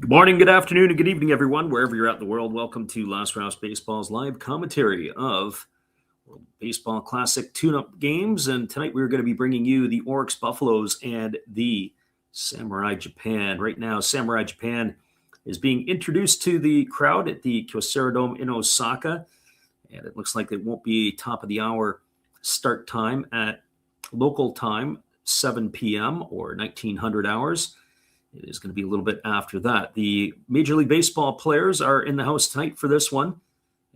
Good morning, good afternoon, and good evening, everyone, wherever you're at in the world. Welcome to Last Rouse Baseball's live commentary of World Baseball Classic tune-up games. And tonight we're going to be bringing you the Orix Buffaloes and the Samurai Japan. Right now, Samurai Japan is being introduced to the crowd at the Kyocera Dome in Osaka. And it looks like it won't be top of the hour start time at local time, 7 p.m. or 1900 hours. It is going to be a little bit after that. The Major League Baseball players are in the house tonight for this one.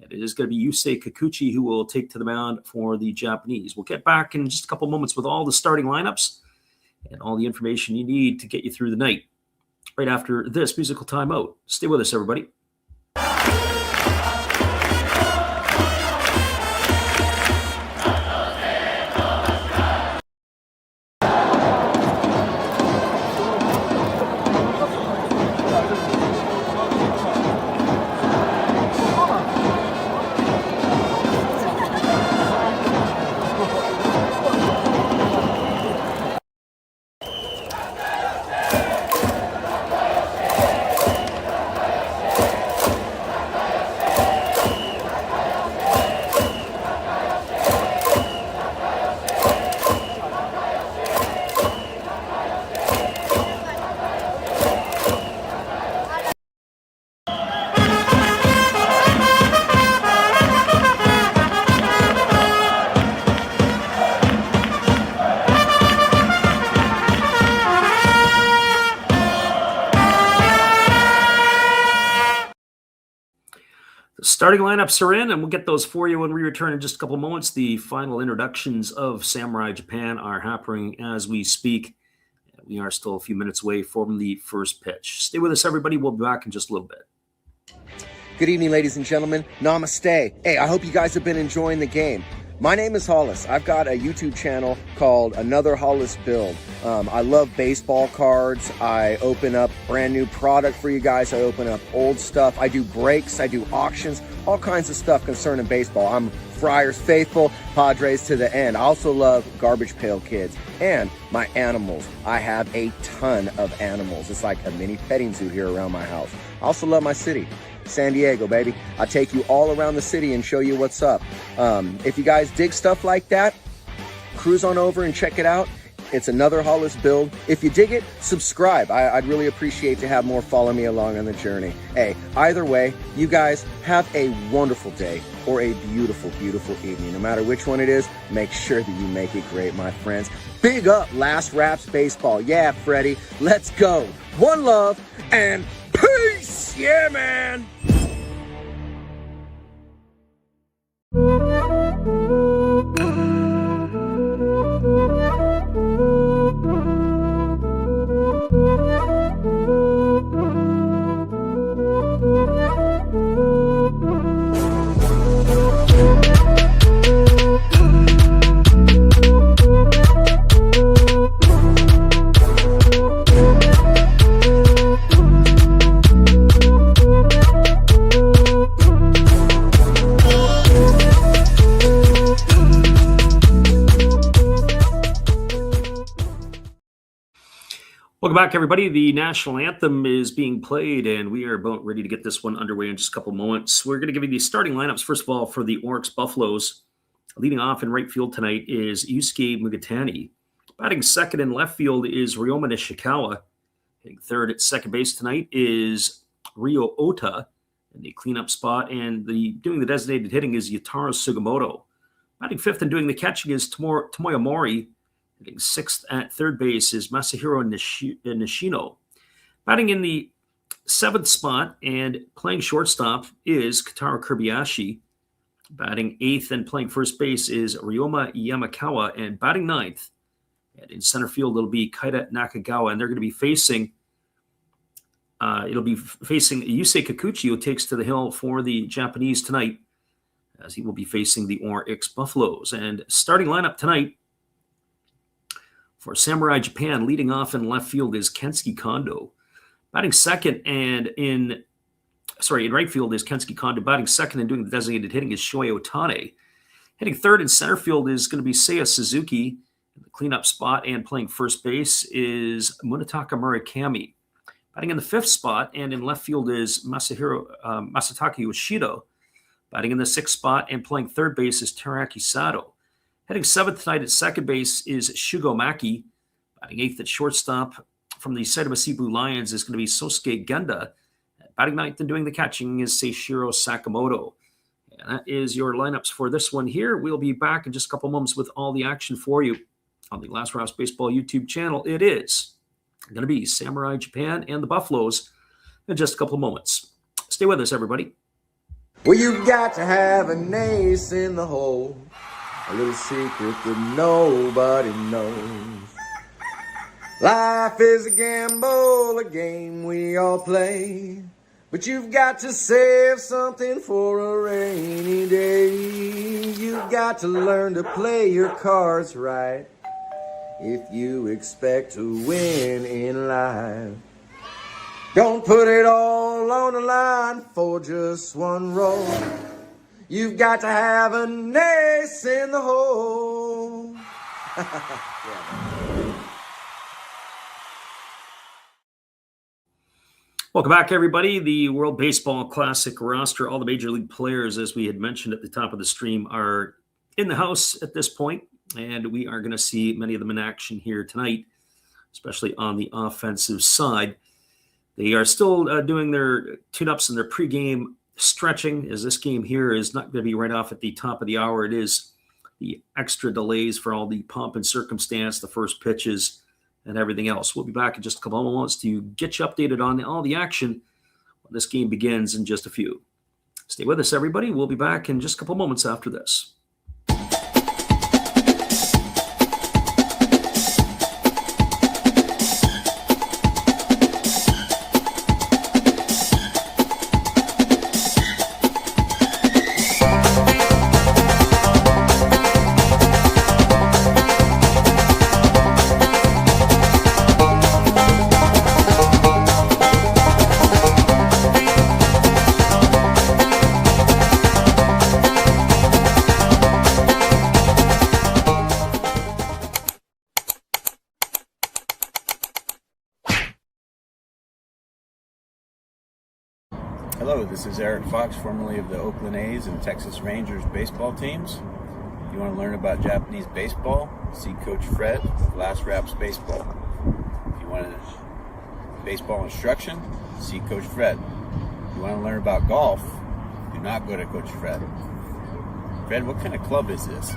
And it is going to be Yusei Kikuchi who will take to the mound for the Japanese. We'll get back in just a couple moments with all the starting lineups and all the information you need to get you through the night. Right after this musical timeout. Stay with us, everybody. Starting lineups are in, and we'll get those for you when we return in just a couple moments. The final introductions of Samurai Japan are happening as we speak. We are still a few minutes away from the first pitch. Stay with us, everybody. We'll be back in just a little bit. Good evening, ladies and gentlemen. Namaste. Hey, I hope you guys have been enjoying the game. My name is Hollis. I've got a YouTube channel called Another Hollis Build. I love baseball cards. I open up brand new product for you guys. I open up old stuff. I do breaks. I do auctions. All kinds of stuff concerning baseball. I'm Friars faithful, Padres to the end. I also love Garbage Pail Kids and my animals. I have a ton of animals. It's like a mini petting zoo here around my house. I also love my city. San Diego, baby. I take you all around the city and show you what's up. If you guys dig stuff like that, cruise on over and check it out. It's Another Hollis Build. If you dig it, subscribe. I'd really appreciate to have more follow me along on the journey. Hey, either way, you guys have a wonderful day or a beautiful, beautiful evening. No matter which one it is, make sure that you make it great, my friends. Big up Last Raps Baseball. Yeah, Freddie, let's go. One love and peace. Yeah, man. Welcome back, everybody. The national anthem is being played, and we are about ready to get this one underway in just a couple moments. We're going to give you the starting lineups, first of all, for the Orics Buffaloes. Leading off in right field tonight is Yusuke Mugatani. Batting second in left field is Ryoma Nishikawa. Hitting third at second base tonight is Ryo Ota in the cleanup spot, and doing the designated hitting is Yataro Sugimoto. Batting fifth and doing the catching is Tomoya Mori. Hitting sixth at third base is Masahiro Nishino. Batting in the seventh spot and playing shortstop is Kotaro Kobayashi. Batting eighth and playing first base is Ryoma Yamakawa. And batting ninth, and in center field, it'll be Kaida Nakagawa. And they're going to be facing Yusei Kikuchi, who takes to the hill for the Japanese tonight, as he will be facing the Orix Buffaloes. And starting lineup tonight, for Samurai Japan, leading off in left field is Kensuke Kondo. Batting second and in right field is Kensuke Kondo. Batting second and doing the designated hitting is Shohei Ohtani. Hitting third in center field is going to be Seiya Suzuki. In the cleanup spot and playing first base is Munetaka Murakami. Batting in the 5th spot and in left field is Masataki Ushido. Batting in the 6th spot and playing third base is Teraki Sato. Heading 7th tonight at second base is Shugo Maki. Batting 8th at shortstop from the Saitama Sea Blue Lions is going to be Sosuke Genda. Batting 9th and doing the catching is Seishiro Sakamoto. And that is your lineups for this one here. We'll be back in just a couple moments with all the action for you on the Last Rouse Baseball YouTube channel. It is going to be Samurai Japan and the Buffaloes in just a couple of moments. Stay with us, everybody. Well, you've got to have an ace in the hole, a little secret that nobody knows. Life is a gamble, a game we all play, but you've got to save something for a rainy day. You've got to learn to play your cards right if you expect to win in life. Don't put it all on the line for just one roll. You've got to have an ace in the hole. Welcome back, everybody. The World Baseball Classic roster, all the Major League players, as we had mentioned at the top of the stream, are in the house at this point, and we are going to see many of them in action here tonight, especially on the offensive side. They are still doing their tune-ups and their pregame stretching, as this game here is not going to be right off at the top of the hour. It is the extra delays for all the pomp and circumstance, the first pitches, and everything else. We'll be back in just a couple of moments to get you updated on all the action when this game begins in just a few. Stay with us, everybody. We'll be back in just a couple of moments after this. Hello, this is Eric Fox, formerly of the Oakland A's and Texas Rangers baseball teams. If you want to learn about Japanese baseball, see Coach Fred of Last Raps Baseball. If you want baseball instruction, see Coach Fred. If you want to learn about golf, do not go to Coach Fred. Fred, what kind of club is this?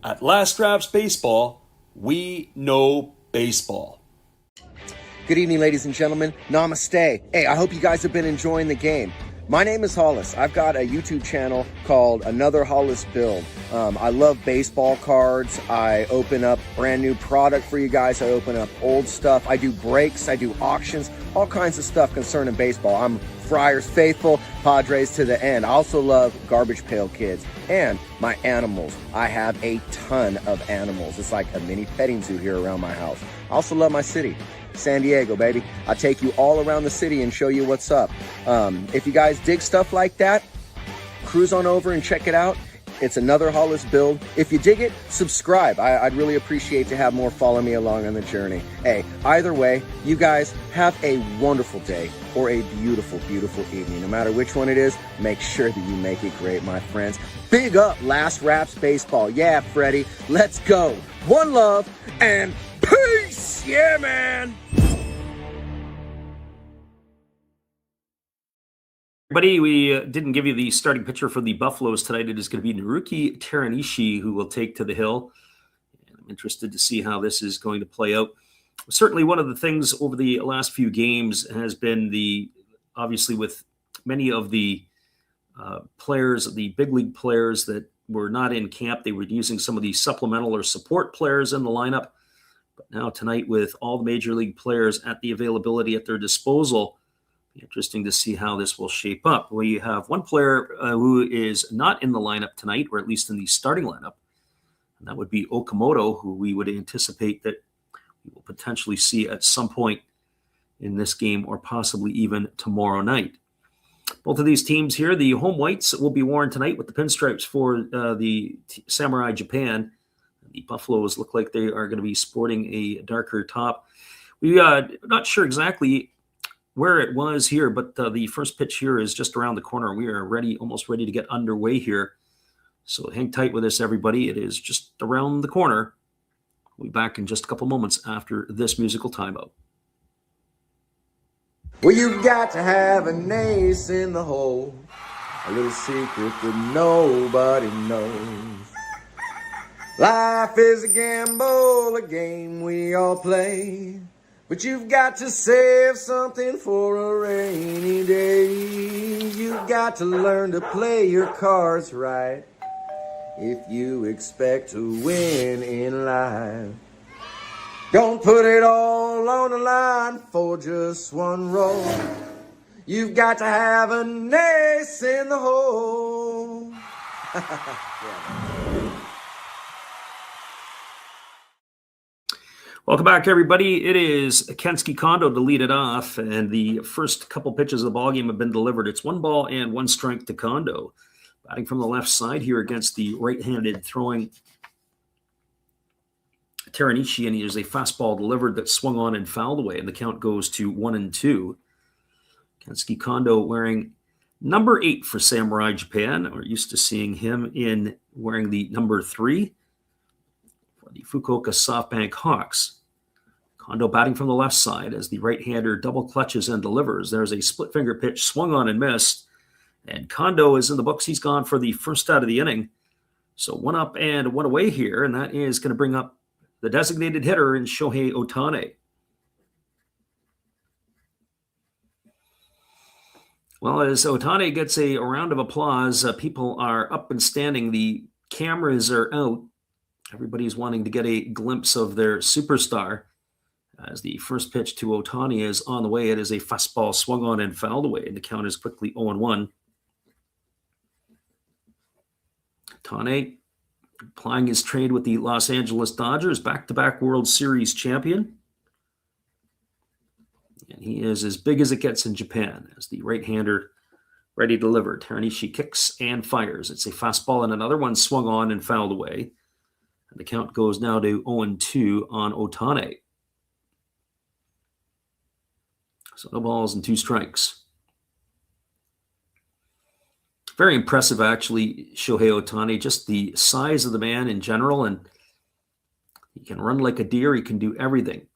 At Last Raps Baseball, we know baseball. Good evening, ladies and gentlemen. Namaste. Hey, I hope you guys have been enjoying the game. My name is Hollis. I've got a YouTube channel called Another Hollis Build. I love baseball cards. I open up brand new product for you guys. I open up old stuff. I do breaks. I do auctions. All kinds of stuff concerning baseball. I'm Friars faithful, Padres to the end. I also love Garbage Pail Kids and my animals. I have a ton of animals. It's like a mini petting zoo here around my house. I also love my city. San Diego, baby. I'll take you all around the city and show you what's up. If you guys dig stuff like that, cruise on over and check it out. It's Another Hollis Build. If you dig it, subscribe. I'd really appreciate to have more follow me along on the journey. Hey, either way, you guys have a wonderful day or a beautiful, beautiful evening. No matter which one it is, make sure that you make it great, my friends. Big up Last Raps Baseball. Yeah, Freddie, let's go. One love and peace. Yeah, man. Everybody, we didn't give you the starting pitcher for the Buffaloes tonight. It is going to be Naruki Teranishi who will take to the hill. And I'm interested to see how this is going to play out. Certainly one of the things over the last few games has been obviously with many of the players, the big league players that were not in camp, they were using some of the supplemental or support players in the lineup. But now tonight with all the major league players at the availability at their disposal, interesting to see how this will shape up. We have one player who is not in the lineup tonight, or at least in the starting lineup, and that would be Okamoto, who we would anticipate that we will potentially see at some point in this game or possibly even tomorrow night. Both of these teams here, the home whites will be worn tonight with the pinstripes for the Samurai Japan. The Buffaloes look like they are going to be sporting a darker top. We not sure exactly where it was here, but the first pitch here is just around the corner. We are almost ready to get underway here. So hang tight with us, everybody. It is just around the corner. We'll be back in just a couple moments after this musical timeout. Well, you've got to have an ace in the hole, a little secret that nobody knows. Life is a gamble, a game we all play, but you've got to save something for a rainy day. You've got to learn to play your cards right if you expect to win in life. Don't put it all on the line for just one roll. You've got to have an ace in the hole. Welcome back, everybody. It is Kensuke Kondo to lead it off, and the first couple pitches of the ballgame have been delivered. It's 1 ball and 1 strike to Kondo. Batting from the left side here against the right-handed throwing Teranishi, and there's a fastball delivered that swung on and fouled away, and the count goes to 1-2. Kensuke Kondo wearing number 8 for Samurai Japan. We're used to seeing him in wearing the number 3 for the Fukuoka SoftBank Hawks. Kondo batting from the left side as the right-hander double clutches and delivers. There's a split finger pitch swung on and missed, and Kondo is in the books. He's gone for the first out of the inning. So 1 up and 1 away here, and that is going to bring up the designated hitter in Shohei Ohtani. Well, as Ohtani gets a round of applause, people are up and standing. The cameras are out. Everybody's wanting to get a glimpse of their superstar. As the first pitch to Ohtani is on the way, it is a fastball swung on and fouled away, and the count is quickly 0-1. Ohtani applying his trade with the Los Angeles Dodgers, back-to-back World Series champion. And he is as big as it gets in Japan as the right-hander ready to deliver. Teranishi kicks and fires. It's a fastball and another one swung on and fouled away. And the count goes now to 0-2 on Ohtani. So no balls and 2 strikes. Very impressive, actually, Shohei Ohtani. Just the size of the man in general, and he can run like a deer. He can do everything.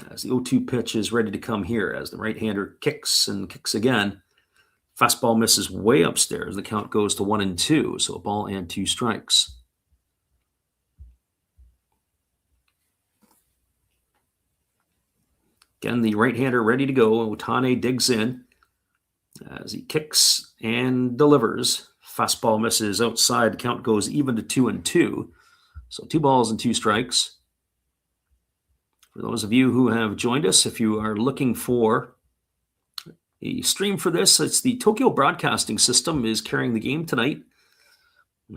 As the 0-2 pitch is ready to come here, as the right-hander kicks and kicks again. Fastball misses way upstairs. The count goes to 1-2, so a ball and 2 strikes. Again, the right-hander ready to go. Ohtani digs in as he kicks and delivers. Fastball misses outside. The count goes even to 2-2. So 2 balls and 2 strikes. For those of you who have joined us, if you are looking for a stream for this, it's the Tokyo Broadcasting System is carrying the game tonight.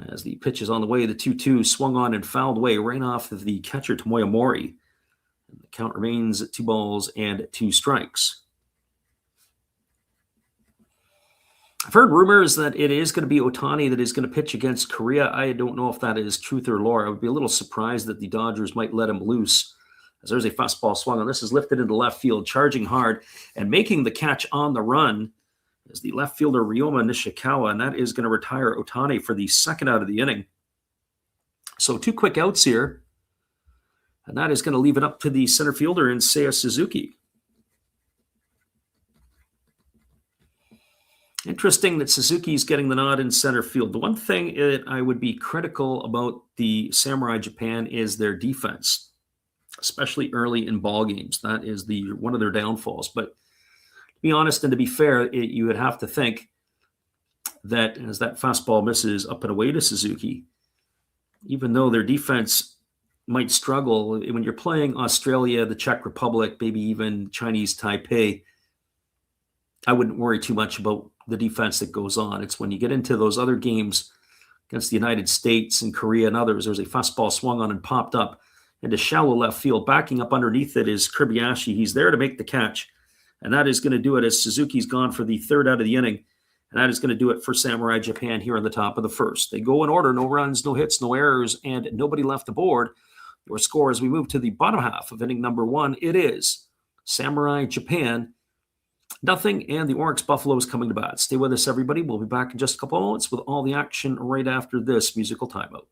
As the pitch is on the way, the 2-2 swung on and fouled away right off of the catcher Tomoya Mori. And the count remains at 2 balls and 2 strikes. I've heard rumors that it is going to be Ohtani that is going to pitch against Korea. I don't know if that is truth or lore. I would be a little surprised that the Dodgers might let him loose. As there's a fastball swung on. This is lifted into left field, charging hard and making the catch on the run is the left fielder Ryoma Nishikawa, and that is going to retire Ohtani for the second out of the inning. So 2 quick outs here, and that is going to leave it up to the center fielder in Seiya Suzuki. Interesting that Suzuki's getting the nod in center field. The one thing that I would be critical about the Samurai Japan is their defense, especially early in ball games. That is one of their downfalls. But to be honest and to be fair, you would have to think that as that fastball misses up and away to Suzuki, even though their defense might struggle, when you're playing Australia, the Czech Republic, maybe even Chinese Taipei, I wouldn't worry too much about the defense that goes on. It's when you get into those other games against the United States and Korea and others, there's a fastball swung on and popped up into shallow left field. Backing up underneath it is Kirbayashi. He's there to make the catch, and that is going to do it as Suzuki's gone for the third out of the inning, and that is going to do it for Samurai Japan here on the top of the first. They go in order, no runs, no hits, no errors, and nobody left the board. Your score as we move to the bottom half of inning number 1, it is Samurai Japan, nothing, and the Orix Buffaloes coming to bat. Stay with us, everybody. We'll be back in just a couple of moments with all the action right after this musical timeout.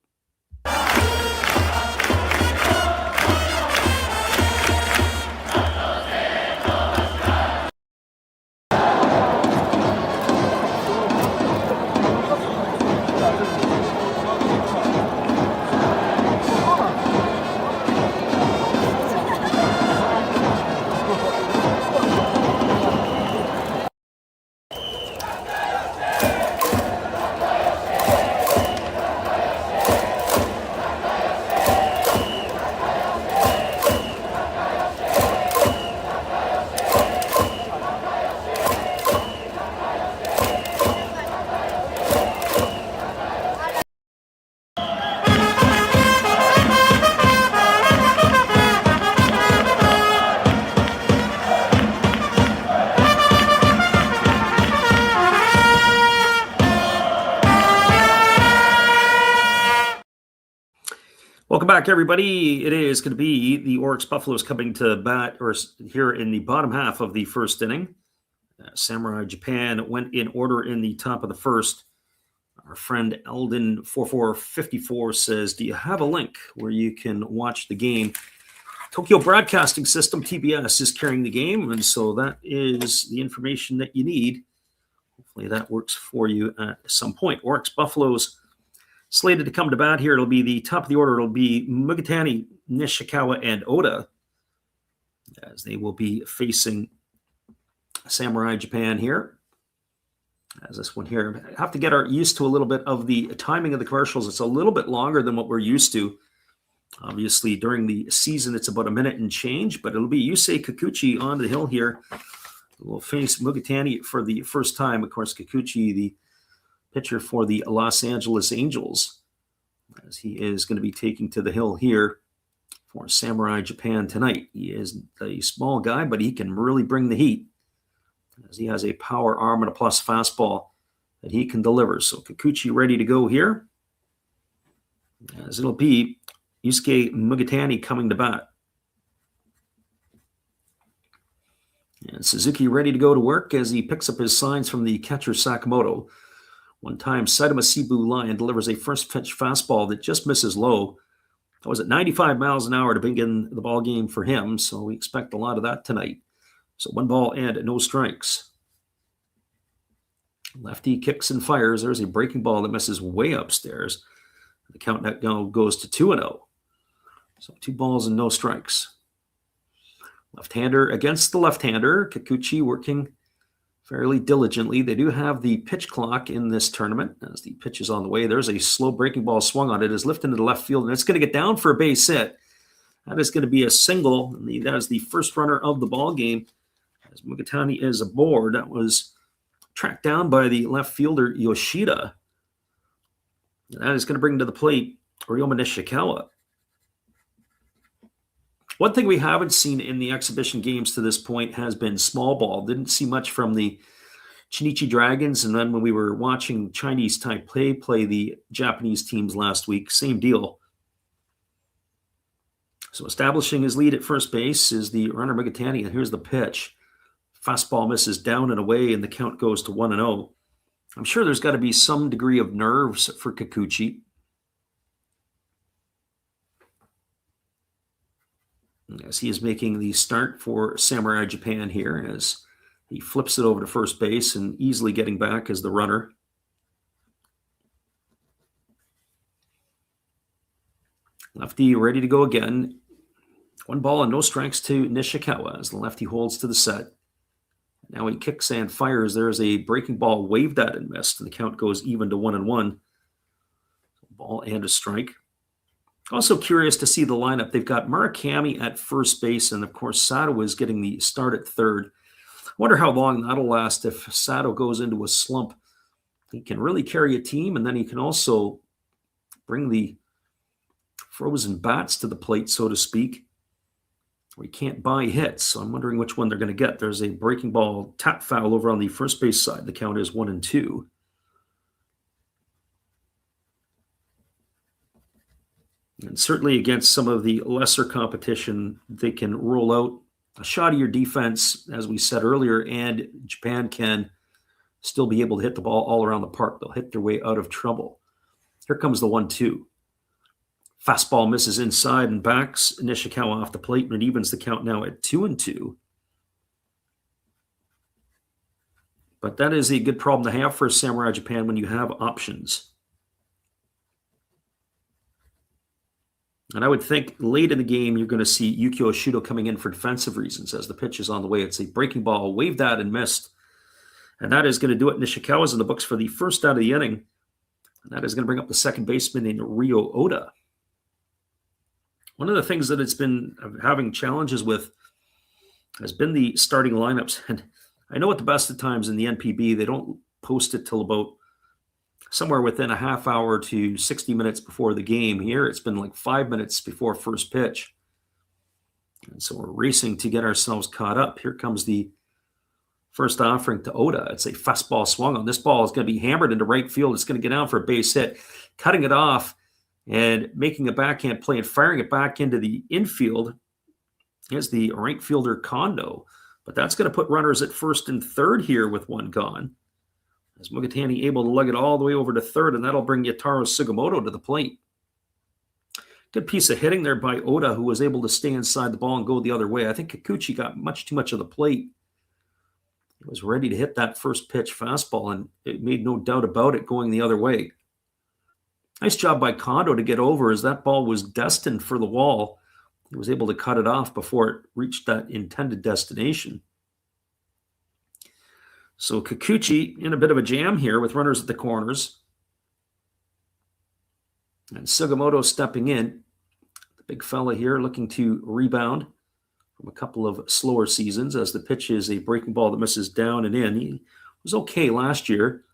Welcome back, everybody. It is going to be the Orix Buffaloes coming to bat here in the bottom half of the first inning. Samurai Japan went in order in the top of the first. Our friend Eldon4454 says, do you have a link where you can watch the game? Tokyo Broadcasting System, TBS, is carrying the game, and so that is the information that you need. Hopefully that works for you at some point. Orix Buffaloes slated to come to bat here. It'll be the top of the order. It'll be Mugatani, Nishikawa, and Oda, as they will be facing Samurai Japan here. As this one here, I have to get used to a little bit of the timing of the commercials. It's a little bit longer than what we're used to. Obviously, during the season, it's about a minute and change, but it'll be Yusei Kikuchi on the hill here. We'll face Mugatani for the first time. Of course, Kikuchi, the pitcher for the Los Angeles Angels, as he is going to be taking to the hill here for Samurai Japan tonight. He is a small guy, but he can really bring the heat, as he has a power arm and a plus fastball that he can deliver. So Kikuchi ready to go here, as it'll be Yusuke Mugatani coming to bat. And Suzuki ready to go to work as he picks up his signs from the catcher Sakamoto. One time, Saitama Sibu Lion delivers a first pitch fastball that just misses low. That was at 95 miles an hour to begin the ball game for him, so we expect a lot of that tonight. So 1 ball and no strikes. Lefty kicks and fires. There's a breaking ball that misses way upstairs. The count now goes to 2-0. So 2 balls and no strikes. Left-hander against the left-hander. Kikuchi working fairly diligently. They do have the pitch clock in this tournament as the pitch is on the way. There's a slow breaking ball swung on it. It's lifted into the left field, and it's going to get down for a base hit. That is going to be a single. And that is the first runner of the ball game. As Mugatani is aboard, that was tracked down by the left fielder Yoshida. And that is going to bring to the plate Ryoma Nishikawa. One thing we haven't seen in the exhibition games to this point has been small ball. Didn't see much from the Chinichi Dragons. And then when we were watching Chinese Taipei play the Japanese teams last week, same deal. So establishing his lead at first base is the runner Mugatani. And here's the pitch. Fastball misses down and away, and the count goes to 1-0. I'm sure there's got to be some degree of nerves for Kikuchi. As he is making the start for Samurai Japan here, as he flips it over to first base and easily getting back as the runner. Lefty ready to go again. 1 ball and no strikes to Nishikawa as the lefty holds to the set. Now he kicks and fires. There's a breaking ball waved at and missed, and the count goes even to 1-1. Ball and a strike. Also curious to see the lineup. They've got Murakami at first base, and of course Sato is getting the start at third. I wonder how long that'll last if Sato goes into a slump. He can really carry a team, and then he can also bring the frozen bats to the plate, so to speak. We can't buy hits, so I'm wondering which one they're going to get. There's a breaking ball tap foul over on the first base side. The count is 1-2. And certainly against some of the lesser competition, they can roll out a shottier defense, as we said earlier, and Japan can still be able to hit the ball all around the park. They'll hit their way out of trouble. Here comes the 1-2. Fastball misses inside and backs Nishikawa off the plate, and it evens the count now at 2-2. But that is a good problem to have for Samurai Japan when you have options. And I would think late in the game, you're going to see Yukio Shudo coming in for defensive reasons as the pitch is on the way. It's a breaking ball, waved at and missed. And that is going to do it. Nishikawa's in the books for the first out of the inning. And that is going to bring up the second baseman in Ryo Oda. One of the things that it's been having challenges with has been the starting lineups. And I know at the best of times in the NPB, they don't post it till about somewhere within a half hour to 60 minutes before the game. Here, it's been like 5 minutes before first pitch. And so we're racing to get ourselves caught up. Here comes the first offering to Oda. It's a fastball swung on. This ball is going to be hammered into right field. It's going to get down for a base hit, cutting it off and making a backhand play and firing it back into the infield is the right fielder Kondo. But that's going to put runners at first and third here with one gone. As Mugatani able to lug it all the way over to third, and that'll bring Yataro Sugimoto to the plate. Good piece of hitting there by Oda, who was able to stay inside the ball and go the other way. I think Kikuchi got much too much of the plate. He was ready to hit that first pitch fastball, and it made no doubt about it going the other way. Nice job by Kondo to get over, as that ball was destined for the wall. He was able to cut it off before it reached that intended destination. So Kikuchi in a bit of a jam here with runners at the corners. And Sugimoto stepping in. The big fella here looking to rebound from a couple of slower seasons, as the pitch is a breaking ball that misses down and in. He was okay last year.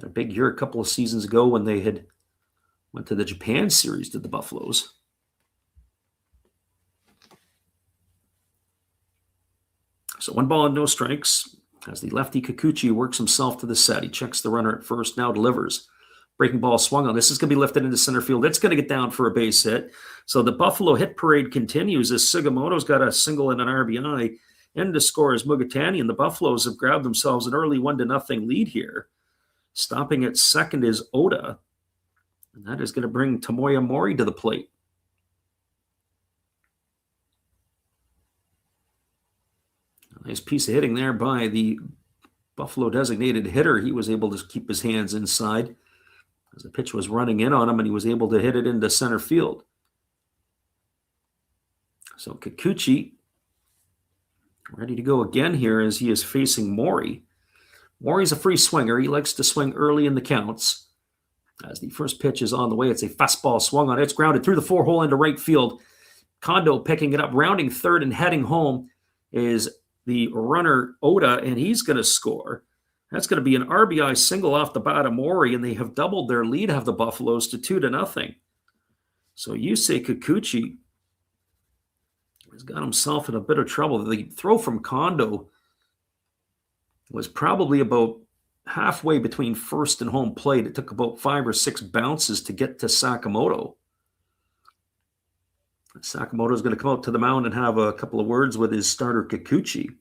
A big year a couple of seasons ago when they had went to the Japan series, did the Buffaloes. So 1 ball and no strikes as the lefty Kikuchi works himself to the set. He checks the runner at first, now delivers. Breaking ball swung on. This is going to be lifted into center field. It's going to get down for a base hit. So the Buffalo hit parade continues as Sugimoto's got a single and an RBI. And to score is Mugatani, and the Buffaloes have grabbed themselves an early 1-0 lead here. Stopping at second is Oda. And that is going to bring Tomoya Mori to the plate. A nice piece of hitting there by the Buffalo designated hitter. He was able to keep his hands inside as the pitch was running in on him, and he was able to hit it into center field. So Kikuchi ready to go again here as he is facing Mori. Mori's a free swinger. He likes to swing early in the counts. As the first pitch is on the way, it's a fastball swung on. It's grounded through the 4-hole into right field. Kondo picking it up, rounding third and heading home is the runner Oda, and he's going to score. That's going to be an RBI single off the bat of Mori, and they have doubled their lead, have the Buffaloes, to 2-0. So Yusei Kikuchi has got himself in a bit of trouble. The throw from Kondo was probably about halfway between first and home plate. It took about 5 or 6 bounces to get to Sakamoto. Sakamoto is going to come out to the mound and have a couple of words with his starter Kikuchi.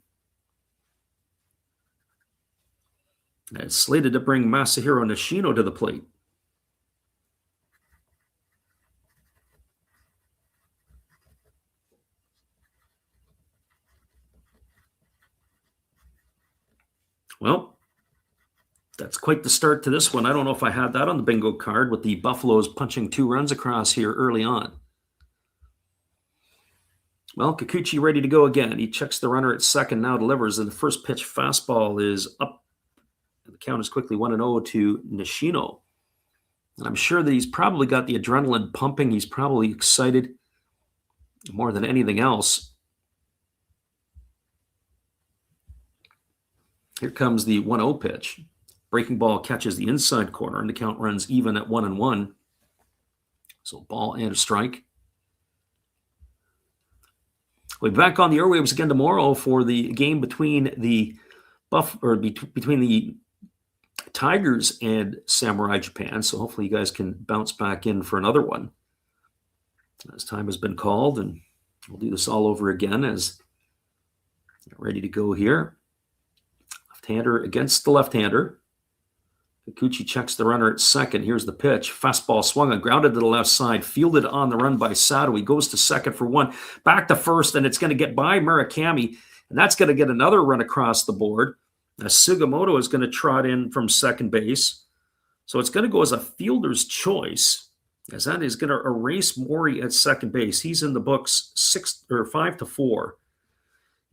And it's slated to bring Masahiro Nishino to the plate. Well, that's quite the start to this one. I don't know if I had that on the bingo card with the Buffaloes punching 2 runs across here early on. Well, Kikuchi ready to go again. He checks the runner at second, now delivers, and the first pitch fastball is up. The count is quickly 1-0 to Nishino. And I'm sure that he's probably got the adrenaline pumping. He's probably excited more than anything else. Here comes the 1-0 pitch. Breaking ball catches the inside corner, and the count runs even at 1-1. So ball and a strike. We'll be back on the airwaves again tomorrow for the game between the between the Tigers and Samurai Japan. So hopefully you guys can bounce back in for another one. As time has been called, and we'll do this all over again as ready to go here. Left-hander against the left-hander. Kikuchi checks the runner at second. Here's the pitch. Fastball swung on, grounded to the left side, fielded on the run by Sato. He goes to second for one, back to first, and it's going to get by Murakami, and that's going to get another run across the board. Now, Sugimoto is going to trot in from second base. So it's going to go as a fielder's choice, as that is going to erase Mori at second base. He's in the books 5-4.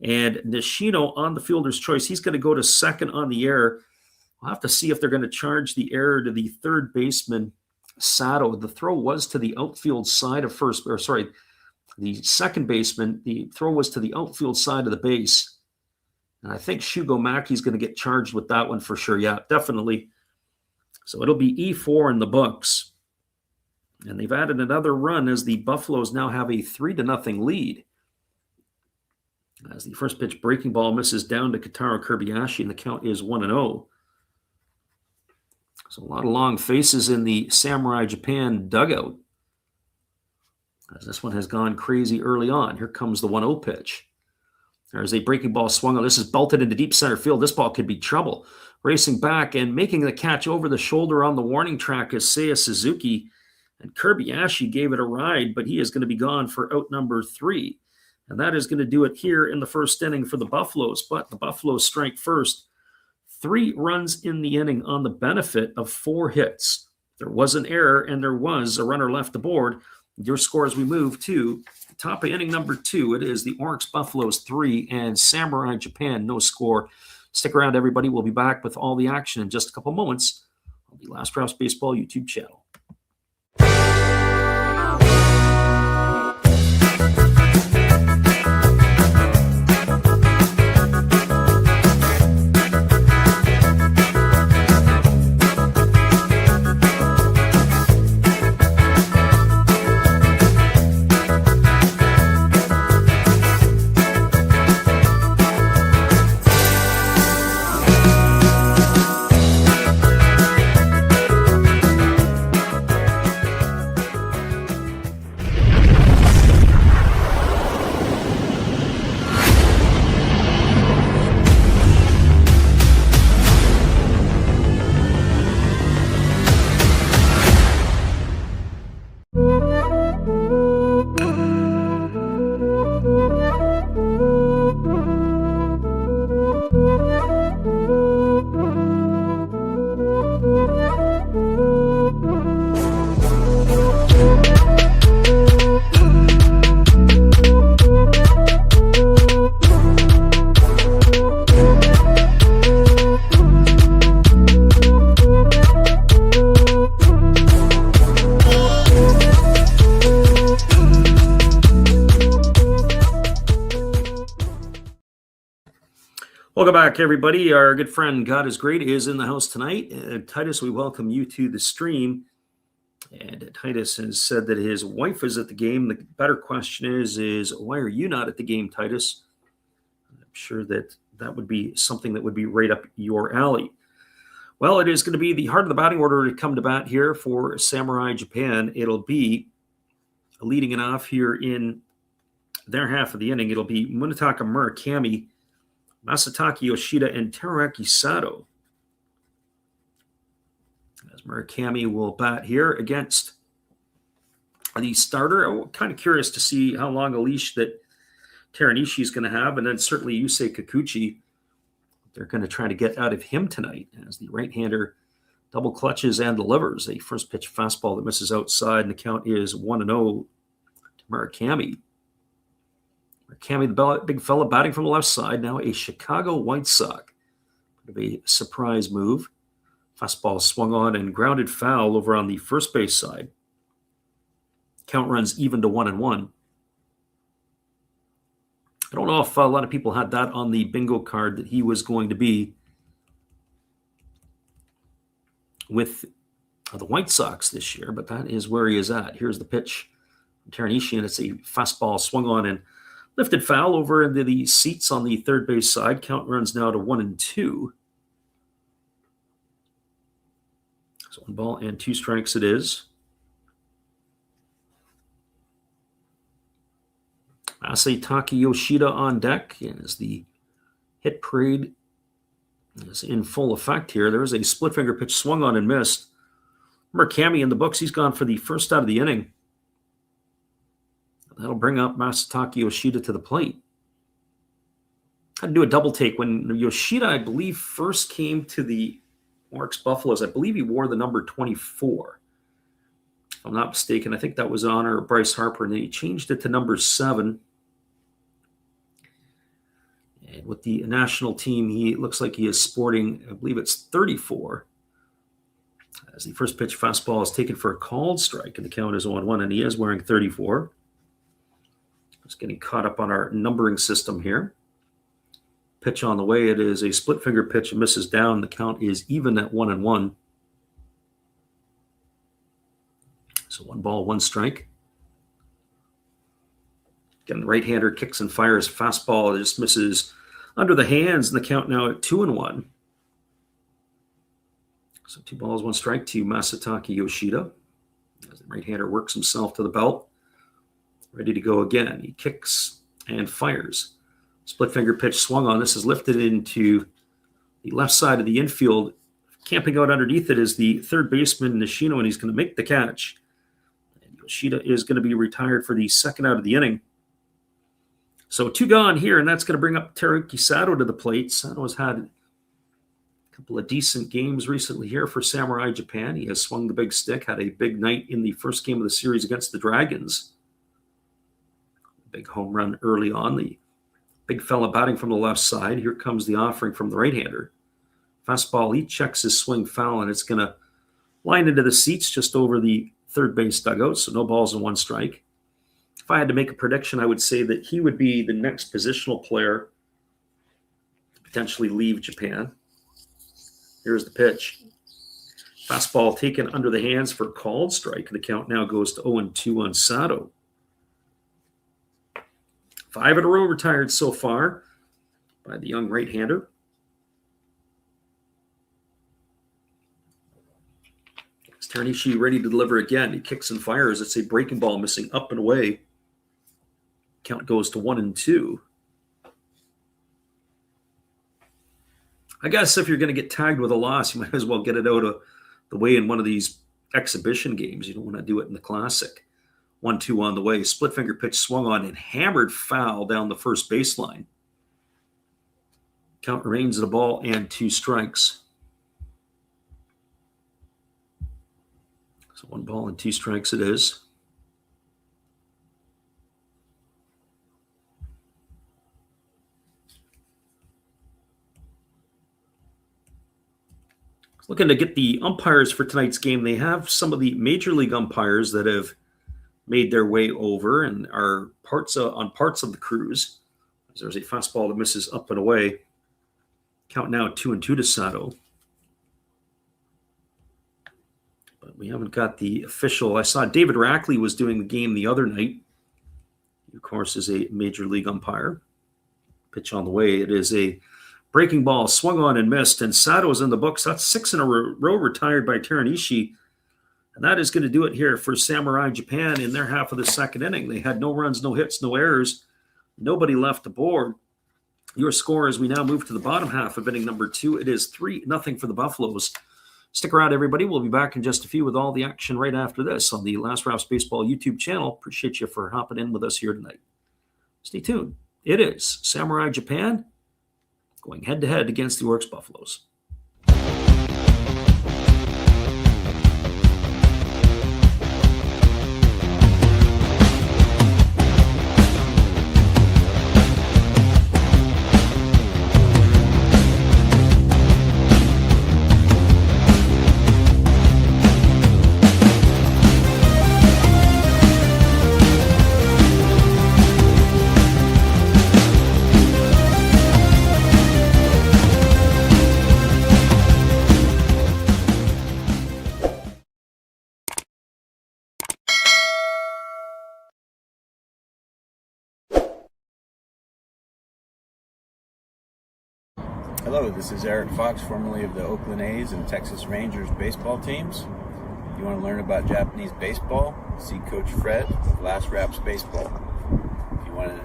And Nishino on the fielder's choice. He's going to go to second on the error. We'll have to see if they're going to charge the error to the third baseman, Sato. The throw was to the outfield side of the second baseman. The throw was to the outfield side of the base. And I think Shugo Maki's going to get charged with that one for sure. Yeah, definitely. So it'll be E4 in the books. And they've added another run as the Buffaloes now have a 3-0 lead. As the first pitch breaking ball misses down to Kotaro Kobayashi, and the count is 1-0. So a lot of long faces in the Samurai Japan dugout, as this one has gone crazy early on. Here comes the 1-0 pitch. There's a breaking ball swung on. This is belted into deep center field. This ball could be trouble. Racing back and making the catch over the shoulder on the warning track is Seiya Suzuki. And Kobayashi gave it a ride, but he is going to be gone for out number 3. And that is going to do it here in the first inning for the Buffaloes. But the Buffaloes strike first. 3 runs in the inning on the benefit of 4 hits. There was an error, and there was a runner left aboard. Your score as we move to the top of inning number 2. It is the Orics Buffaloes 3 and Samurai Japan no score. Stick around, everybody. We'll be back with all the action in just a couple moments on the Last Rouse Baseball YouTube channel. Welcome back, everybody. Our good friend God is Great is in the house tonight. Titus, we welcome you to the stream. And Titus has said that his wife is at the game. The better question is why are you not at the game, Titus? I'm sure that would be something that would be right up your alley. Well, it is going to be the heart of the batting order to come to bat here for Samurai Japan. It'll be leading it off here in their half of the inning. It'll be Munetaka Murakami, Masataki Yoshida, and Teraraki Sato. As Murakami will bat here against the starter. I'm kind of curious to see how long a leash that Teranishi is going to have, and then certainly Yusei Kikuchi. They're going to try to get out of him tonight as the right-hander double clutches and delivers a first pitch fastball that misses outside, and the count is 1-0 to Murakami. Murakami, the big fella, batting from the left side, now a Chicago White Sox. Bit of a surprise move. Fastball swung on and grounded foul over on the first base side. Count runs even to 1-1. I don't know if a lot of people had that on the bingo card that he was going to be with the White Sox this year, but that is where he is at. Here's the pitch from Teranishi, and it's a fastball swung on and lifted foul over into the seats on the third base side. Count runs now to 1-2. So 1 ball and 2 strikes it is. Masataka Yoshida on deck as the hit parade is in full effect here. There is a split finger pitch swung on and missed. Murakami in the books. He's gone for the first out of the inning. That'll bring up Masataka Yoshida to the plate. Had to do a double take. When Yoshida, I believe, first came to the Orix Buffaloes, I believe he wore the number 24. If I'm not mistaken, I think that was honor of Bryce Harper, and then he changed it to number 7. And with the national team, he looks like he is sporting, I believe it's 34. As the first pitch fastball is taken for a called strike, and the count is 0-1, and he is wearing 34. Just getting caught up on our numbering system here. Pitch on the way. It is a split finger pitch. It misses down. The count is even at 1-1. So 1 ball, 1 strike. Again, the right-hander kicks and fires. Fastball just misses under the hands, and the count now at 2-1. So 2 balls, 1 strike to Masataka Yoshida. As the right-hander works himself to the belt. Ready to go again. He kicks and fires. Split finger pitch swung on. This is lifted into the left side of the infield. Camping out underneath it is the third baseman, Nishino, and he's going to make the catch. And Yoshida is going to be retired for the second out of the inning. So 2 gone here, and that's going to bring up Teruki Sato to the plate. Sato has had a couple of decent games recently here for Samurai Japan. He has swung the big stick, had a big night in the first game of the series against the Dragons. Big home run early on. The big fella batting from the left side. Here comes the offering from the right-hander. Fastball, he checks his swing foul, and it's going to line into the seats just over the third base dugout, so no balls and 1 strike. If I had to make a prediction, I would say that he would be the next positional player to potentially leave Japan. Here's the pitch. Fastball taken under the hands for a called strike. The count now goes to 0-2 on Sato. 5 in a row retired so far by the young right-hander. Teranishi ready to deliver again. He kicks and fires. It's a breaking ball missing up and away. Count goes to 1-2. I guess if you're going to get tagged with a loss, you might as well get it out of the way in one of these exhibition games. You don't want to do it in the Classic. 1-2 on the way. Split finger pitch swung on and hammered foul down the first baseline. Count remains at a ball and 2 strikes. So 1 ball and 2 strikes it is. Looking to get the umpires for tonight's game. They have some of the major league umpires that have made their way over and are on parts of the cruise. There's a fastball that misses up and away. Count now 2-2 to Sato. But we haven't got the official. I saw David Rackley was doing the game the other night. He, of course, is a major league umpire. Pitch on the way. It is a breaking ball swung on and missed, and Sato is in the books. That's 6 in a row retired by Teranishi. And that is going to do it here for Samurai Japan in their half of the second inning. They had no runs, no hits, no errors. Nobody left the board. Your score as we now move to the bottom half of inning number 2. It is 3-0 for the Buffaloes. Stick around, everybody. We'll be back in just a few with all the action right after this on the Last Rouse Baseball YouTube channel. Appreciate you for hopping in with us here tonight. Stay tuned. It is Samurai Japan going head-to-head against the Orics Buffaloes. Hello, this is Orix Fox, formerly of the Oakland A's and Texas Rangers baseball teams. If you want to learn about Japanese baseball, see Coach Fred of Last Raps Baseball. If you want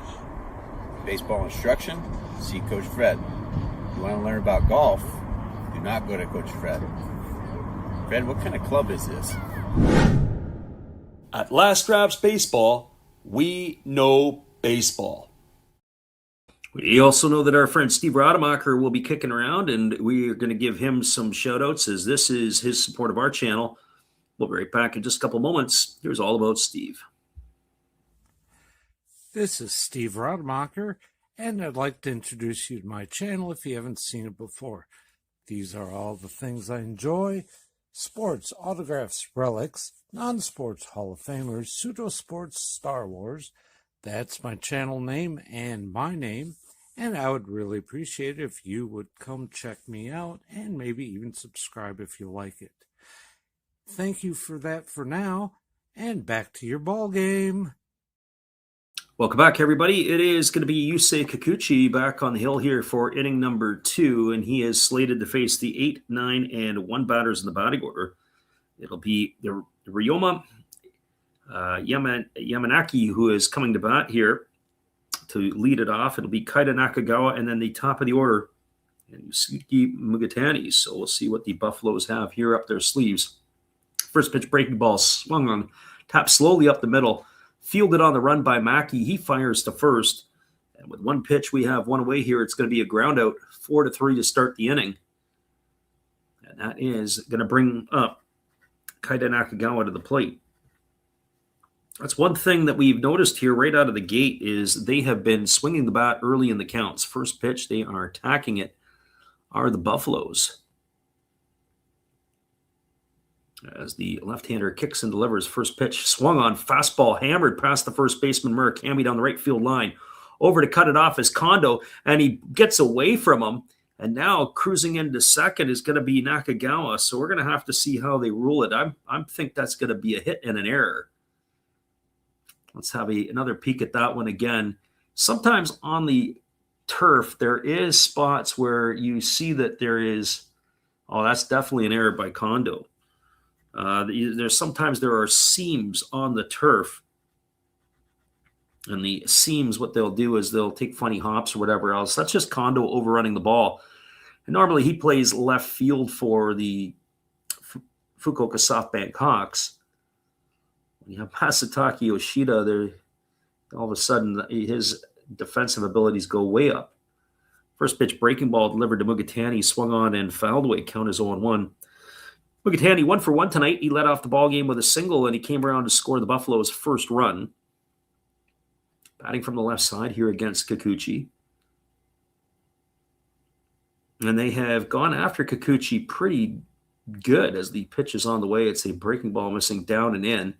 baseball instruction, see Coach Fred. If you want to learn about golf, do not go to Coach Fred. Fred, what kind of club is this? At Last Raps Baseball, we know baseball. We also know that our friend Steve Rademacher will be kicking around, and we are going to give him some shout-outs as this is his support of our channel. We'll be right back in just a couple moments. Here's All About Steve. This is Steve Rademacher, and I'd like to introduce you to my channel if you haven't seen it before. These are all the things I enjoy: sports, autographs, relics, non-sports Hall of Famers, pseudo-sports, Star Wars. That's my channel name and my name, and I would really appreciate it if you would come check me out and maybe even subscribe if you like it. Thank you for that for now, and back to your ball game. Welcome back, everybody. It is going to be Yusei Kikuchi back on the hill here for inning number 2, and he is slated to face the 8, 9, and 1 batters in the batting order. It'll be the Ryoma Yamanaki who is coming to bat here to lead it off. It'll be Kaida Nakagawa, and then the top of the order, and Yusuke Mugatani. So we'll see what the Buffaloes have here up their sleeves. First pitch breaking ball swung on, tapped slowly up the middle, fielded on the run by Mackey. He fires to first, and with one pitch, we have one away here. It's going to be a ground out, 4-3 to start the inning, and that is going to bring up Kaida Nakagawa to the plate. That's one thing that we've noticed here right out of the gate is they have been swinging the bat early in the counts. First pitch, they are attacking it, are the Buffaloes. As the left-hander kicks and delivers, first pitch swung on, fastball hammered past the first baseman Murakami down the right field line. Over to cut it off is Kondo, and he gets away from him. And now cruising into second is going to be Nakagawa. So we're going to have to see how they rule it. I think that's going to be a hit and an error. Let's have another peek at that one again. Sometimes on the turf, there is spots where you see that there is, that's definitely an error by Kondo. Sometimes there are seams on the turf. And the seams, what they'll do is they'll take funny hops or whatever else. That's just Kondo overrunning the ball. And normally he plays left field for the Fukuoka SoftBank Hawks. When you have Masataki Yoshida, there, all of a sudden his defensive abilities go way up. First pitch breaking ball delivered to Mugatani, swung on and fouled away. Count is 0-1. Mugatani 1 for 1 tonight. He led off the ball game with a single, and he came around to score the Buffaloes' first run. Batting from the left side here against Kikuchi. And they have gone after Kikuchi pretty good as the pitch is on the way. It's a breaking ball missing down and in.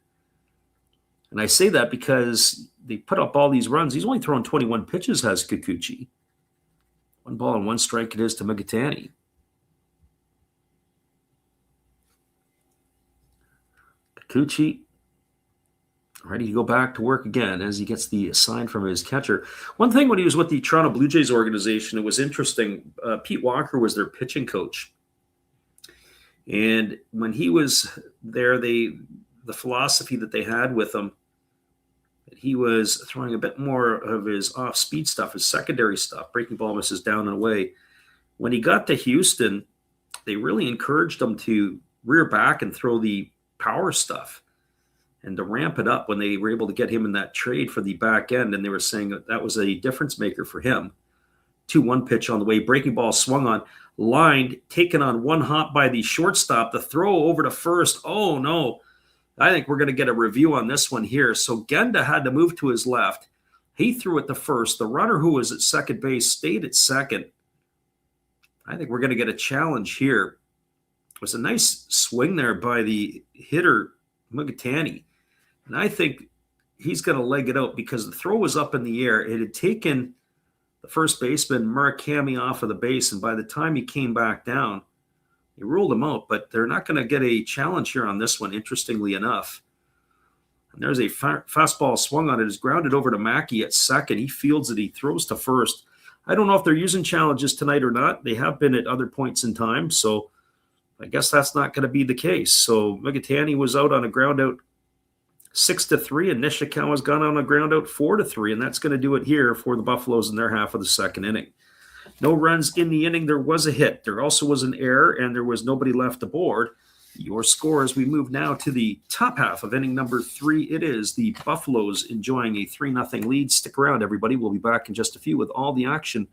And I say that because they put up all these runs. He's only thrown 21 pitches, has Kikuchi. 1 ball and 1 strike it is to Mugatani. Kikuchi ready to go back to work again as he gets the sign from his catcher. One thing when he was with the Toronto Blue Jays organization, it was interesting. Pete Walker was their pitching coach. And when he was there, the philosophy that they had with him, he was throwing a bit more of his off-speed stuff, his secondary stuff. Breaking ball misses down and away. When he got to Houston, they really encouraged him to rear back and throw the power stuff and to ramp it up when they were able to get him in that trade for the back end. And they were saying that was a difference maker for him. 2-1 pitch on the way. Breaking ball swung on, lined, taken on one hop by the shortstop. The throw over to first. Oh, no. I think we're going to get a review on this one here. So Genda had to move to his left. He threw it to first. The runner who was at second base stayed at second. I think we're going to get a challenge here. It was a nice swing there by the hitter, Mugatani. And I think he's going to leg it out because the throw was up in the air. It had taken the first baseman, Murakami, off of the base. And by the time he came back down, he ruled him out. But they're not going to get a challenge here on this one, interestingly enough. And there's a fastball swung on it. It's grounded over to Mackey at second. He fields it. He throws to first. I don't know if they're using challenges tonight or not. They have been at other points in time, so I guess that's not going to be the case. So Mugatani was out on a ground out 6-3, and Nishikawa's gone on a ground out 4-3, and that's going to do it here for the Buffaloes in their half of the second inning. No runs in the inning. There was a hit. There also was an error, and there was nobody left aboard. Your score as we move now to the top half of inning number 3. It is the Buffaloes enjoying a 3-0 lead. Stick around, everybody. We'll be back in just a few with all the action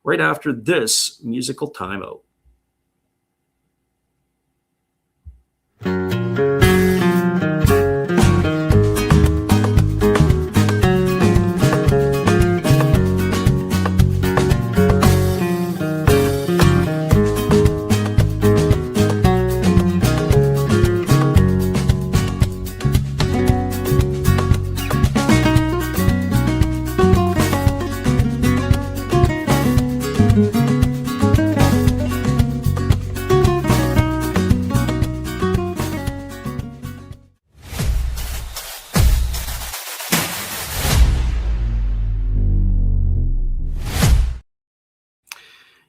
right after this musical timeout.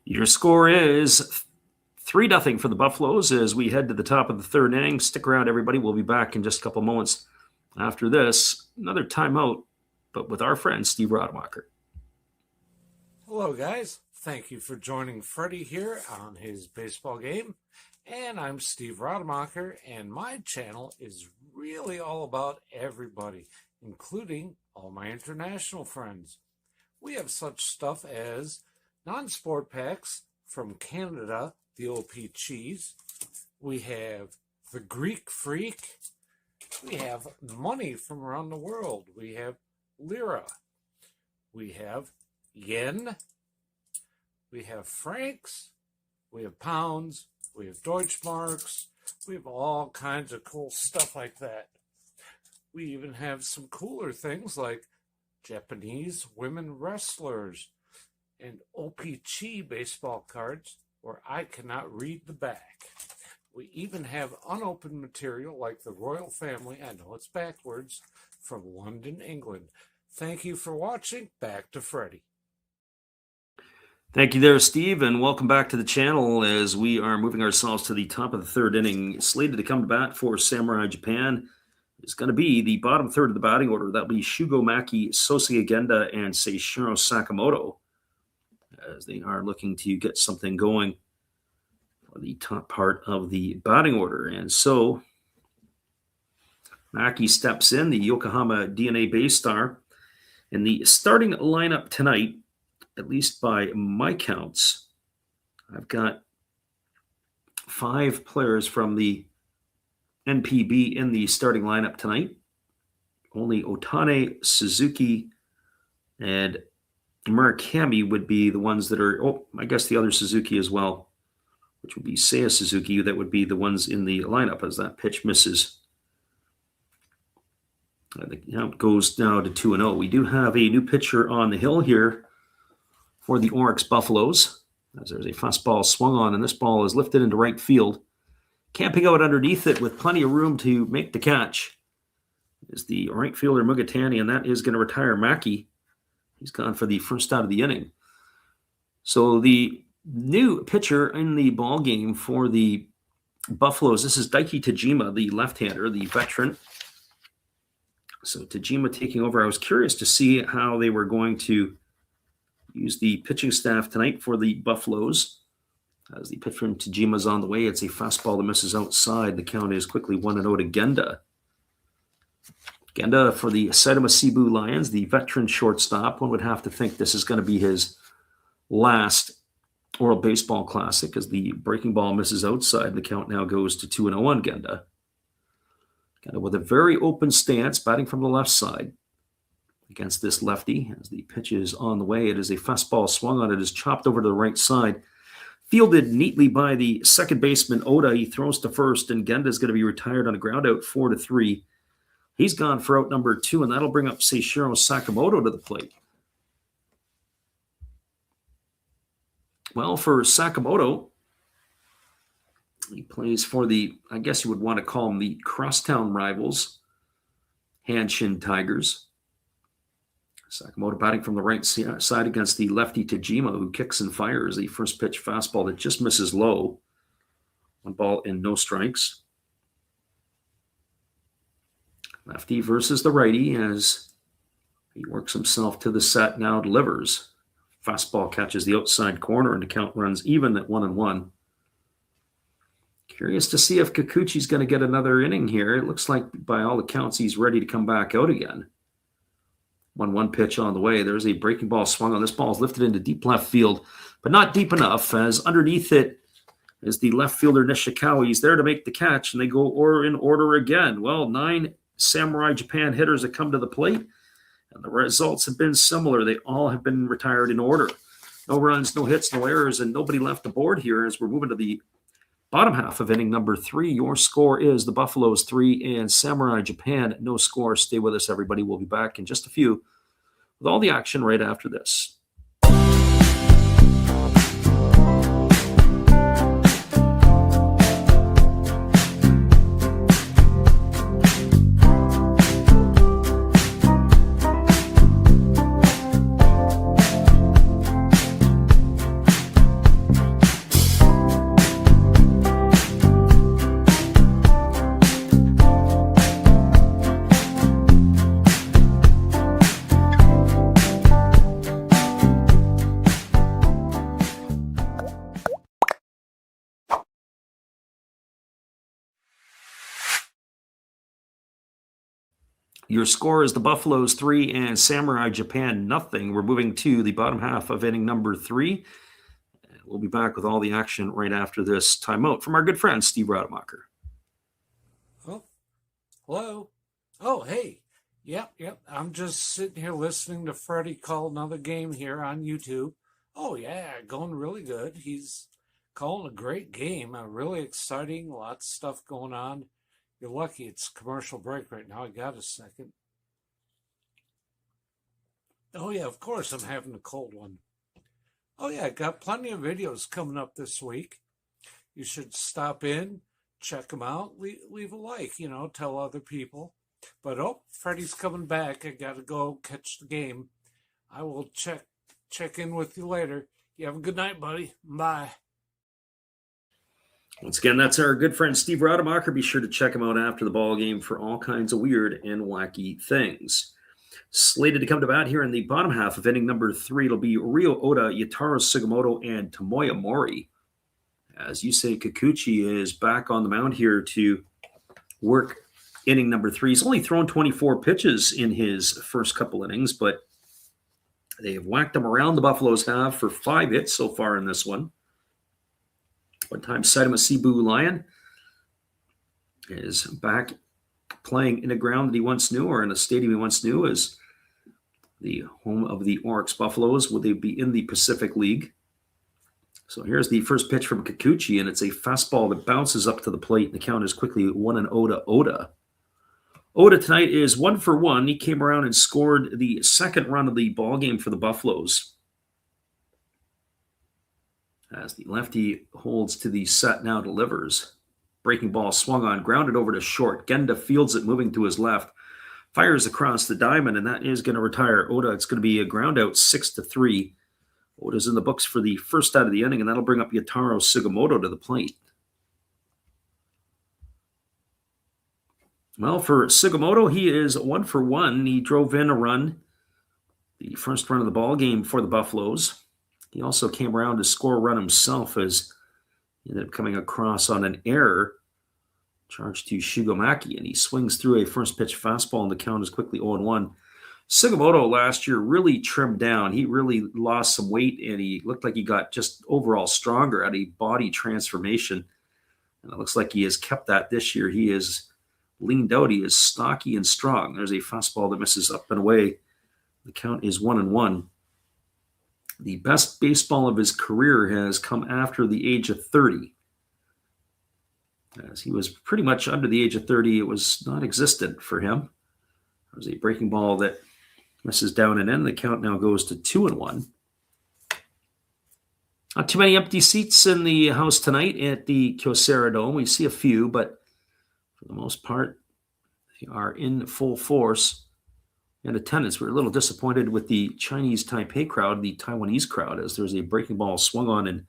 Your score is 3-0 for the Buffaloes as we head to the top of the third inning. Stick around, everybody. We'll be back in just a couple moments after this. Another timeout, but with our friend Steve Rademacher. Hello, guys. Thank you for joining Freddie here on his baseball game. And I'm Steve Rademacher, and my channel is really all about everybody, including all my international friends. We have such stuff as non-sport packs from Canada, the OP Cheese. We have the Greek Freak. We have money from around the world. We have Lira. We have Yen. We have francs. We have pounds. We have Deutschmarks. We have all kinds of cool stuff like that. We even have some cooler things like Japanese women wrestlers and OPC baseball cards where I cannot read the back. We even have unopened material like the royal family, I know it's backwards, from London, England. Thank you for watching. Back to Freddie. Thank you there, Steve, and welcome back to the channel as we are moving ourselves to the top of the third inning. Slated to come to bat for Samurai Japan is going to be the bottom third of the batting order. That'll be Shugo Maki, Sosuke Genda, and Seishiro Sakamoto, as they are looking to get something going for the top part of the batting order. And so Maki steps in, the Yokohama DNA base star. In the starting lineup tonight, at least by my counts, I've got 5 players from the NPB in the starting lineup tonight. Only Otane, Suzuki, and Murakami would be the ones that are, I guess the other Suzuki as well, which would be Seiya Suzuki, that would be the ones in the lineup as that pitch misses. The count goes now to 2-0. We do have a new pitcher on the hill here for the Orix Buffaloes, as there's a fastball swung on, and this ball is lifted into right field. Camping out underneath it with plenty of room to make the catch is the right fielder Mugatani, and that is going to retire Maki. He's gone for the first out of the inning. So the new pitcher in the ball game for the Buffaloes, this is Daiki Tajima, the left-hander, the veteran. So Tajima taking over. I was curious to see how they were going to use the pitching staff tonight for the Buffaloes. As the pitch from Tajima's on the way, it's a fastball that misses outside. The count is quickly 1-0 to Genda. Genda for the Saitama Cebu Lions, the veteran shortstop. One would have to think this is going to be his last World Baseball Classic as the breaking ball misses outside. The count now goes to 2-0 on Genda. Genda with a very open stance, batting from the left side against this lefty. As the pitch is on the way, it is a fastball swung on. It is chopped over to the right side. Fielded neatly by the second baseman, Oda. He throws to first, and Genda is going to be retired on a ground out 4-3. He's gone for out number 2, and that'll bring up Seishiro Sakamoto to the plate. Well, for Sakamoto, he plays for the, I guess you would want to call them the crosstown rivals, Hanshin Tigers. Sakamoto batting from the right side against the lefty Tajima, who kicks and fires the first pitch fastball that just misses low. 1 ball and no strikes. Lefty versus the righty as he works himself to the set, now delivers. Fastball catches the outside corner and the count runs even at 1-1. Curious to see if Kikuchi's going to get another inning here. It looks like by all accounts he's ready to come back out again. 1-1 pitch on the way. There's a breaking ball swung on. This ball is lifted into deep left field, but not deep enough, as underneath it is the left fielder Nishikawa. He's there to make the catch, and they go in order again. Well, 9 Samurai Japan hitters that come to the plate, and the results have been similar. They all have been retired in order. No runs, no hits, no errors, and nobody left the board here as we're moving to the bottom half of inning number 3. Your score is the Buffaloes 3 and Samurai Japan no score. Stay with us, everybody. We'll be back in just a few with all the action right after this. Your score is the Buffaloes 3 and Samurai Japan nothing. We're moving to the bottom half of inning number 3. We'll be back with all the action right after this timeout from our good friend, Steve Rademacher. Oh, hello. Oh, hey. Yep. I'm just sitting here listening to Freddie call another game here on YouTube. Oh, yeah, going really good. He's calling a great game. Really exciting. Lots of stuff going on. You're lucky it's commercial break right now. I got a second. Oh, yeah, of course I'm having a cold one. Oh, yeah, I got plenty of videos coming up this week. You should stop in, check them out, leave a like, tell other people. But, Freddie's coming back. I got to go catch the game. I will check in with you later. You have a good night, buddy. Bye. Once again, that's our good friend Steve Rademacher. Be sure to check him out after the ball game for all kinds of weird and wacky things. Slated to come to bat here in the bottom half of inning number 3, it'll be Ryo Oda, Yataro Sugimoto, and Tomoya Mori. As Yusei Kikuchi is back on the mound here to work inning number 3. He's only thrown 24 pitches in his first couple innings, but they have whacked him around. The Buffaloes have for 5 hits so far in this one. One time, Saitama Sibu Lion is back playing in a ground that he once knew, or in a stadium he once knew, as the home of the Orix Buffaloes. Will they be in the Pacific League? So here's the first pitch from Kikuchi, and it's a fastball that bounces up to the plate, and the count is quickly 1-0 to Oda. Oda tonight is 1 for 1. He came around and scored the second run of the ball game for the Buffaloes, as the lefty holds to the set, now delivers. Breaking ball swung on, grounded over to short. Genda fields it, moving to his left. Fires across the diamond, and that is going to retire Oda. It's going to be a ground out 6-3. Oda's in the books for the first out of the inning, and that'll bring up Yataro Sugimoto to the plate. Well, for Sugimoto, he is 1 for 1. He drove in a run, the first run of the ball game for the Buffaloes. He also came around to score a run himself, as he ended up coming across on an error charged to Shigomaki, and he swings through a first pitch fastball, and the count is quickly 0-1. Sugimoto last year really trimmed down. He really lost some weight, and he looked like he got just overall stronger at a body transformation. And it looks like he has kept that this year. He is leaned out. He is stocky and strong. There's a fastball that misses up and away. The count is 1-1. The best baseball of his career has come after the age of 30. As he was pretty much under the age of 30, it was non-existent for him. There was a breaking ball that misses down and in. The count now goes to 2-1. Not too many empty seats in the house tonight at the Kyocera Dome. We see a few, but for the most part, they are in full force. and attendance. We were a little disappointed with the Chinese Taipei crowd, the Taiwanese crowd, as there's a breaking ball swung on and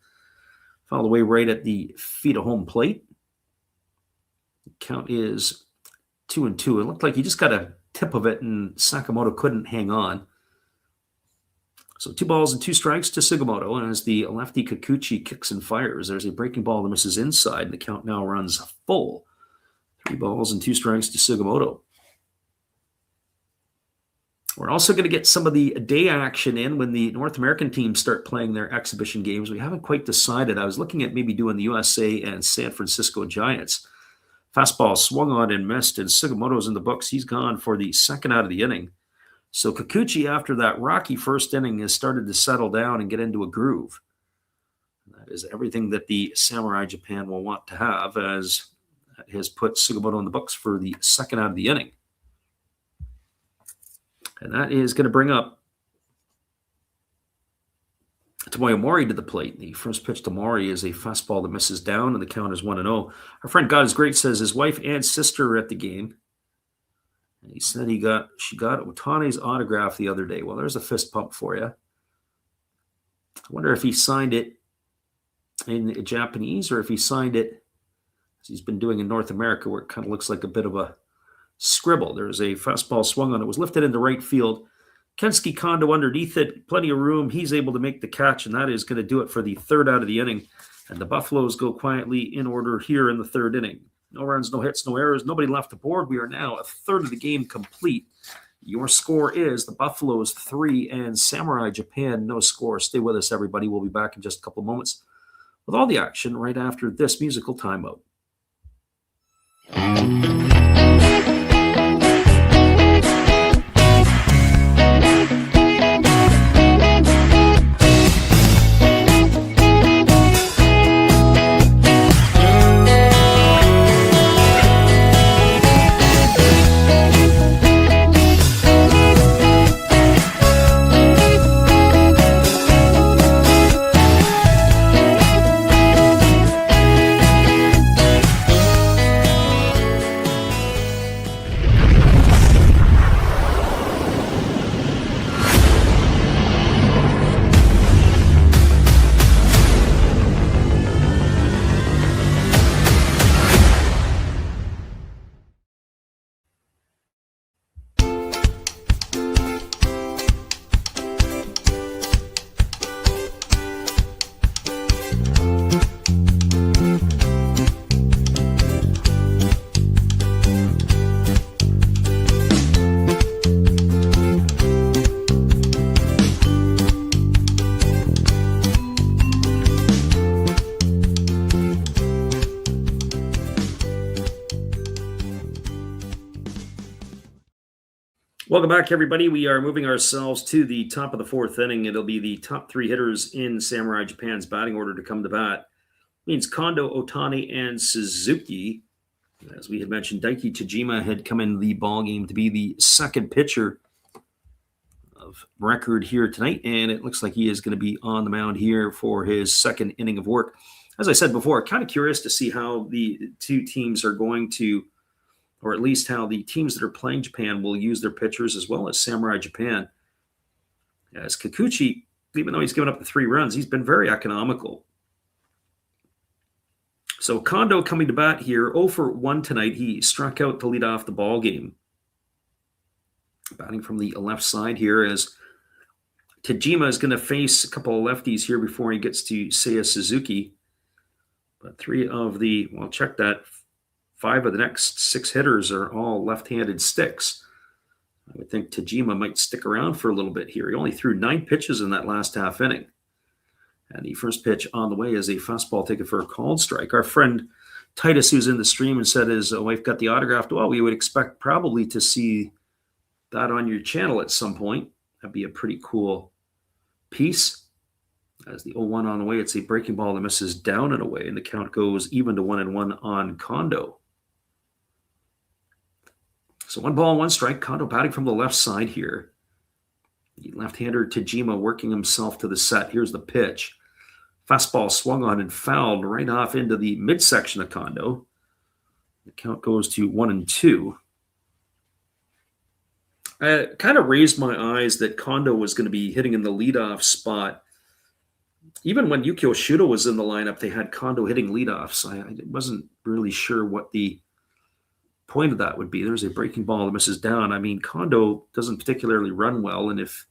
fouled away right at the feet of home plate. The count is 2-2. It looked like he just got a tip of it, and Sakamoto couldn't hang on. So 2 balls and 2 strikes to Sugimoto, and as the lefty Kikuchi kicks and fires, there's a breaking ball that misses inside, and the count now runs full. 3 balls and 2 strikes to Sugimoto. We're also going to get some of the day action in when the North American teams start playing their exhibition games. We haven't quite decided. I was looking at maybe doing the USA and San Francisco Giants. Fastball swung on and missed, and Sugimoto's in the books. He's gone for the second out of the inning. So Kikuchi, after that rocky first inning, has started to settle down and get into a groove. That is everything that the Samurai Japan will want to have, as it has put Sugimoto in the books for the second out of the inning. And that is going to bring up Tomoyo Mori to the plate. The first pitch to Mori is a fastball that misses down, and the count is 1-0. Our friend God is Great says his wife and sister are at the game. And he said she got Otane's autograph the other day. Well, there's a fist pump for you. I wonder if he signed it in Japanese or if he signed it, as he's been doing in North America, where it kind of looks like a bit of a scribble. There's a fastball swung on. It was lifted into right field. Kensuke Kondo underneath it, plenty of room. He's able to make the catch, and that is going to do it for the third out of the inning. And the Buffaloes go quietly in order here in the third inning. No runs, no hits, no errors, nobody left aboard. We are now a third of the game complete. Your score is the Buffaloes 3 and Samurai Japan no score. Stay with us, everybody. We'll be back in just a couple moments with all the action right after this musical timeout. Welcome back, everybody. We are moving ourselves to the top of the fourth inning. It'll be the top 3 hitters in Samurai Japan's batting order to come to bat. Means Kondo, Otani, and Suzuki. As we had mentioned, Daiki Tajima had come in the ball game to be the second pitcher of record here tonight, and it looks like he is going to be on the mound here for his second inning of work. As I said before, kind of curious to see how the two teams are going to, or at least how the teams that are playing Japan will use their pitchers, as well as Samurai Japan. As Kikuchi, even though he's given up the 3 runs, he's been very economical. So Kondo coming to bat here, 0 for 1 tonight. He struck out to lead off the ball game. Batting from the left side here, as Tajima is going to face a couple of lefties here before he gets to Seiya Suzuki. But 3 of the, well, check that, 5 of the next 6 hitters are all left-handed sticks. I would think Tajima might stick around for a little bit here. He only threw 9 pitches in that last half inning. And the first pitch on the way is a fastball taken for a called strike. Our friend Titus, who's in the stream and said his wife got the autograph, well, we would expect probably to see that on your channel at some point. That'd be a pretty cool piece. As the 0-1 on the way, it's a breaking ball that misses down and away, and the count goes even to 1-1 on Kondo. So 1 ball, 1 strike. Kondo batting from the left side here. The left-hander Tajima working himself to the set. Here's the pitch. Fastball swung on and fouled right off into the midsection of Kondo. The count goes to 1-2. I kind of raised my eyes that Kondo was going to be hitting in the leadoff spot. Even when Yukio Shudo was in the lineup, they had Kondo hitting leadoffs. I wasn't really sure what the point of that would be. There's a breaking ball that misses down. I mean, Kondo doesn't particularly run well, and if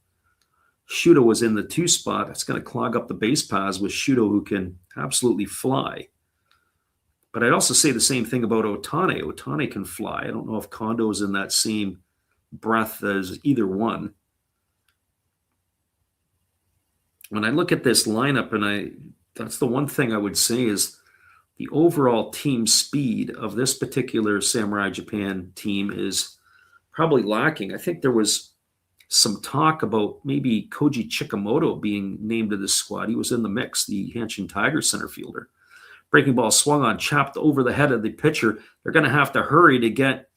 Shudo was in the 2 spot, it's going to clog up the base paths with Shudo, who can absolutely fly. But I'd also say the same thing about Otane. Otane can fly. I don't know if Kondo is in that same breath as either one. When I look at this lineup, and that's the one thing I would say is the overall team speed of this particular Samurai Japan team is probably lacking. I think there was some talk about maybe Koji Chikamoto being named to this squad. He was in the mix, the Hanshin Tigers center fielder. Breaking ball swung on, chopped over the head of the pitcher. They're going to have to hurry to get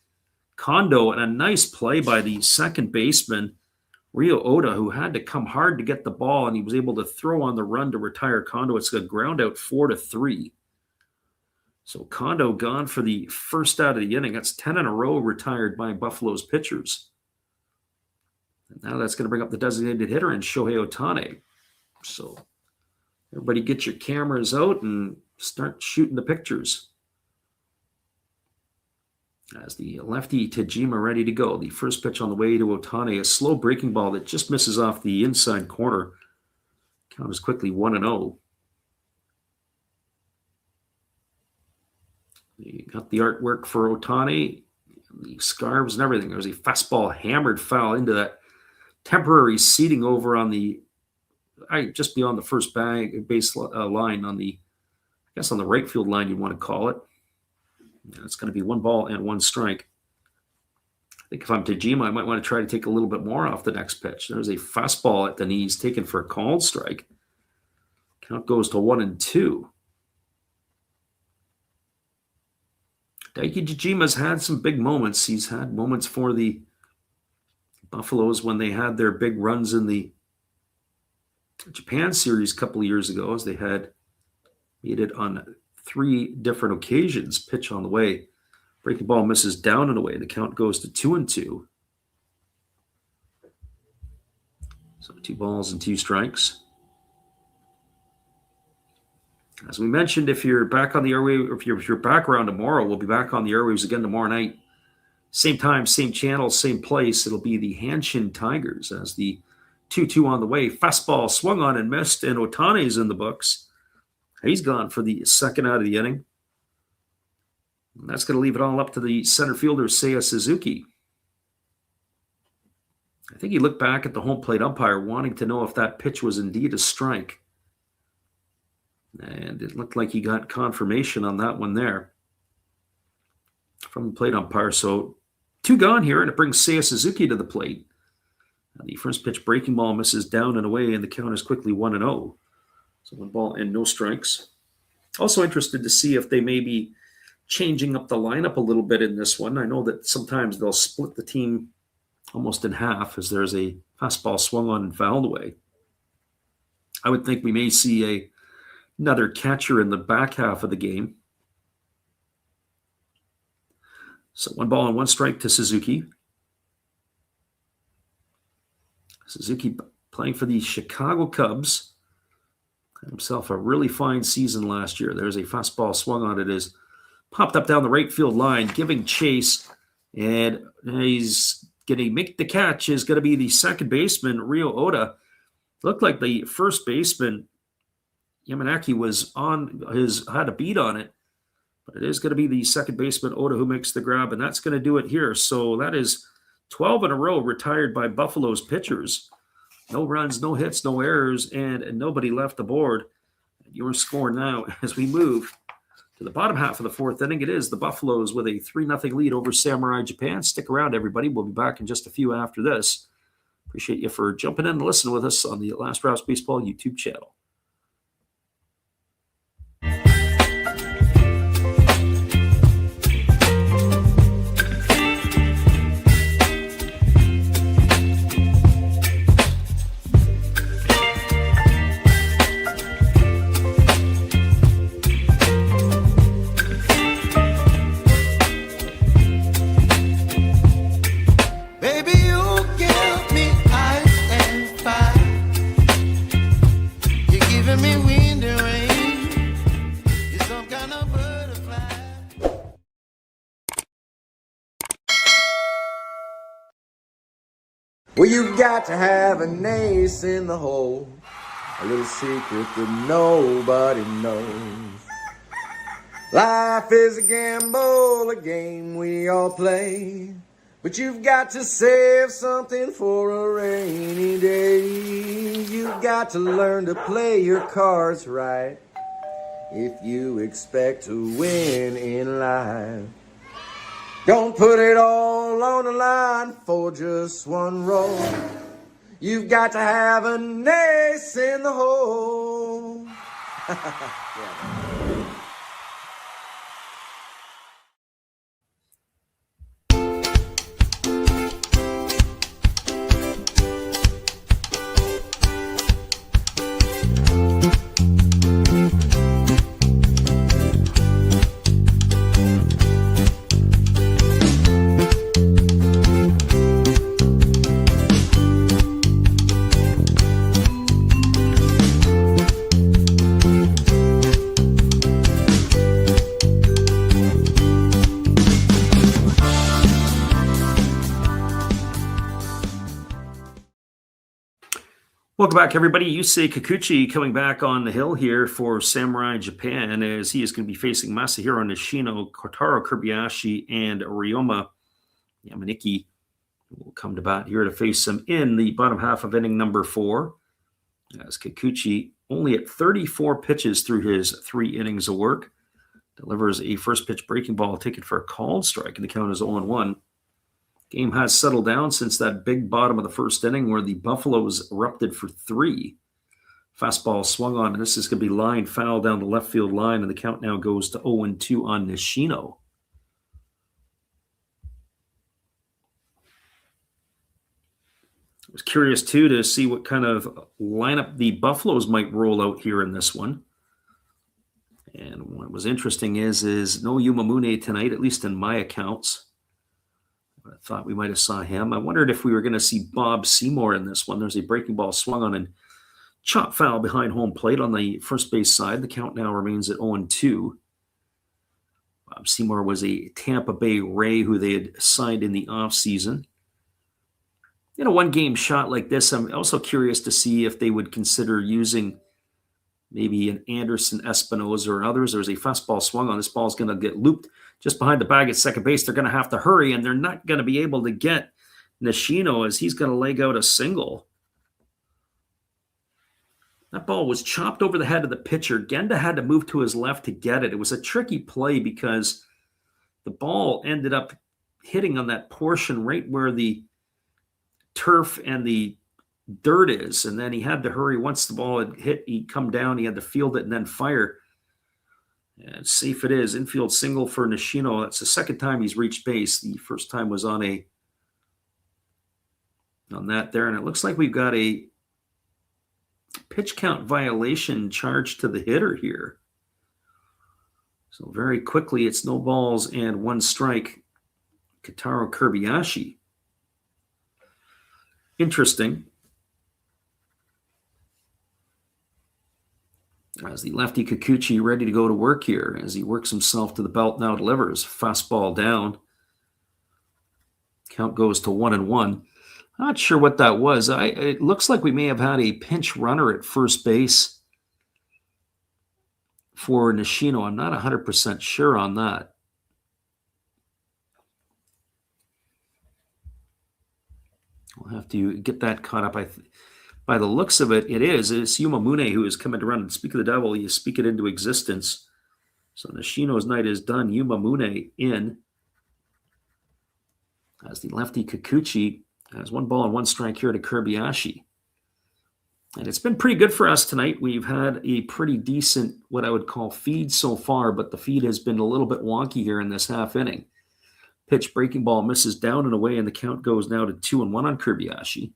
Kondo, and a nice play by the second baseman, Ryo Oda, who had to come hard to get the ball, and he was able to throw on the run to retire Kondo. It's a ground out 4-3. So Kondo gone for the first out of the inning. That's 10 in a row retired by Buffaloes pitchers. And now that's going to bring up the designated hitter in Shohei Otane. So everybody get your cameras out and start shooting the pictures. As the lefty Tajima ready to go. The first pitch on the way to Otane, a slow breaking ball that just misses off the inside corner. Count is quickly 1-0. You got the artwork for Otane, the scarves and everything. There was a fastball hammered foul into that temporary seating over on the, just beyond the first base line on the, I guess on the right field line you want to call it. And it's going to be 1 ball and 1 strike. I think if I'm Tajima, I might want to try to take a little bit more off the next pitch. There's a fastball at the knees taken for a called strike. Count goes to 1-2. Daiki Tajima's had some big moments. He's had moments for the Buffaloes when they had their big runs in the Japan series a couple of years ago, as they had made it on 3 different occasions. Pitch on the way. Breaking ball misses down and away. The count goes to 2-2. So 2 balls and 2 strikes. As we mentioned, if you're back on the airwave, if you're back around tomorrow, we'll be back on the airwaves again tomorrow night. Same time, same channel, same place. It'll be the Hanshin Tigers as the 2-2 on the way. Fastball swung on and missed, and Otane's in the books. He's gone for the second out of the inning. And that's going to leave it all up to the center fielder, Seiya Suzuki. I think he looked back at the home plate umpire wanting to know if that pitch was indeed a strike. And it looked like he got confirmation on that one there from the plate umpire. So 2 gone here, and it brings Seiya Suzuki to the plate. And the first pitch breaking ball misses down and away, and the count is quickly 1-0. So 1 ball and no strikes. Also interested to see if they may be changing up the lineup a little bit in this one. I know that sometimes they'll split the team almost in half as there's a fastball swung on and fouled away. I would think we may see another catcher in the back half of the game. So 1 ball and 1 strike to Suzuki. Suzuki playing for the Chicago Cubs. Had himself a really fine season last year. There's a fastball swung on it, is popped up down the right field line, giving chase, and he's going to make the catch. Is going to be the second baseman, Ryo Oda. Looked like the first baseman, Yamanaki, had a beat on it, but it is going to be the second baseman, Oda, who makes the grab, and that's going to do it here. So that is 12 in a row retired by Buffaloes pitchers. No runs, no hits, no errors, and nobody left the board. Your score now as we move to the bottom half of the 4th inning. It is the Buffaloes with a 3-0 lead over Samurai Japan. Stick around, everybody. We'll be back in just a few after this. Appreciate you for jumping in and listening with us on the Last Rouse Baseball YouTube channel. Baby, you Well, you've got to have an ace in the hole, a little secret that nobody knows. Life is a gamble, a game we all play, but you've got to save something for a rainy day. You've got to learn to play your cards right if you expect to win in life. Don't put it all on the line for just one roll. You've got to have an ace in the hole. Yeah. Welcome back, everybody. Yusei Kikuchi coming back on the hill here for Samurai Japan, as he is going to be facing Masahiro Nishino, Kotaro Kobayashi, and Ryoma Yamaniki. Will come to bat here to face him in the bottom half of inning number 4. As Kikuchi, only at 34 pitches through his 3 innings of work, delivers a first pitch breaking ball taken for a called strike, and the count is 0-1. Game has settled down since that big bottom of the first inning where the Buffaloes erupted for 3. Fastball swung on, and this is going to be line foul down the left field line, and the count now goes to 0-2 on Nishino. I was curious, too, to see what kind of lineup the Buffaloes might roll out here in this one. And what was interesting is no Yumamune tonight, at least in my accounts. I thought we might have saw him. I wondered if we were going to see Bob Seymour in this one. There's a breaking ball swung on and chop foul behind home plate on the first base side. The count now remains at 0-2. Bob Seymour was a Tampa Bay Ray who they had signed in the offseason. In a one-game shot like this, I'm also curious to see if they would consider using maybe an Anderson Espinosa or others. There's a fastball swung on. This ball's going to get looped just behind the bag at second base. They're going to have to hurry, and they're not going to be able to get Nishino as he's going to leg out a single. That ball was chopped over the head of the pitcher. Genda had to move to his left to get it. It was a tricky play because the ball ended up hitting on that portion right where the turf and the dirt is, and then he had to hurry. Once the ball had hit, he'd come down, he had to field it and then fire. And safe it is. Infield single for Nishino. That's the second time he's reached base. The first time was on that there, and it looks like we've got a pitch count violation charged to the hitter here. So very quickly, it's no balls and 1 strike. Kotaro Kobayashi. Interesting. As the lefty Kikuchi ready to go to work here as he works himself to the belt, now delivers. Fastball down. Count goes to 1-1. Not sure what that was. It looks like we may have had a pinch runner at first base for Nishino. I'm not 100% sure on that. We'll have to get that caught up. By the looks of it, it's Yumamune who is coming to run. And speak of the devil, you speak it into existence. So Nishino's night is done. Yumamune in. As the lefty Kikuchi has 1 ball and 1 strike here to Kobayashi. And it's been pretty good for us tonight. We've had a pretty decent, what I would call, feed so far, but the feed has been a little bit wonky here in this half inning. Pitch breaking ball misses down and away, and the count goes now to 2-1 on Kobayashi.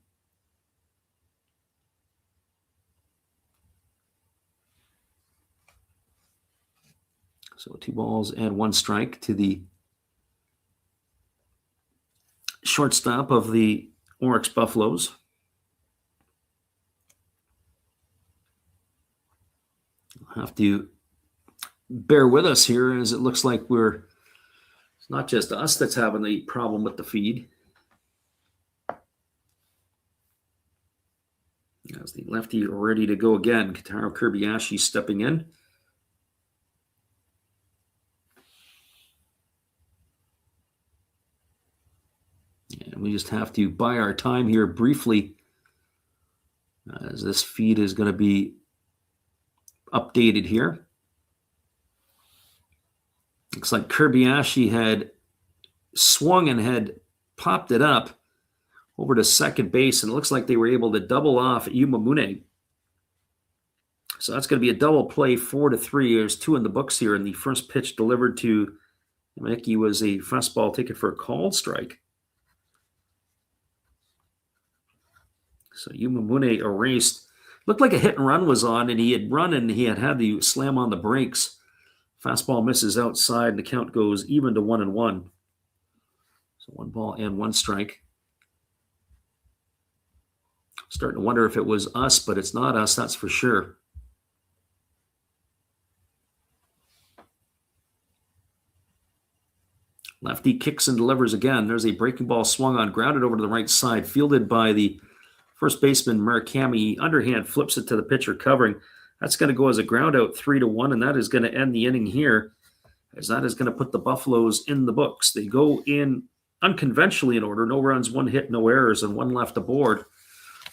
So 2 balls and 1 strike to the shortstop of the Orix Buffaloes. You'll have to bear with us here as it looks like it's not just us that's having the problem with the feed. As the lefty ready to go again, Kentaro Kobayashi stepping in. And we just have to buy our time here briefly, as this feed is going to be updated here. Looks like Kobayashi had swung and had popped it up over to second base, and it looks like they were able to double off Yumamune. So that's going to be a double play, 4-3. There's 2 in the books here, and the first pitch delivered to Mickey was a fastball taken for a called strike. So Yumamune erased. Looked like a hit and run was on, and he had run and he had the slam on the brakes. Fastball misses outside, and the count goes even to 1-1. So 1 ball and 1 strike. Starting to wonder if it was us, but it's not us, that's for sure. Lefty kicks and delivers again. There's a breaking ball swung on, grounded over to the right side, fielded by the first baseman Murakami. Underhand flips it to the pitcher covering. That's going to go as a ground out, 3-1, and that is going to end the inning here, as that is going to put the Buffaloes in the books. They go in unconventionally in order, no runs, 1 hit, no errors, and 1 left aboard.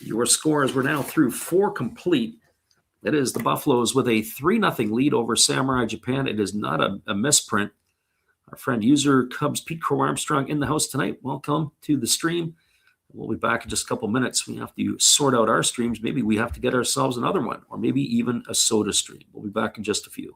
Your scores, we're now through 4 complete. It is the Buffaloes with a 3-0 lead over Samurai Japan. It is not a misprint. Our friend user Cubs Pete Crow Armstrong in the house tonight. Welcome to the stream. We'll be back in just a couple minutes. We have to sort out our streams. Maybe we have to get ourselves another one, or maybe even a soda stream. We'll be back in just a few.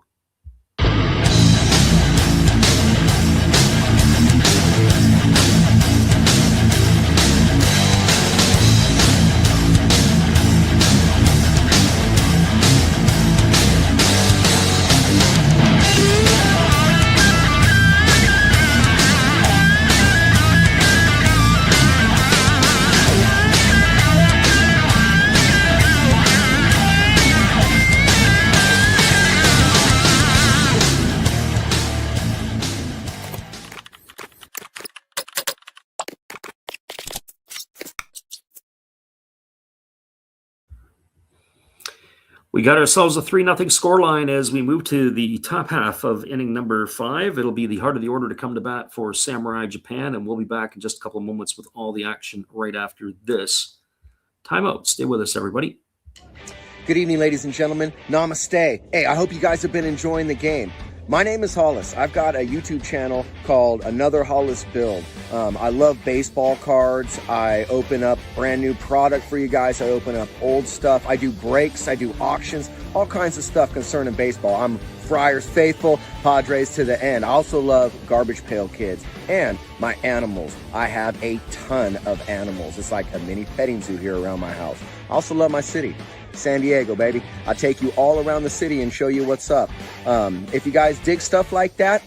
We got ourselves a 3-0 scoreline as we move to the top half of inning number 5. It'll be the heart of the order to come to bat for Samurai Japan, and we'll be back in just a couple of moments with all the action right after this timeout. Stay with us, everybody. Good evening, ladies and gentlemen. Namaste. Hey, I hope you guys have been enjoying the game. My name is Hollis. I've got a YouTube channel called Another Hollis Build. I love baseball cards. I open up brand new product for you guys. I open up old stuff. I do breaks. I do auctions. All kinds of stuff concerning baseball. I'm Friars faithful, Padres to the end. I also love Garbage Pail Kids and my animals. I have a ton of animals. It's like a mini petting zoo here around my house. I also love my city. San Diego, baby. I'll take you all around the city and show you what's up. If you guys dig stuff like that,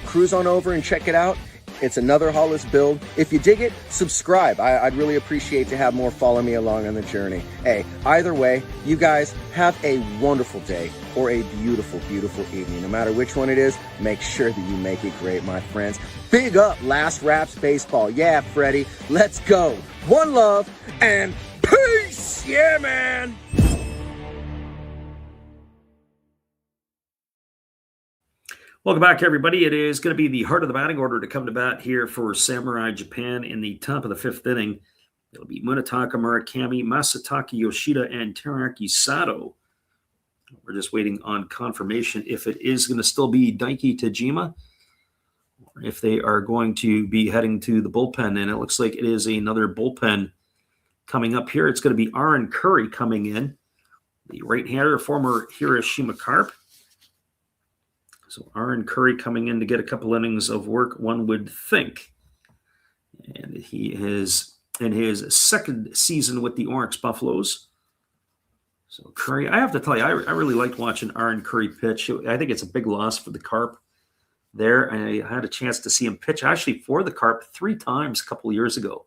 cruise on over and check it out. It's Another Hollis Build. If you dig it, subscribe. I'd really appreciate to have more follow me along on the journey. Hey, either way, you guys have a wonderful day or a beautiful, beautiful evening. No matter which one it is, make sure that you make it great, my friends. Big up Last Raps Baseball. Yeah, Freddie, let's go. One love and peace. Yeah, man. Welcome back, everybody. It is going to be the heart of the batting order to come to bat here for Samurai Japan in the top of the 5th inning. It'll be Munetaka Murakami, Masataka Yoshida, and Teraki Sato. We're just waiting on confirmation if it is going to still be Daiki Tajima or if they are going to be heading to the bullpen. And it looks like it is another bullpen coming up here. It's going to be Aaron Curry coming in, the right-hander, former Hiroshima Carp. So Aaron Curry coming in to get a couple innings of work, one would think. And he is in his 2nd season with the Orics Buffaloes. So Curry, I have to tell you, I really liked watching Aaron Curry pitch. I think it's a big loss for the Carp there. I had a chance to see him pitch actually for the Carp 3 times a couple of years ago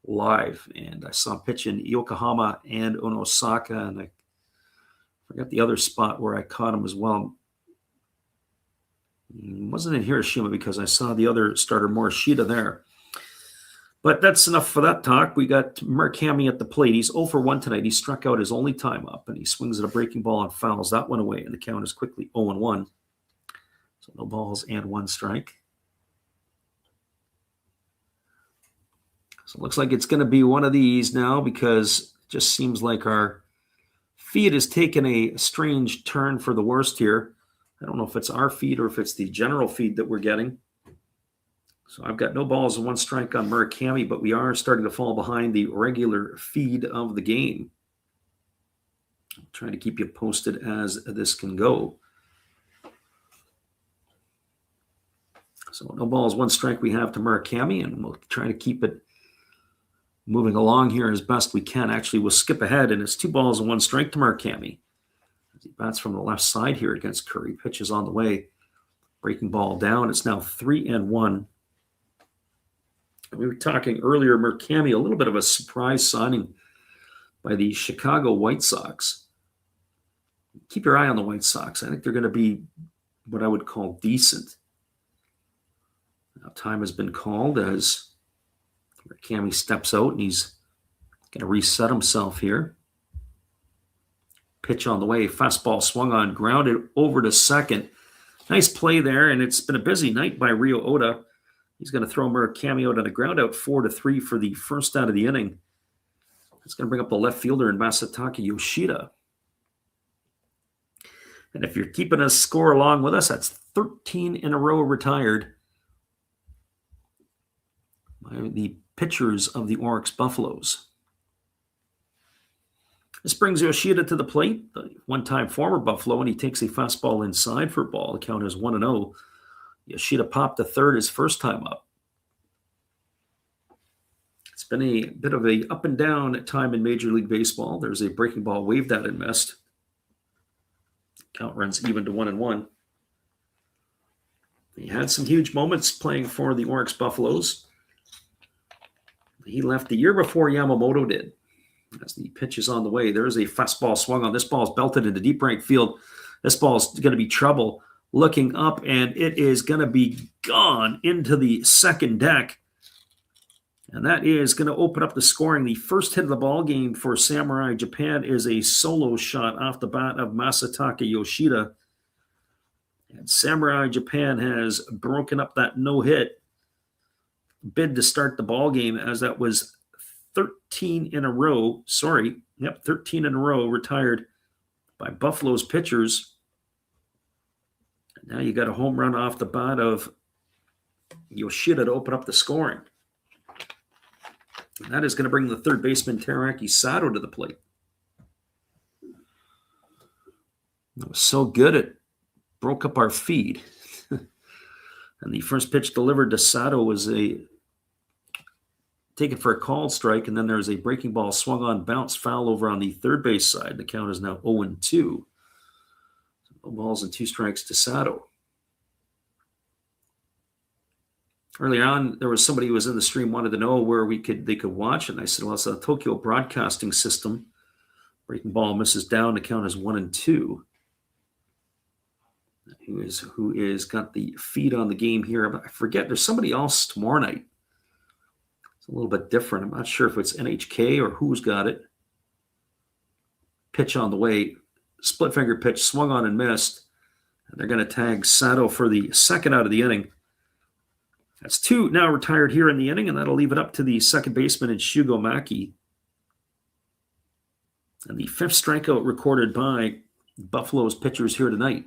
live. And I saw him pitch in Yokohama and Osaka, and I forgot the other spot where I caught him as well. It wasn't in Hiroshima because I saw the other starter, Morishita, there. But that's enough for that talk. We got Murakami at the plate. He's 0 for 1 tonight. He struck out his only time up, and he swings at a breaking ball and fouls that one away, and the count is quickly 0-1. So no balls and 1 strike. So it looks like it's going to be one of these now, because it just seems like our feed has taken a strange turn for the worst here. I don't know if it's our feed or if it's the general feed that we're getting. So I've got no balls and 1 strike on Murakami, but we are starting to fall behind the regular feed of the game. I'm trying to keep you posted as this can go. So no balls, 1 strike we have to Murakami, and we'll try to keep it moving along here as best we can. Actually, we'll skip ahead, and it's 2 balls and 1 strike to Murakami. As he bats from the left side here against Curry. Pitches on the way. Breaking ball down. It's now 3-1. We were talking earlier, Murakami, a little bit of a surprise signing by the Chicago White Sox. Keep your eye on the White Sox. I think they're going to be what I would call decent. Now, time has been called as Murakami steps out, and he's going to reset himself here. Pitch on the way. Fastball swung on, grounded over to second. Nice play there, and it's been a busy night by Rio Oda. He's going to throw Murakami out on a ground out 4-3 for the first out of the inning. It's going to bring up the left fielder in Masataka Yoshida. And if you're keeping a score along with us, that's 13 in a row retired by the pitchers of the Orix Buffaloes. This brings Yoshida to the plate, the one-time former Buffalo, and he takes a fastball inside for a ball. The count is 1-0. Yoshida popped to third his first time up. It's been a bit of a up and down time in Major League Baseball. There's a breaking ball waved at and missed. Count runs even to 1-1. He had some huge moments playing for the Orix Buffaloes. He left the year before Yamamoto did. As the pitch is on the way, there's a fastball swung on. This ball's belted into deep right field. This ball's going to be trouble. Looking up, and it is going to be gone into the second deck. And that is going to open up the scoring. The first hit of the ball game for Samurai Japan is a solo shot off the bat of Masataka Yoshida. And Samurai Japan has broken up that no-hit bid to start the ball game, as that was 13 in a row. 13 in a row retired by Buffalo's pitchers. Now you got a home run off the bat of Yoshida to open up the scoring. And that is going to bring the third baseman Teraki Sato to the plate. That was so good it broke up our feed. And the first pitch delivered to Sato was taken for a called strike, and then there's a breaking ball swung on, bounce foul over on the third base side. The count is now 0-2. No balls and 2 strikes to Sato. Earlier on, there was somebody who was in the stream wanted to know where they could watch it. And I said, well, it's a Tokyo Broadcasting System. Breaking ball misses down. The count is 1-2. Who is got the feed on the game here? But I forget. There's somebody else tomorrow night. It's a little bit different. I'm not sure if it's NHK or who's got it. Pitch on the way. Split finger pitch swung on and missed. And they're going to tag Sato for the second out of the inning. That's 2 now retired here in the inning, and that'll leave it up to the second baseman in Shugo Maki. And the 5th strikeout recorded by Buffalo's pitchers here tonight.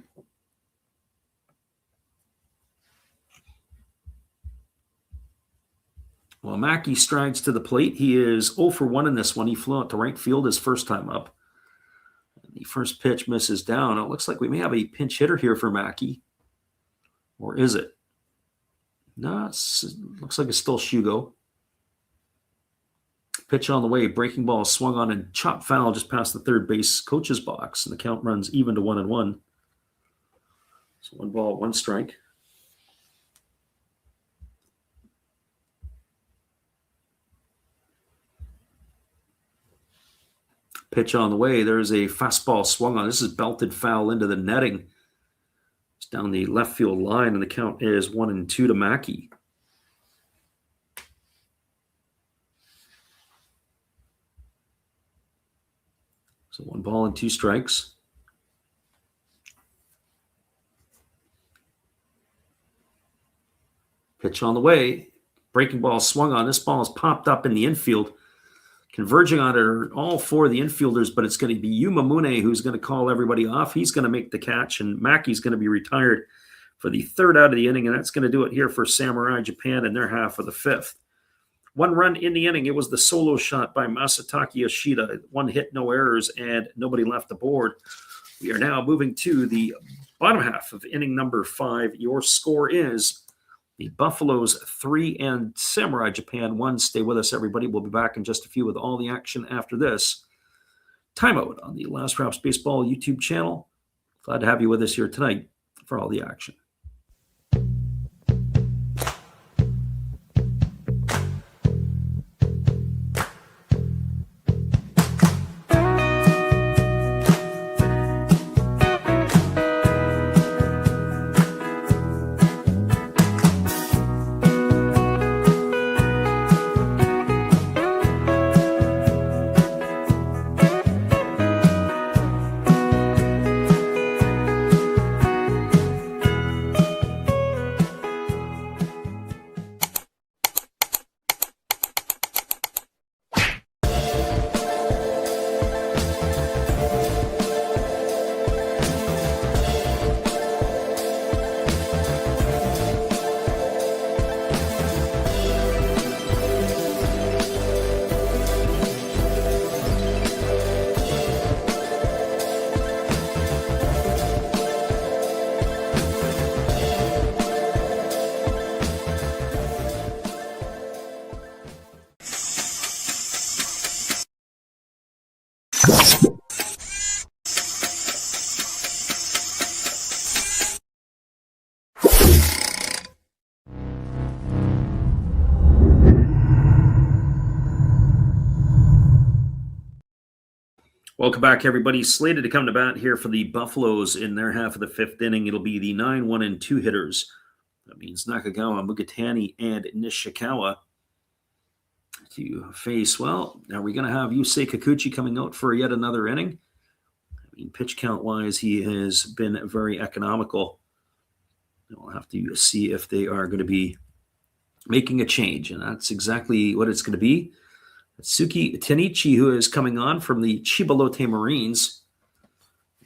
Well, Maki strides to the plate. He is 0 for 1 in this one. He flew out to right field his first time up. The first pitch misses down. It looks like we may have a pinch hitter here for Maki. Or is it? No, it looks like it's still Shugo. Pitch on the way. Breaking ball swung on and chopped foul just past the third base coach's box. And the count runs even to 1-1. So 1 ball, 1 strike. Pitch on the way. There's a fastball swung on. This is belted foul into the netting. It's down the left field line, and the count is 1-2 to Maki. So 1 ball and 2 strikes. Pitch on the way. Breaking ball swung on. This ball is popped up in the infield. Converging on it are all 4 of the infielders, but it's going to be Yuma Mune who's going to call everybody off. He's going to make the catch, and Mackey's going to be retired for the 3rd out of the inning, and that's going to do it here for Samurai Japan in their half of the 5th. 1 run in the inning. It was the solo shot by Masataki Yoshida. 1 hit, no errors, and nobody left the board. We are now moving to the bottom half of inning number 5. Your score is the Buffaloes 3 and Samurai Japan 1. Stay with us, everybody. We'll be back in just a few with all the action after this timeout on the Last Raps Baseball YouTube channel. Glad to have you with us here tonight for all the action. Welcome back, everybody. Slated to come to bat here for the Buffaloes in their half of the 5th inning. It'll be the 9, 1, and 2 hitters. That means Nakagawa, Mugatani, and Nishikawa to face. Well, are we going to have Yusei Kikuchi coming out for yet another inning? I mean, pitch count-wise, he has been very economical. We'll have to see if they are going to be making a change, and that's exactly what it's going to be. Suki Tenichi, who is coming on from the Chibalote Marines,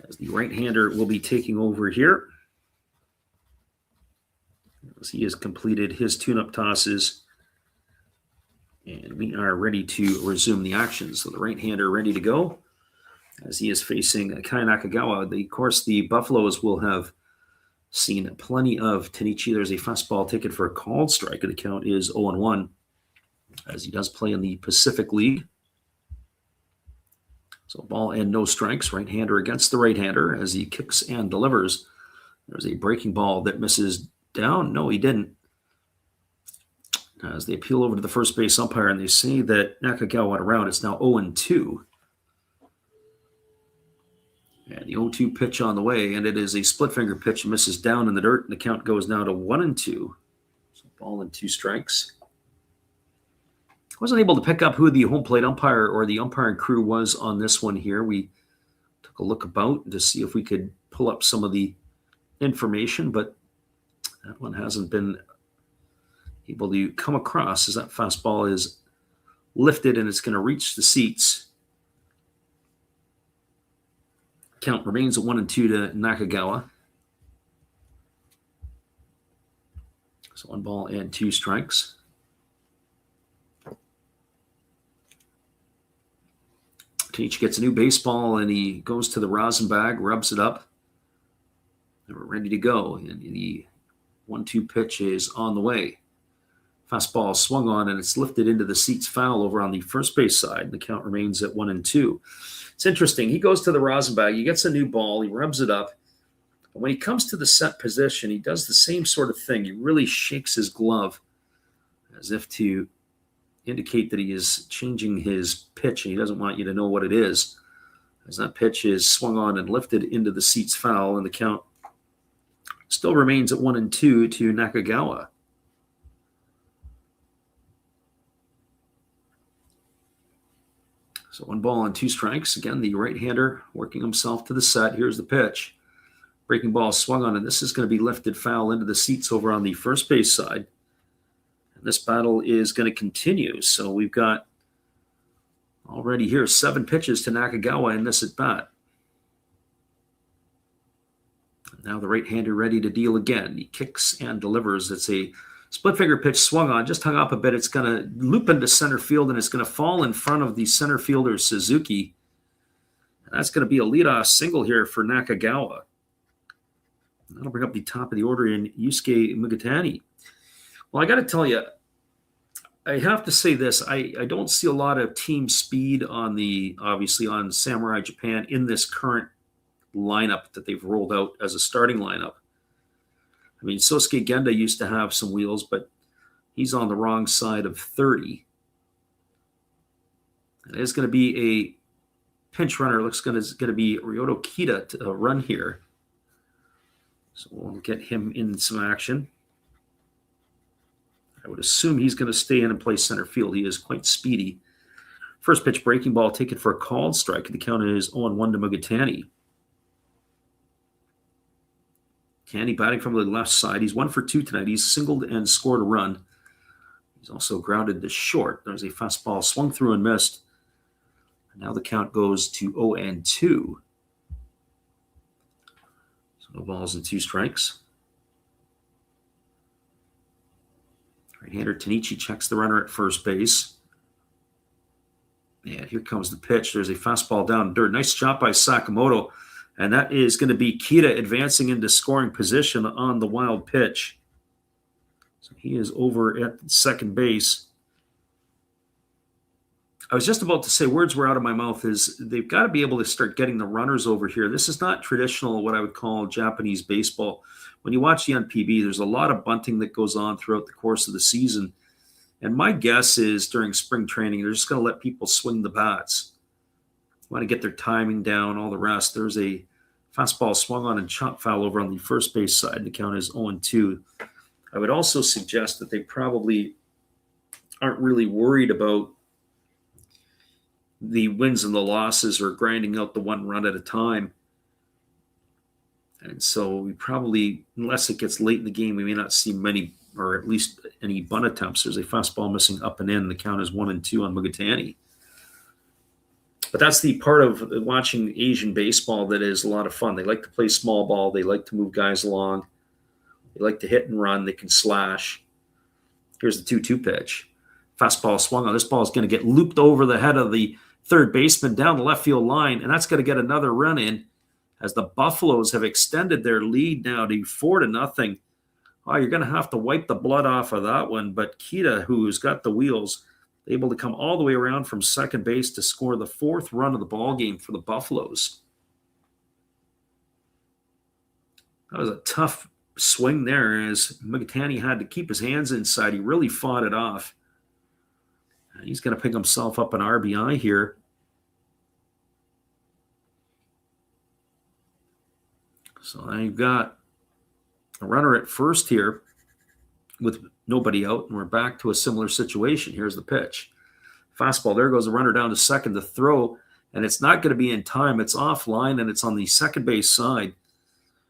as the right-hander will be taking over here, as he has completed his tune-up tosses, and we are ready to resume the action. So the right-hander ready to go, as he is facing Kai Nakagawa. Of course, the Buffaloes will have seen plenty of Tenichi. There's a fastball ticket for a called strike, and the count is 0-1. As he does play in the Pacific League. So ball and no strikes. Right-hander against the right-hander as he kicks and delivers. There's a breaking ball that misses down. No, he didn't. As they appeal over to the first base umpire and they say that Nakagawa went around, it's now 0-2. And the 0-2 pitch on the way, and it is a split finger pitch, misses down in the dirt, and the count goes now to 1-2. So ball and 2 strikes. Wasn't able to pick up who the home plate umpire or the umpiring crew was on this one here. We took a look about to see if we could pull up some of the information, but that one hasn't been able to come across as that fastball is lifted and it's going to reach the seats. Count remains at 1-2 to Nakagawa. So 1 ball and 2 strikes. Teach gets a new baseball, and he goes to the rosin bag, rubs it up, and we're ready to go. And the 1-2 pitch is on the way. Fastball swung on, and it's lifted into the seats foul over on the first base side. The count remains at 1-2. It's interesting. He goes to the rosin bag. He gets a new ball. He rubs it up. But when he comes to the set position, he does the same sort of thing. He really shakes his glove as if to indicate that he is changing his pitch, and he doesn't want you to know what it is, as that pitch is swung on and lifted into the seats foul, and the count still remains at 1-2 to Nakagawa. So 1 ball and 2 strikes. Again, the right-hander working himself to the set. Here's the pitch. Breaking ball swung on, and this is going to be lifted foul into the seats over on the first base side. And this battle is going to continue. So we've got already here 7 pitches to Nakagawa in this at bat. Now the right-hander ready to deal again. He kicks and delivers. It's a split-finger pitch swung on, just hung up a bit. It's going to loop into center field, and it's going to fall in front of the center fielder, Suzuki. And that's going to be a leadoff single here for Nakagawa. That'll bring up the top of the order in Yusuke Mugatani. Well, I got to tell you, I have to say this. I don't see a lot of team speed obviously on Samurai Japan in this current lineup that they've rolled out as a starting lineup. I mean, Sosuke Genda used to have some wheels, but he's on the wrong side of 30. And it's going to be a pinch runner. Looks going to be Ryoto Kita to run here. So we'll get him in some action. I would assume he's going to stay in and play center field. He is quite speedy. First pitch breaking ball taken for a called strike. The count is 0-1 to Mugatani. Canny batting from the left side. He's 1 for 2 tonight. He's singled and scored a run. He's also grounded to short. There's a fastball swung through and missed. And now the count goes to 0-2. So no balls and 2 strikes. Right-hander Tanichi checks the runner at first base. And here comes the pitch. There's a fastball down in dirt. Nice job by Sakamoto. And that is going to be Kita advancing into scoring position on the wild pitch. So he is over at second base. I was just about to say, words were out of my mouth, is they've got to be able to start getting the runners over here. This is not traditional, what I would call Japanese baseball. When you watch the NPB, there's a lot of bunting that goes on throughout the course of the season. And my guess is during spring training, they're just going to let people swing the bats. Want to get their timing down, all the rest. There's a fastball swung on and chop foul over on the first base side. And the count is 0-2. I would also suggest that they probably aren't really worried about the wins and the losses or grinding out the 1 run at a time. And so we probably, unless it gets late in the game, we may not see many, or at least any bunt attempts. There's a fastball missing up and in. The count is 1-2 on Mugatani. But that's the part of watching Asian baseball that is a lot of fun. They like to play small ball. They like to move guys along. They like to hit and run. They can slash. Here's the 2-2 pitch. Fastball swung on. This ball is going to get looped over the head of the third baseman down the left field line, and that's going to get another run in as the Buffaloes have extended their lead now to 4-0. Oh, you're going to have to wipe the blood off of that one. But Kita, who's got the wheels, able to come all the way around from second base to score the 4th run of the ball game for the Buffaloes. That was a tough swing there as Mugatani had to keep his hands inside. He really fought it off. And he's going to pick himself up an RBI here. So now you've got a runner at first here with nobody out, and we're back to a similar situation. Here's the pitch. Fastball. There goes the runner down to second to throw, and it's not going to be in time. It's offline, and it's on the second base side.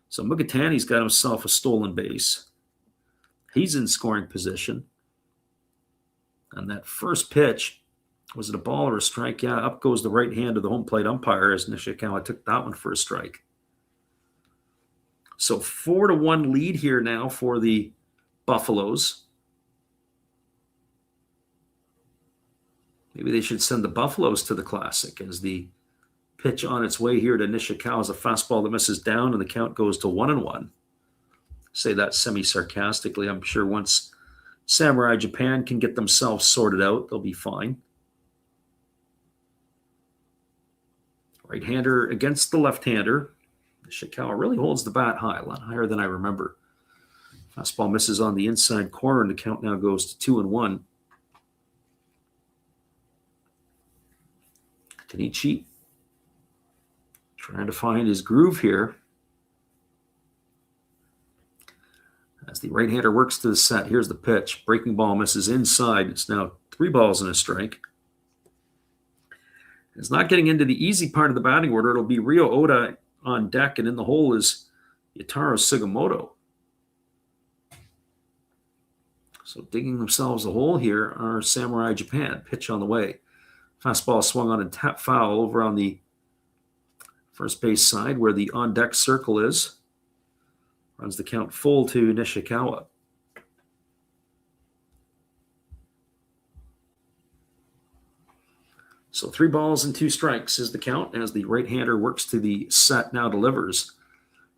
So Mugatani's got himself a stolen base. He's in scoring position. And that first pitch, was it a ball or a strike? Yeah, up goes the right hand of the home plate umpire as Nishikawa took that one for a strike. So 4-1 lead here now for the Buffaloes. Maybe they should send the Buffaloes to the Classic as the pitch on its way here to Nishikawa is a fastball that misses down, and the count goes to 1-1. Say that semi-sarcastically. I'm sure once Samurai Japan can get themselves sorted out, they'll be fine. Right-hander against the left-hander. Nishikawa really holds the bat high, a lot higher than I remember. Fastball misses on the inside corner, and the count now goes to 2-1. Tanichi trying to find his groove here. As the right-hander works to the set, here's the pitch. Breaking ball misses inside. It's now 3 balls and a strike. It's not getting into the easy part of the batting order. It'll be Rio Oda on deck, and in the hole is Yataro Sugimoto. So digging themselves a hole here are Samurai Japan. Pitch on the way. Fastball swung on and tap foul over on the first base side where the on-deck circle is. Runs the count full to Nishikawa. So 3 balls and 2 strikes is the count as the right-hander works to the set, now delivers.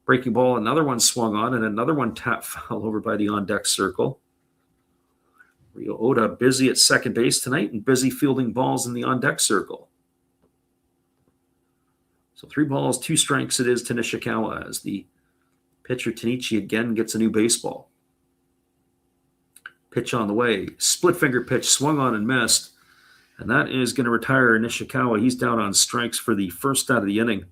Breaking ball, another one swung on, and another one tap foul over by the on-deck circle. Rio Oda busy at second base tonight and busy fielding balls in the on-deck circle. So 3 balls, 2 strikes it is to Nishikawa as the pitcher Tanichi again gets a new baseball. Pitch on the way. Split finger pitch swung on and missed. And that is going to retire Nishikawa. He's down on strikes for the first out of the inning.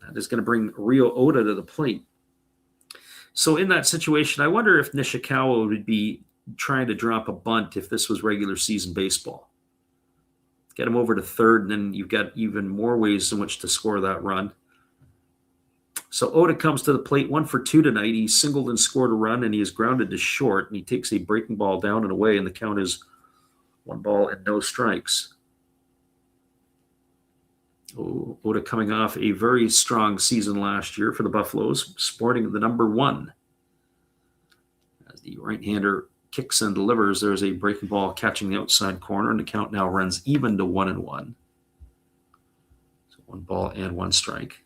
That is going to bring Rio Oda to the plate. So in that situation, I wonder if Nishikawa would be trying to drop a bunt if this was regular season baseball. Get him over to third, and then you've got even more ways in which to score that run. So Oda comes to the plate, 1 for 2 tonight. He singled and scored a run, and he is grounded to short, and he takes a breaking ball down and away, and the count is 1 ball and no strikes. Oda coming off a very strong season last year for the Buffaloes, sporting the number 1. As the right-hander kicks and delivers, there's a breaking ball catching the outside corner, and the count now runs even to 1-1. So 1 ball and 1 strike.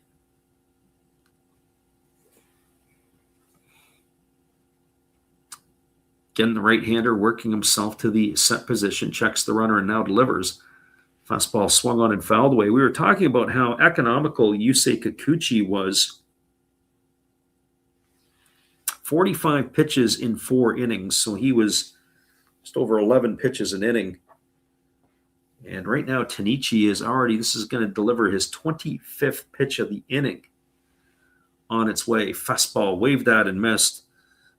Again, the right-hander working himself to the set position, checks the runner, and now delivers. Fastball swung on and fouled away. We were talking about how economical Yusei Kikuchi was. 45 pitches in 4 innings, so he was just over 11 pitches an inning. And right now, Tanichi is already, this is going to deliver his 25th pitch of the inning on its way. Fastball waved at and missed.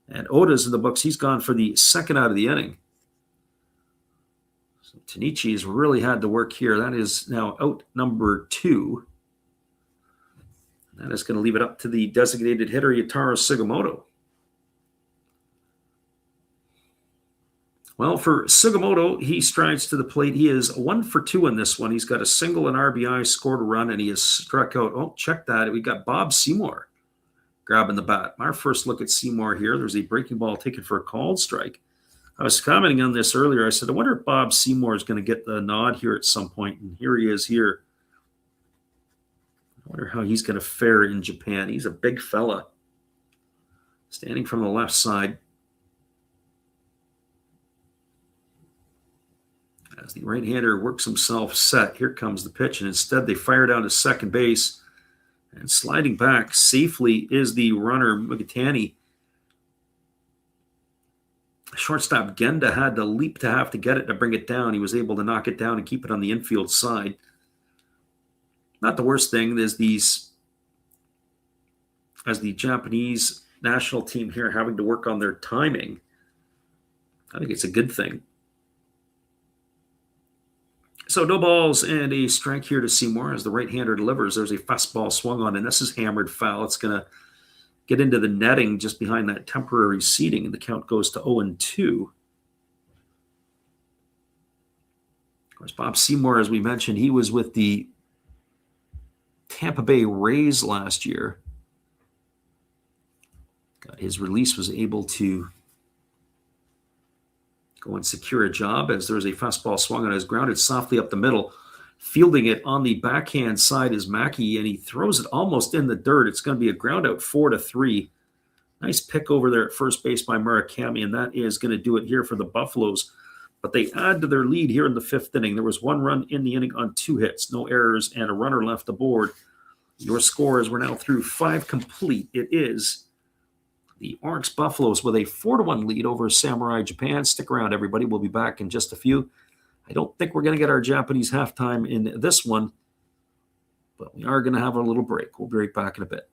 And Oda's in the books. He's gone for the second out of the inning. So Tanichi's really had to work here. That is now out number 2. That is going to leave it up to the designated hitter, Yataro Sugimoto. Well, for Sugimoto, he strides to the plate. He is 1 for 2 in this one. He's got a single, an RBI, scored a run, and he has struck out. Oh, check that. We got Bob Seymour grabbing the bat. Our first look at Seymour here. There's a breaking ball taken for a called strike. I was commenting on this earlier. I said, I wonder if Bob Seymour is going to get the nod here at some point. And here he is here. I wonder how he's going to fare in Japan. He's a big fella. Standing from the left side. As the right-hander works himself set, here comes the pitch. And instead they fire down to second base. And sliding back safely is the runner, Mugatani. Shortstop Genda had to leap to have to get it to bring it down. He was able to knock it down and keep it on the infield side. Not the worst thing is as the Japanese national team here having to work on their timing. I think it's a good thing. So no balls and a strike here to Seymour as the right-hander delivers. There's a fastball swung on, and this is hammered foul. It's going to get into the netting just behind that temporary seating, and the count goes to 0-2. Of course, Bob Seymour, as we mentioned, he was with the Tampa Bay Rays last year. His release was able to go and secure a job as there's a fastball swung on, is grounded softly up the middle. Fielding it on the backhand side is Mackey, and he throws it almost in the dirt. It's going to be a ground out 4-3. Nice pick over there at first base by Murakami, and that is going to do it here for the Buffaloes. But they add to their lead here in the 5th inning. There was 1 run in the inning on 2 hits, no errors, and a runner left aboard. Your score is we're now through 5 complete. It is the Orics Buffaloes with a 4-1 lead over Samurai Japan. Stick around, everybody. We'll be back in just a few. I don't think we're going to get our Japanese halftime in this one, but we are going to have a little break. We'll be right back in a bit.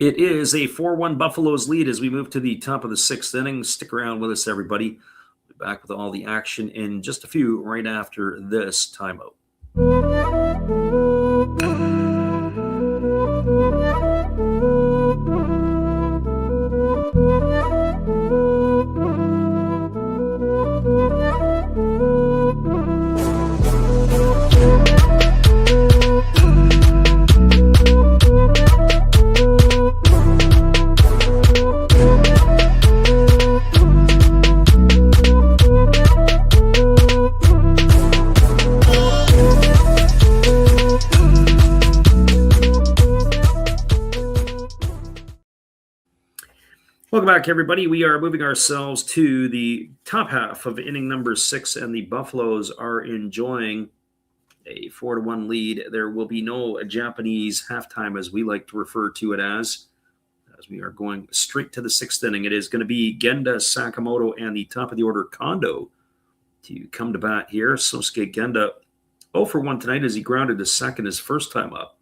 It is a 4-1 Buffaloes lead as we move to the top of the sixth inning. Stick around with us, everybody. We'll be back with all the action in just a few right after this timeout. Welcome back, everybody. We are moving ourselves to the top half of inning number 6, and the Buffaloes are enjoying a 4-1 lead. There will be no Japanese halftime, as we like to refer to it as we are going straight to the 6th inning. It is going to be Genda, Sakamoto, and the top of the order Kondo to come to bat here. Sosuke Genda 0 for 1 tonight as he grounded to second his first time up.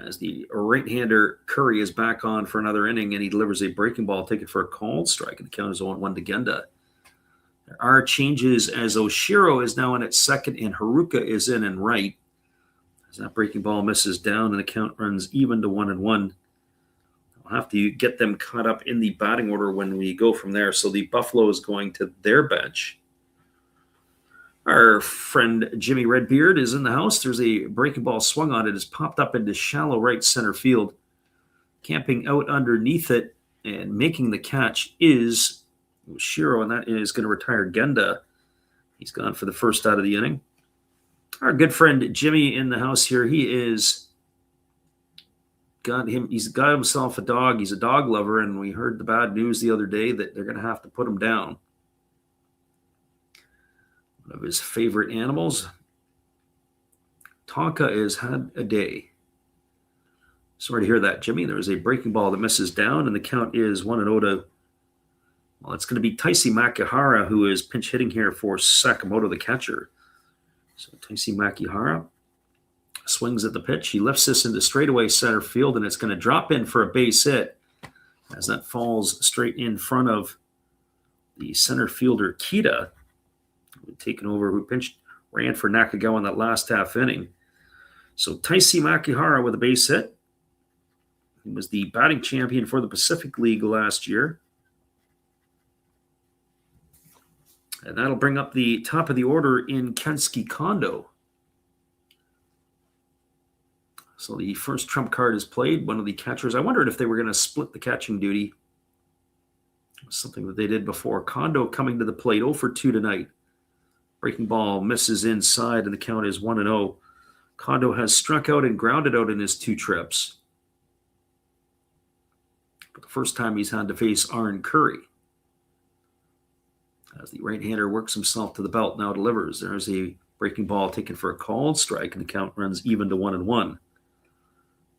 As the right-hander Curry is back on for another inning, and he delivers a breaking ball, taken for a called strike, and the count is 0-1 to Genda. There are changes as Oshiro is now in at second, and Haruka is in and right. As that breaking ball misses down, and the count runs even to 1-1. I'll have to get them caught up in the batting order when we go from there. So the Buffalo is going to their bench. Our friend Jimmy Redbeard is in the house. There's a breaking ball swung on it. It's popped up into shallow right center field. Camping out underneath it and making the catch is Shiro, and that is going to retire Genda. He's gone for the first out of the inning. Our good friend Jimmy in the house here. He's got himself a dog. He's a dog lover, and we heard the bad news the other day that they're going to have to put him down. One of his favorite animals. Tonka has had a day. Sorry to hear that, Jimmy. There was a breaking ball that misses down, and the count is 1-0 to, well, it's going to be Taisi Makihara, who is pinch hitting here for Sakamoto, the catcher. So Taisi Makihara swings at the pitch. He lifts this into straightaway center field, and it's going to drop in for a base hit as that falls straight in front of the center fielder, Kita, taken over, who ran for Nakagawa in that last half inning. So Taisi Makihara with a base hit. He was the batting champion for the Pacific League last year. And that'll bring up the top of the order in Kensuke Kondo. So the first trump card is played. One of the catchers. I wondered if they were going to split the catching duty. Something that they did before. Kondo coming to the plate 0 for 2 tonight. Breaking ball misses inside, and the count is 1-0. Kondo has struck out and grounded out in his 2 trips. But the first time he's had to face Aaron Curry. As the right-hander works himself to the belt, now delivers. There's a breaking ball taken for a called strike, and the count runs even to 1-1.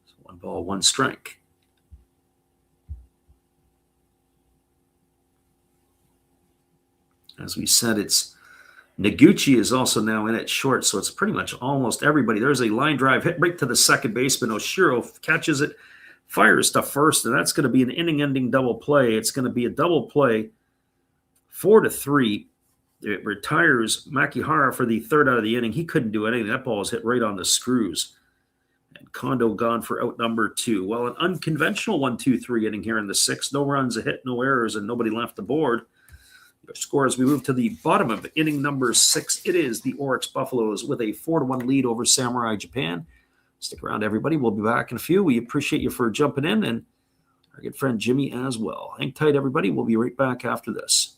So 1 ball, 1 strike. As we said, it's Noguchi is also now in at short, so it's pretty much almost everybody. There's a line drive hit right to the second baseman. Oshiro catches it, fires to first, and that's going to be an inning-ending double play. It's going to be a double play, 4-3. It retires Makihara for the third out of the inning. He couldn't do anything. That ball was hit right on the screws. And Kondo gone for out number 2. Well, an unconventional 1-2-3 inning here in the 6th. No runs, a hit, no errors, and nobody left the board. Score as we move to the bottom of inning number 6. It is the Orix Buffaloes with a 4-1 lead over Samurai Japan. Stick around, everybody. We'll be back in a few. We appreciate you for jumping in, and our good friend Jimmy as well. Hang tight, everybody. We'll be right back after this.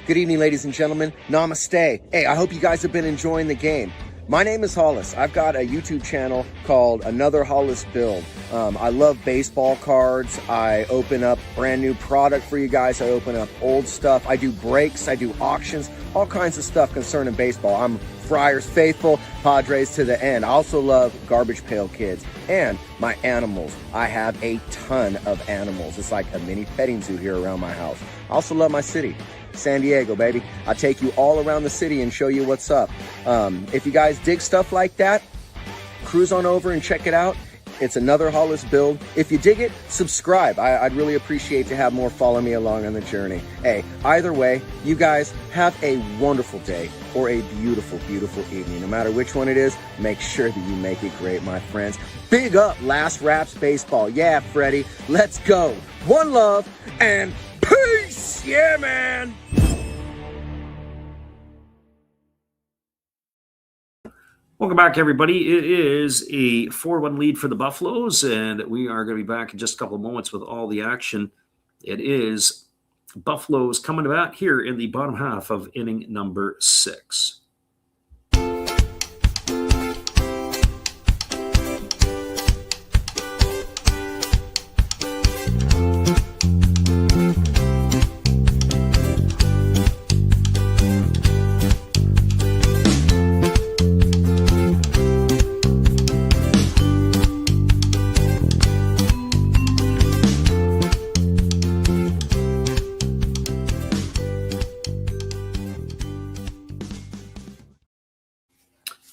Good evening, ladies and gentlemen. Namaste. Hey, I hope you guys have been enjoying the game. My name is Hollis. I've got a YouTube channel called Another Hollis Build. I love baseball cards. I open up brand new product for you guys. I open up old stuff. I do breaks. I do auctions. All kinds of stuff concerning baseball. I'm Friars faithful, Padres to the end. I also love Garbage Pail Kids and my animals. I have a ton of animals. It's like a mini petting zoo here around my house. I also love my city. San Diego, baby. I'll take you all around the city and show you what's up. If you guys dig stuff like that, cruise on over and check it out. It's another Hollis build. If you dig it, subscribe. I'd really appreciate to have more follow me along on the journey. Hey, either way, you guys have a wonderful day or a beautiful, beautiful evening. No matter which one it is, make sure that you make it great, my friends. Big up Last Raps Baseball. Yeah, Freddie, let's go. One love and peace. Yeah, man. Welcome back, everybody. It is a 4-1 lead for the Buffaloes, and we are going to be back in just a couple of moments with all the action. It is Buffaloes coming to bat here in the bottom half of inning number 6.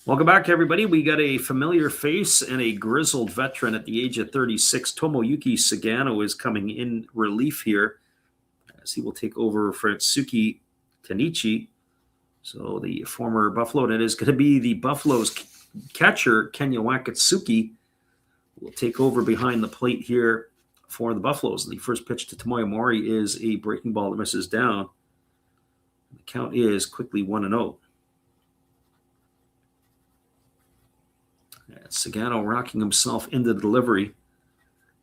Welcome back, everybody. We got a familiar face and a grizzled veteran at the age of 36. Tomoyuki Sagano is coming in relief here as he will take over for Tsuki Tanichi. So the former Buffalo, and it is going to be the Buffaloes catcher, Kenya Wakatsuki, will take over behind the plate here for the Buffaloes. The first pitch to Tomoya Mori is a breaking ball that misses down. The count is quickly 1-0. Sagano rocking himself into the delivery,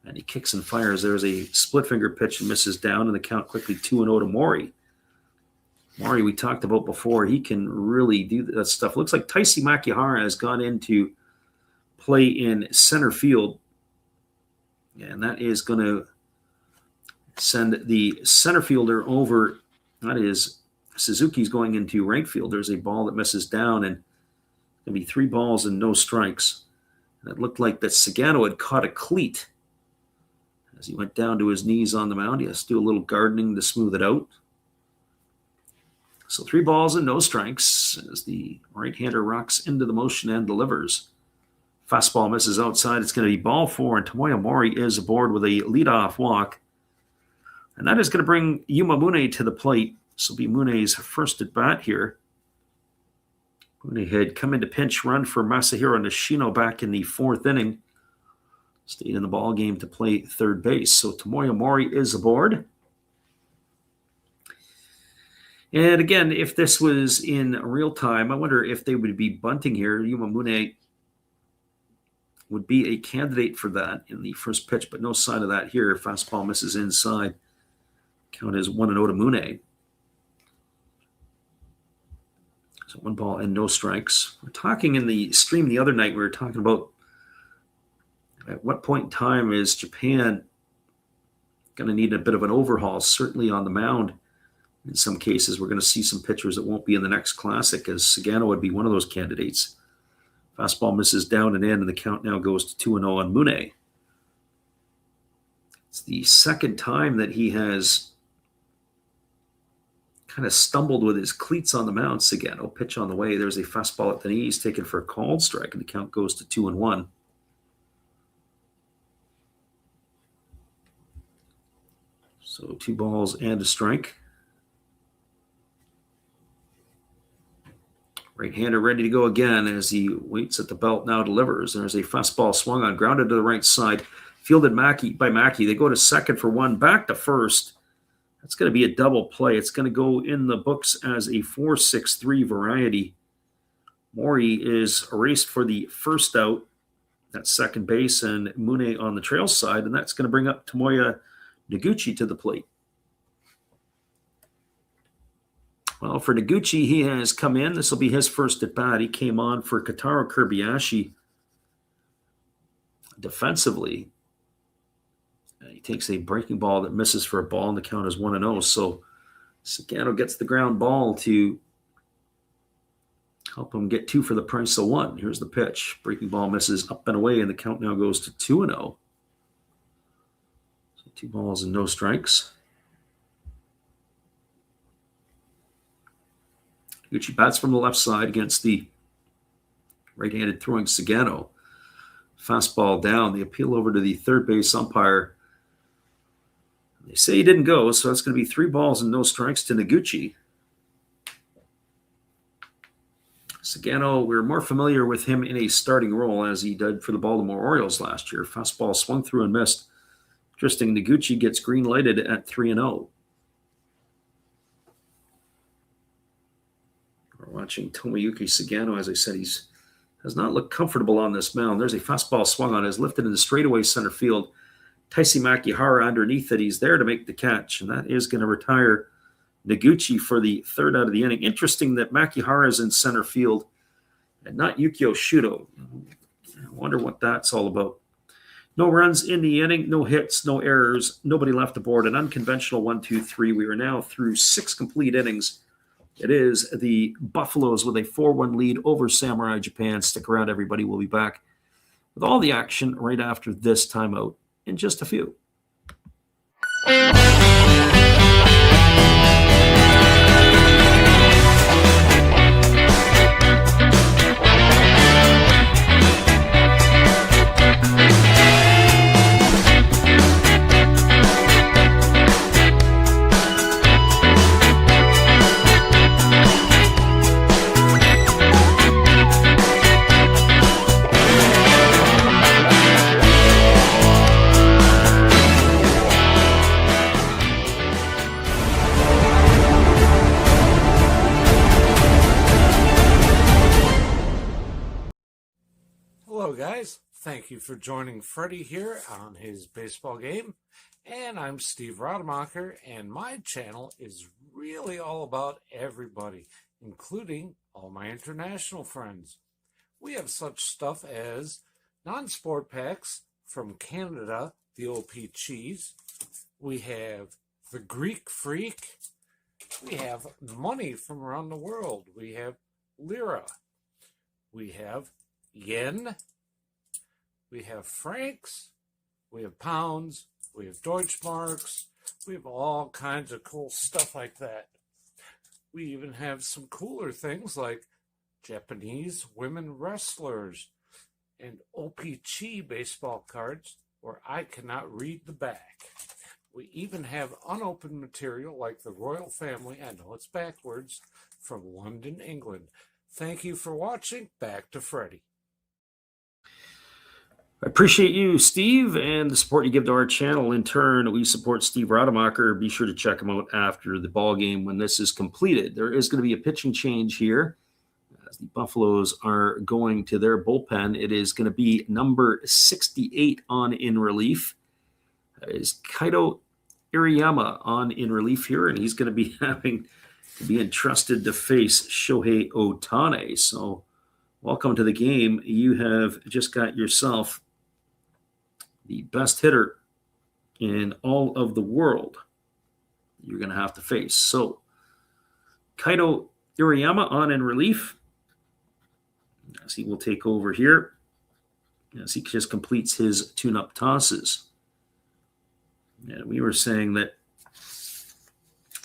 and he kicks and fires. There's a split finger pitch and misses down, and the count quickly 2-0 to Mori. Mori, we talked about before, he can really do that stuff. Looks like Taisi Makihara has gone into play in center field, and that is going to send the center fielder over. That is Suzuki's going into right field. There's a ball that misses down, and going to be 3 balls and no strikes. And it looked like that Sagano had caught a cleat as he went down to his knees on the mound. He has to do a little gardening to smooth it out. So 3 balls and no strikes as the right-hander rocks into the motion and delivers. Fastball misses outside. It's going to be ball 4, and Tomoya Mori is aboard with a leadoff walk. And that is going to bring Yuma Mune to the plate. This will be Mune's first at bat here. Mune had come into pinch run for Masahiro Nishino back in the 4th inning. Stayed in the ball game to play third base. So Tomoya Mori is aboard. And again, if this was in real time, I wonder if they would be bunting here. Yuma Mune would be a candidate for that in the first pitch, but no sign of that here. Fastball misses inside. Count is 1-0 to Mune. So 1 ball and no strikes. We're talking in the stream the other night, we were talking about at what point in time is Japan going to need a bit of an overhaul, certainly on the mound. In some cases, we're going to see some pitchers that won't be in the next Classic, as Sagano would be one of those candidates. Fastball misses down and in, and the count now goes to 2-0 on Mune. It's the second time that he has kind of stumbled with his cleats on the mound. Sagano, pitch on the way. There's a fastball at the knees taken for a called strike, and the count goes to 2-1. So 2 balls and a strike. Right-hander ready to go again as he waits at the belt, now delivers. There's a fastball swung on, grounded to the right side. Fielded by Mackey. They go to second for 1, back to first. That's going to be a double play. It's going to go in the books as a 4-6-3 variety. Mori is erased for the first out at second base, and Mune on the trail side, and that's going to bring up Tomoya Noguchi to the plate. Well, for Noguchi, he has come in. This will be his first at bat. He came on for Kotaro Kobayashi defensively. He takes a breaking ball that misses for a ball, and the count is 1-0. So Sagano gets the ground ball to help him get 2 for the price of 1. Here's the pitch. Breaking ball misses up and away, and the count now goes to 2-0. So 2 balls and no strikes. Gucci bats from the left side against the right-handed throwing Sagano. Fastball down. The appeal over to the third base umpire. They say he didn't go, so it's going to be 3 balls and no strikes to Noguchi. Sagano, we're more familiar with him in a starting role as he did for the Baltimore Orioles last year. Fastball swung through and missed. Interesting, Noguchi gets green lighted at 3-0. We're watching Tomoyuki Sagano. As I said, has not looked comfortable on this mound. There's a fastball swung on, is lifted into straightaway center field. Taisi Makihara underneath it. He's there to make the catch, and that is going to retire Noguchi for the 3rd out of the inning. Interesting that Makihara is in center field and not Yukio Shudo. I wonder what that's all about. No runs in the inning, no hits, no errors, nobody left aboard. An unconventional 1-2-3. We are now through 6 complete innings. It is the Buffaloes with a 4-1 lead over Samurai Japan. Stick around, everybody. We'll be back with all the action right after this timeout in just a few. Hello guys, thank you for joining Freddie here on his baseball game. And I'm Steve Rademacher, and my channel is really all about everybody, including all my international friends. We have such stuff as non-sport packs from Canada, the OP Cheese. We have the Greek Freak. We have money from around the world. We have Lira. We have Yen. We have francs. We have pounds. We have Deutschmarks. We have all kinds of cool stuff like that. We even have some cooler things like Japanese women wrestlers and OPC baseball cards where I cannot read the back. We even have unopened material like the royal family, I know it's backwards, from London, England. Thank you for watching. Back to Freddie. I appreciate you, Steve, and the support you give to our channel. In turn, we support Steve Rademacher. Be sure to check him out after the ball game when this is completed. There is going to be a pitching change here as the Buffaloes are going to their bullpen. It is going to be number 68 on in relief. That is Kaito Iriyama on in relief here, and he's going to be having to be entrusted to face Shohei Ohtani. So welcome to the game. You have just got yourself the best hitter in all of the world you're going to have to face. So Kaito Iriyama on in relief as he will take over here as he just completes his tune-up tosses. And we were saying that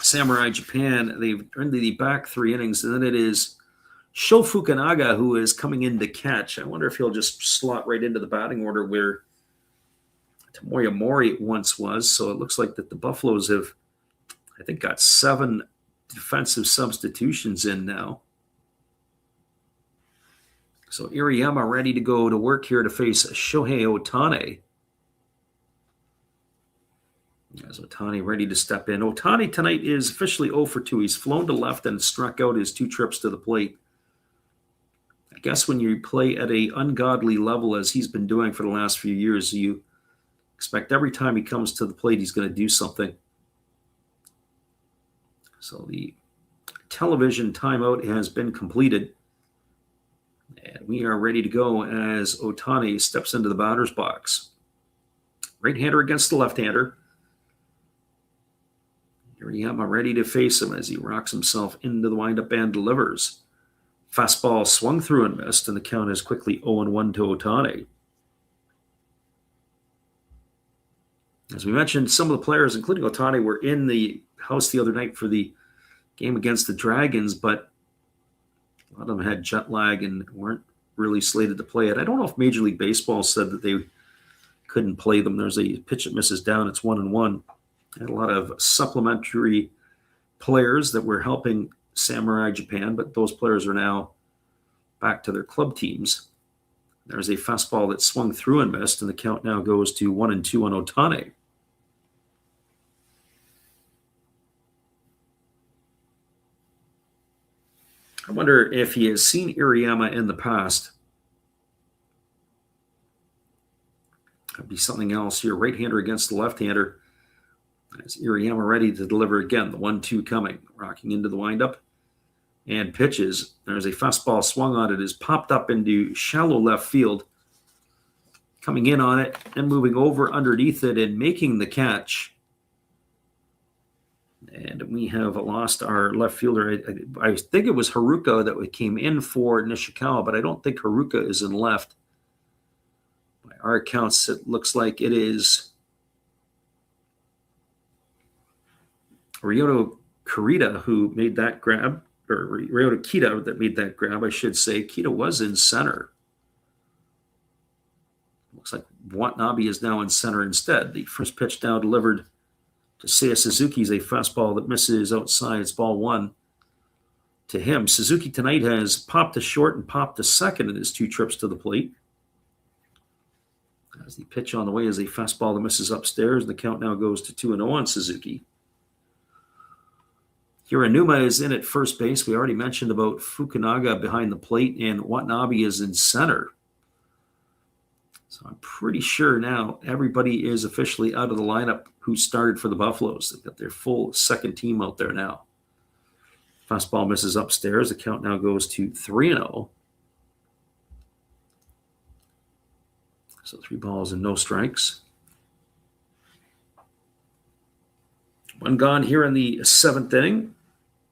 Samurai Japan, they've earned the back 3 innings, and then it is Sho Fukunaga who is coming in to catch. I wonder if he'll just slot right into the batting order where Tomoya Mori once was. So it looks like that the Buffaloes have, I think, got 7 defensive substitutions in now. So Iriyama ready to go to work here to face Shohei Ohtani. As Ohtani ready to step in. Ohtani tonight is officially 0 for 2. He's flown to left and struck out his 2 trips to the plate. I guess when you play at an ungodly level as he's been doing for the last few years, you expect every time he comes to the plate he's going to do something. So the television timeout has been completed. And we are ready to go as Ohtani steps into the batter's box. Right-hander against the left-hander. Iriyama ready to face him as he rocks himself into the windup and delivers. Fastball swung through and missed, and the count is quickly 0-1 to Ohtani. As we mentioned, some of the players, including Ohtani, were in the house the other night for the game against the Dragons, but a lot of them had jet lag and weren't really slated to play it. I don't know if Major League Baseball said that they couldn't play them. There's a pitch that misses down. It's 1-1. Had a lot of supplementary players that were helping Samurai Japan, but those players are now back to their club teams. There's a fastball that swung through and missed, and the count now goes to 1-2 on Otane. I wonder if he has seen Iriyama in the past. That'd be something else here. Right-hander against the left-hander. As Iriyama ready to deliver again. The 1-2 coming. Rocking into the windup. And pitches. There's a fastball swung on it. Is popped up into shallow left field. Coming in on it and moving over underneath it and making the catch. And we have lost our left fielder. I think it was Haruka that came in for Nishikawa, but I don't think Haruka is in left. By our accounts, it looks like it is Ryota Kurita who made that grab, or Ryota Kita that made that grab, I should say. Kita was in center. Looks like Watanabe is now in center instead. The first pitch now delivered to Seiya Suzuki is a fastball that misses outside. It's ball 1 to him. Suzuki tonight has popped to short and popped to second in his 2 trips to the plate. As the pitch on the way is a fastball that misses upstairs, the count now goes to 2-0 on Suzuki. Hiranuma is in at first base. We already mentioned about Fukunaga behind the plate, and Watanabe is in center. So I'm pretty sure now everybody is officially out of the lineup who started for the Buffaloes. They've got their full second team out there now. Fastball misses upstairs. The count now goes to 3-0. So 3 balls and no strikes. 1 gone here in the 7th inning.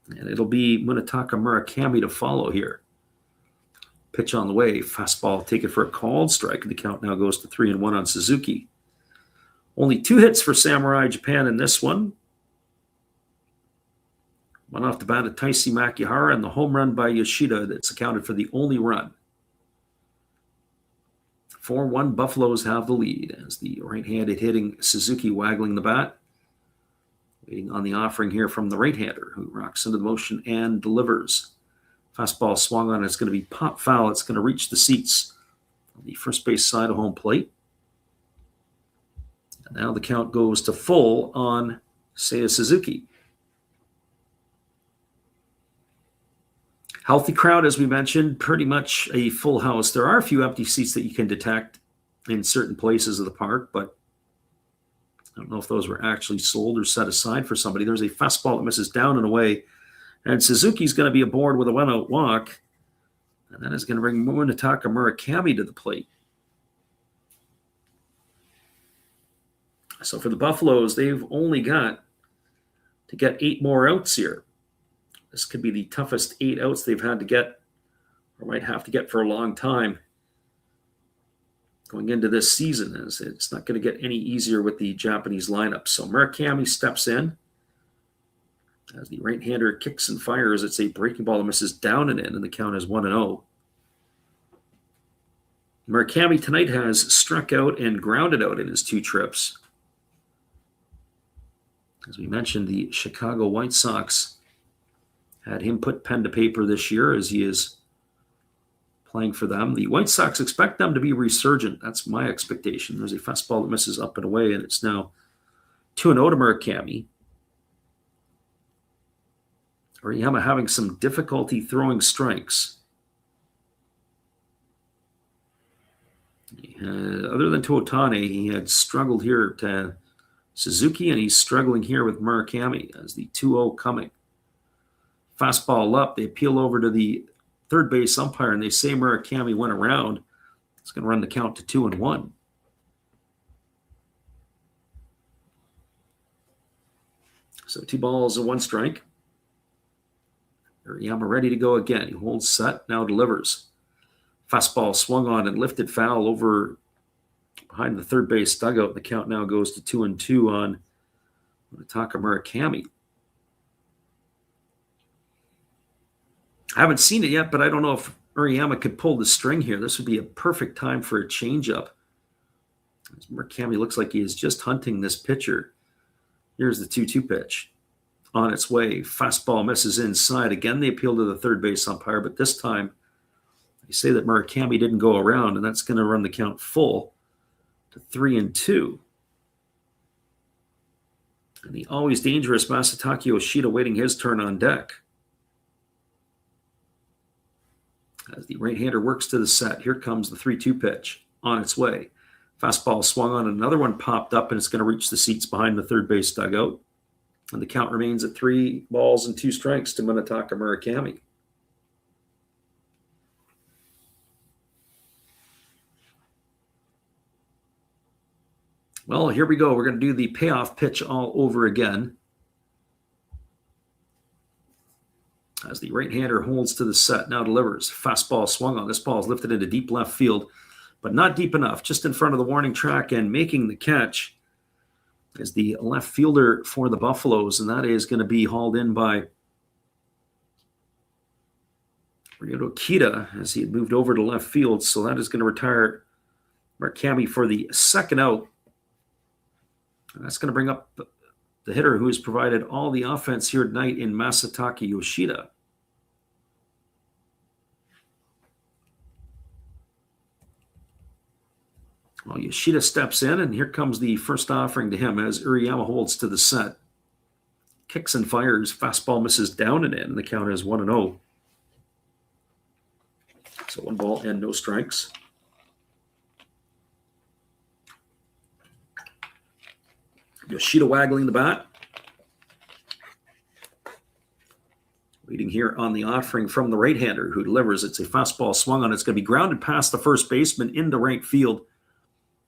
And it'll be Munetaka Murakami to follow here. Pitch on the way. Fastball taken for a called strike. The count now goes to 3-1 on Suzuki. Only 2 hits for Samurai Japan in this one. One off the bat of Taisi Makihara and the home run by Yoshida that's accounted for the only run. 4-1 Buffaloes have the lead as the right-handed hitting Suzuki waggling the bat. Waiting on the offering here from the right-hander who rocks into the motion and delivers. Fastball swung on. It's going to be pop foul. It's going to reach the seats on the first base side of home plate. And now the count goes to full on Seiya Suzuki. Healthy crowd, as we mentioned, pretty much a full house. There are a few empty seats that you can detect in certain places of the park, but I don't know if those were actually sold or set aside for somebody. There's a fastball that misses down and away. And Suzuki's going to be aboard with a 1-out walk. And that is going to bring Munetaka Murakami to the plate. So for the Buffaloes, they've only got to get 8 more outs here. This could be the toughest 8 outs they've had to get, or might have to get for a long time going into this season. As it's not going to get any easier with the Japanese lineup. So Murakami steps in. As the right-hander kicks and fires, it's a breaking ball that misses down and in, and the count is 1-0. Murakami tonight has struck out and grounded out in his 2 trips. As we mentioned, the Chicago White Sox had him put pen to paper this year as he is playing for them. The White Sox expect them to be resurgent. That's my expectation. There's a fastball that misses up and away, and it's now 2-0 to Murakami. Oriyama having some difficulty throwing strikes. Other than to Otane, he had struggled here to Suzuki, and he's struggling here with Murakami as the 2-0 coming. Fastball up. They appeal over to the third base umpire, and they say Murakami went around. It's going to run the count to 2-1. So 2 balls and 1 strike. Oriyama ready to go again. He holds set, now delivers. Fastball swung on and lifted foul over behind the third base dugout. The count now goes to 2-2 on Munetaka Murakami. I haven't seen it yet, but I don't know if Uriyama could pull the string here, this would be a perfect time for a changeup. Murakami looks like he is just hunting this pitcher. Here's the 2-2 pitch. On its way, fastball misses inside. Again, they appeal to the third base umpire, but this time they say that Murakami didn't go around, and that's going to run the count full to 3-2. And the always dangerous Masataka Yoshida waiting his turn on deck. As the right-hander works to the set, here comes the 3-2 pitch on its way. Fastball swung on, another one popped up, and it's going to reach the seats behind the third base dugout. And the count remains at 3 balls and 2 strikes to Munetaka Murakami. Well, here we go. We're going to do the payoff pitch all over again. As the right-hander holds to the set, now delivers. Fastball swung on. This ball is lifted into deep left field, but not deep enough. Just in front of the warning track, and making the catch is the left fielder for the Buffaloes, and that is going to be hauled in by Ryoto Kita as he had moved over to left field. So that is going to retire Murakami for the second out. And that's going to bring up the hitter who has provided all the offense here tonight in Masataka Yoshida. Well, Yoshida steps in, and here comes the first offering to him as Uriyama holds to the set. Kicks and fires. Fastball misses down and in. The count is 1-0. So 1 ball and no strikes. Yoshida waggling the bat. Waiting here on the offering from the right-hander who delivers. It's a fastball swung on. It's going to be grounded past the first baseman into right field.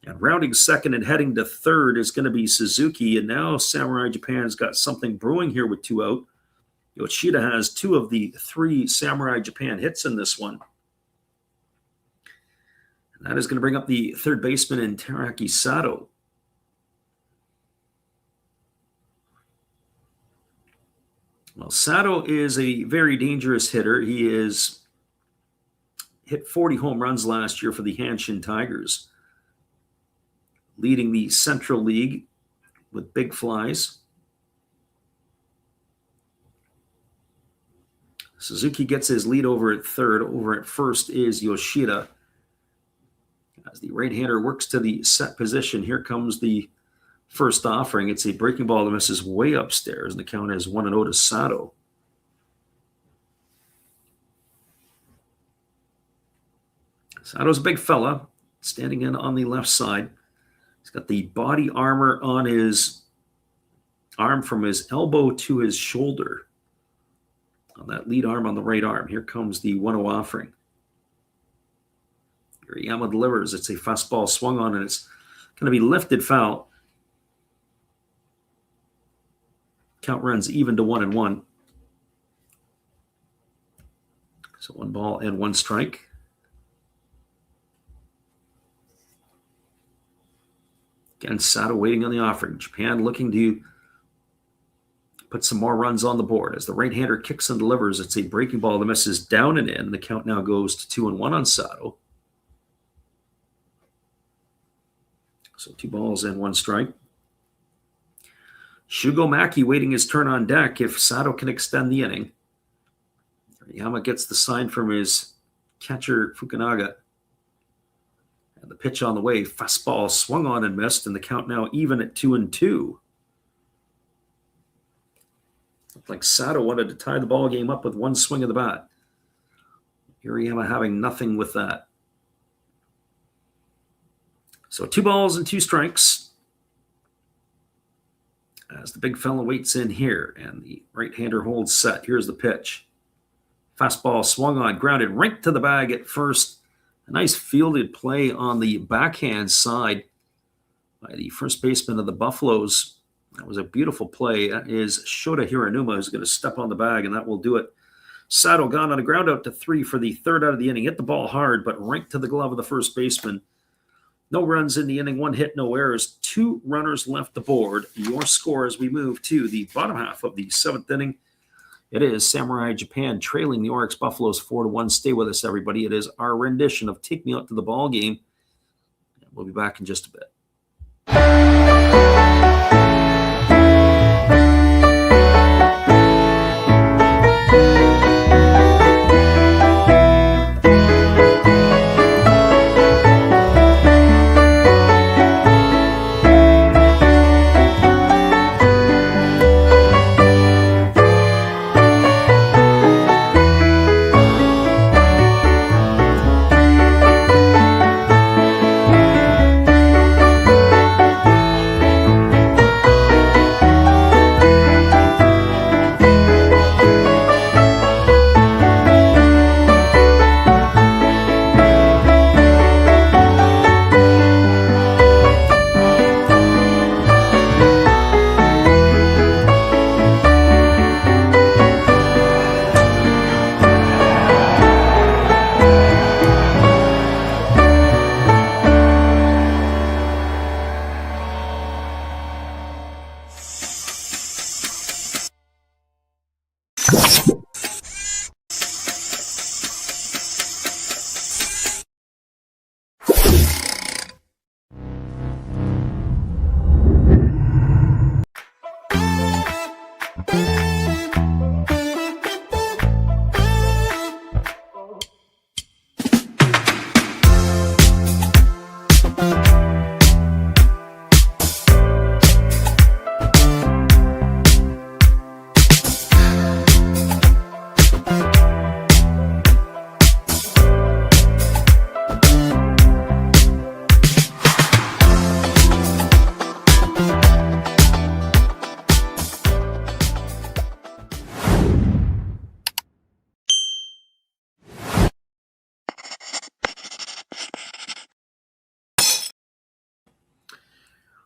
And rounding second and heading to third is going to be Suzuki. And now Samurai Japan's got something brewing here with 2 out. Yoshida has 2 of the 3 Samurai Japan hits in this one. And that is going to bring up the third baseman in Teraki Sato. Well, Sato is a very dangerous hitter. He is hit 40 home runs last year for the Hanshin Tigers, leading the Central League with big flies. Suzuki gets his lead over at third. Over at first is Yoshida. As the right-hander works to the set position, here comes the first offering. It's a breaking ball that misses way upstairs, and the count is 1-0 to Sato. Sato's a big fella, standing in on the left side. He's got the body armor on his arm from his elbow to his shoulder. On that lead arm on the right arm. Here comes the 1-0 offering. Uriyama delivers. It's a fastball swung on, and it's going to be lifted foul. Count runs even to 1-1. So 1 ball and 1 strike. Again, Sato waiting on the offering. Japan looking to put some more runs on the board. As the right-hander kicks and delivers, it's a breaking ball that misses down and in. The count now goes to 2-1 on Sato. So 2 balls and 1 strike. Shugo Maki waiting his turn on deck if Sato can extend the inning. Yama gets the sign from his catcher, Fukunaga. And the pitch on the way, fastball swung on and missed, and the count now even at 2-2. Looked like Sato wanted to tie the ball game up with 1 swing of the bat. Uriyama having nothing with that. So 2 balls and 2 strikes. As the big fella waits in here, and the right-hander holds set. Here's the pitch. Fastball swung on, grounded right to the bag at first. A nice fielded play on the backhand side by the first baseman of the Buffaloes. That was a beautiful play. That is Shota Hiranuma who's going to step on the bag, and that will do it. Sato gone on a ground out to 3 for the third out of the inning. Hit the ball hard, but right to the glove of the first baseman. No runs in the inning, 1 hit, no errors, 2 runners left the board. Your score as we move to the bottom half of the 7th inning. It is Samurai Japan trailing the Orix Buffaloes 4-1. Stay with us, everybody. It is our rendition of Take Me Out to the Ball Game. We'll be back in just a bit.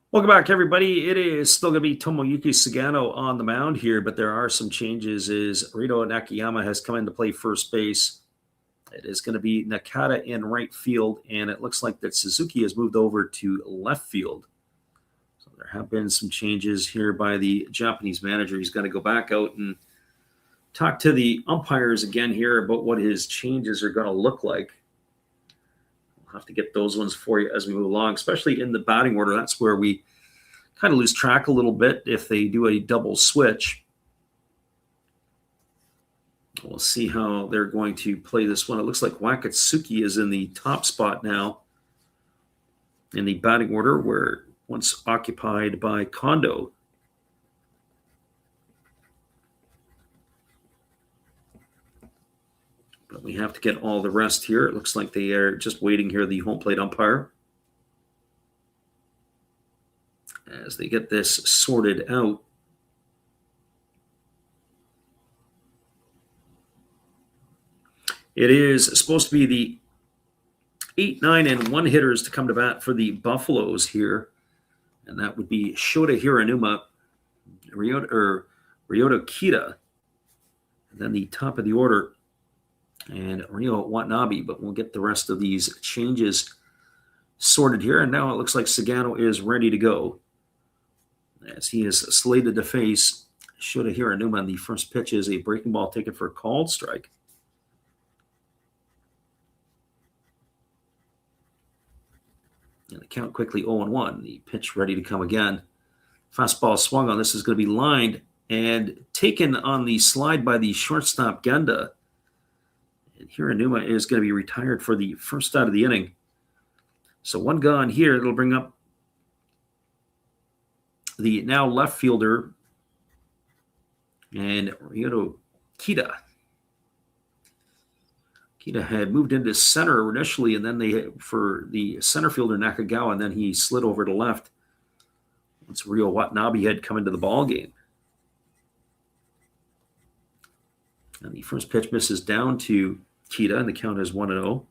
Welcome back, everybody. It is still going to be Tomoyuki Sagano on the mound here, but there are some changes. Rito Nakayama has come in to play first base. It is going to be Nakata in right field, and it looks like that Suzuki has moved over to left field. So there have been some changes here by the Japanese manager. He's got to go back out and talk to the umpires again here about what his changes are going to look like. Have to get those ones for you as we move along, especially in the batting order. That's where we kind of lose track a little bit if they do a double switch. We'll see how they're going to play this one. It looks like Wakatsuki is in the top spot now in the batting order, where once occupied by Kondo. But we have to get all the rest here. It looks like they are just waiting here, the home plate umpire, as they get this sorted out. It is supposed to be the 8, 9, and 1 hitters to come to bat for the Buffaloes here. And that would be Shota Hiranuma, Ryota Kita, and then the top of the order, and Ryo Watanabe. But we'll get the rest of these changes sorted here. And now it looks like Sagano is ready to go, as he is slated to face Shota Hiranuma. The first pitch is a breaking ball taken for a called strike. And the count quickly 0-1. The pitch ready to come again. Fastball swung on. This is going to be lined and taken on the slide by the shortstop Genda. And Hiranuma is going to be retired for the first out of the inning. So one gone here. It'll bring up the now left fielder and Ryoto Kita. Kita had moved into center initially, and then they for the center fielder Nakagawa, and then he slid over to left once Ryo Watanabe had come into the ball game. And the first pitch misses down to Kita, and the count is 1-0.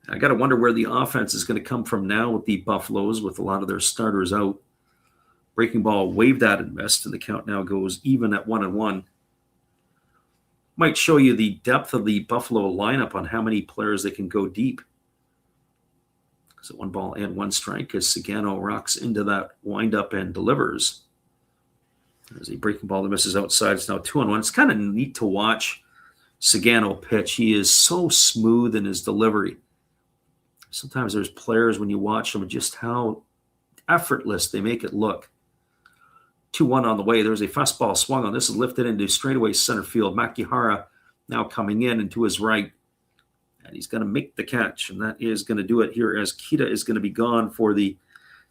I got to wonder where the offense is going to come from now with the Buffaloes, with a lot of their starters out. Breaking ball waved at and missed, and the count now goes even at 1-1. Might show you the depth of the Buffalo lineup on how many players they can go deep. So 1 ball and 1 strike as Sagano rocks into that windup and delivers. There's a breaking ball that misses outside. It's now 2-1. It's kind of neat to watch Sagano pitch. He is so smooth in his delivery. Sometimes there's players, when you watch them, just how effortless they make it look. 2-1 on the way. There's a fastball swung on. This is lifted into straightaway center field. Makihara now coming in and to his right. And he's going to make the catch, and that is going to do it here as Kita is going to be gone for the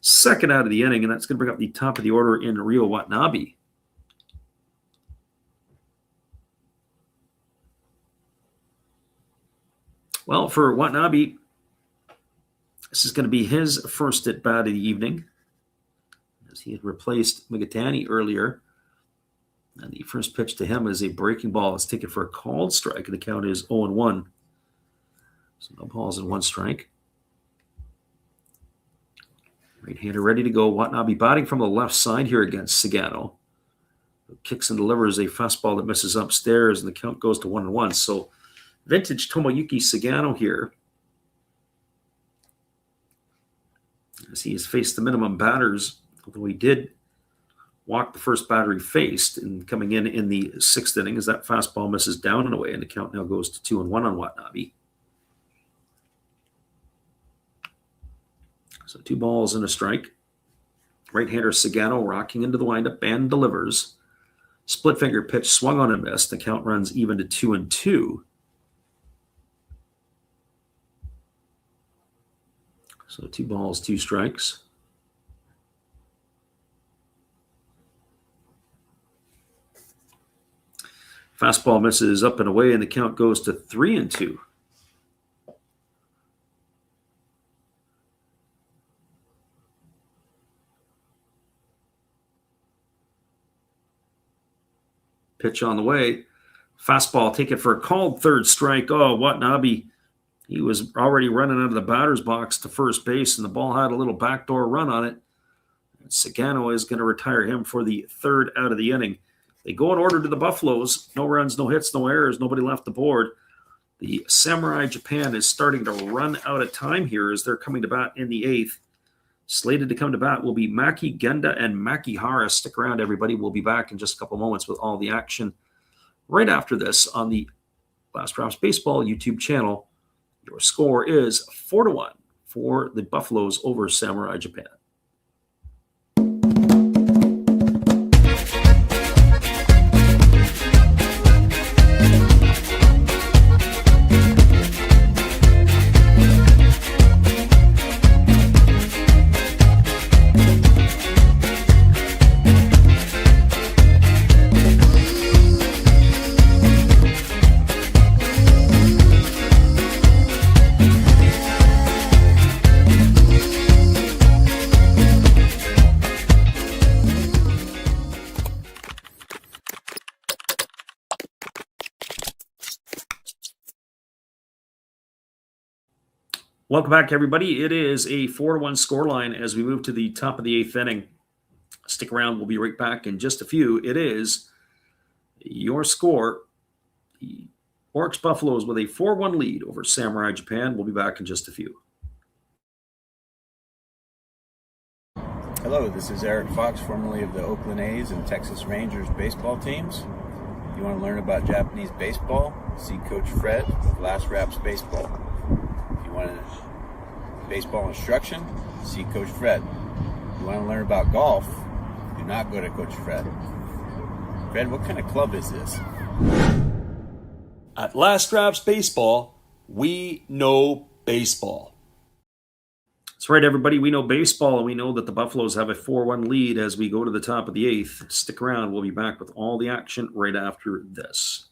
second out of the inning, and that's going to bring up the top of the order in Rio Watanabe. Well, for Watanabe, this is going to be his first at bat of the evening, as he had replaced Migatani earlier. And the first pitch to him is a breaking ball. It's taken for a called strike, and the count is 0-1. So no balls and one strike. Right-hander ready to go. Watanabe batting from the left side here against Sagano. Kicks and delivers a fastball that misses upstairs, and the count goes to 1-1. So vintage Tomoyuki Sagano here, as he has faced the minimum batters, although he did walk the first batter he faced, and coming in the sixth inning as that fastball misses down and away, and the count now goes to 2-1 on Watanabe. So 2 balls and a strike. Right-hander Sagano rocking into the windup and delivers. Split finger pitch swung on and missed. The count runs even to 2-2. So 2 balls, 2 strikes. Fastball misses up and away, and the count goes to 3-2. Pitch on the way. Fastball taken for a called third strike. Oh, Watanabe, he was already running out of the batter's box to first base, and the ball had a little backdoor run on it. And Sagano is going to retire him for the third out of the inning. They go in order to the Buffaloes. No runs, no hits, no errors, nobody left the board. The Samurai Japan is starting to run out of time here as they're coming to bat in the 8th. Slated to come to bat will be Maki Genda and Makihara. Stick around, everybody. We'll be back in just a couple moments with all the action right after this on the Last Drops Baseball YouTube channel. Your score is 4-1 for the Buffaloes over Samurai Japan. Welcome back, everybody. It is a 4-1 scoreline as we move to the top of the 8th inning. Stick around. We'll be right back in just a few. It is your score. The Orics Buffaloes with a 4-1 lead over Samurai Japan. We'll be back in just a few. Hello, this is Eric Fox, formerly of the Oakland A's and Texas Rangers baseball teams. If you want to learn about Japanese baseball, see Coach Fred with Last Raps Baseball. If you want baseball instruction, see Coach Fred. If you want to learn about golf, do not go to Coach Fred. Fred, what kind of club is this? At Last Drops Baseball, we know baseball. That's right, everybody. We know baseball, and we know that the Buffaloes have a 4-1 lead as we go to the top of the 8th. Stick around. We'll be back with all the action right after this.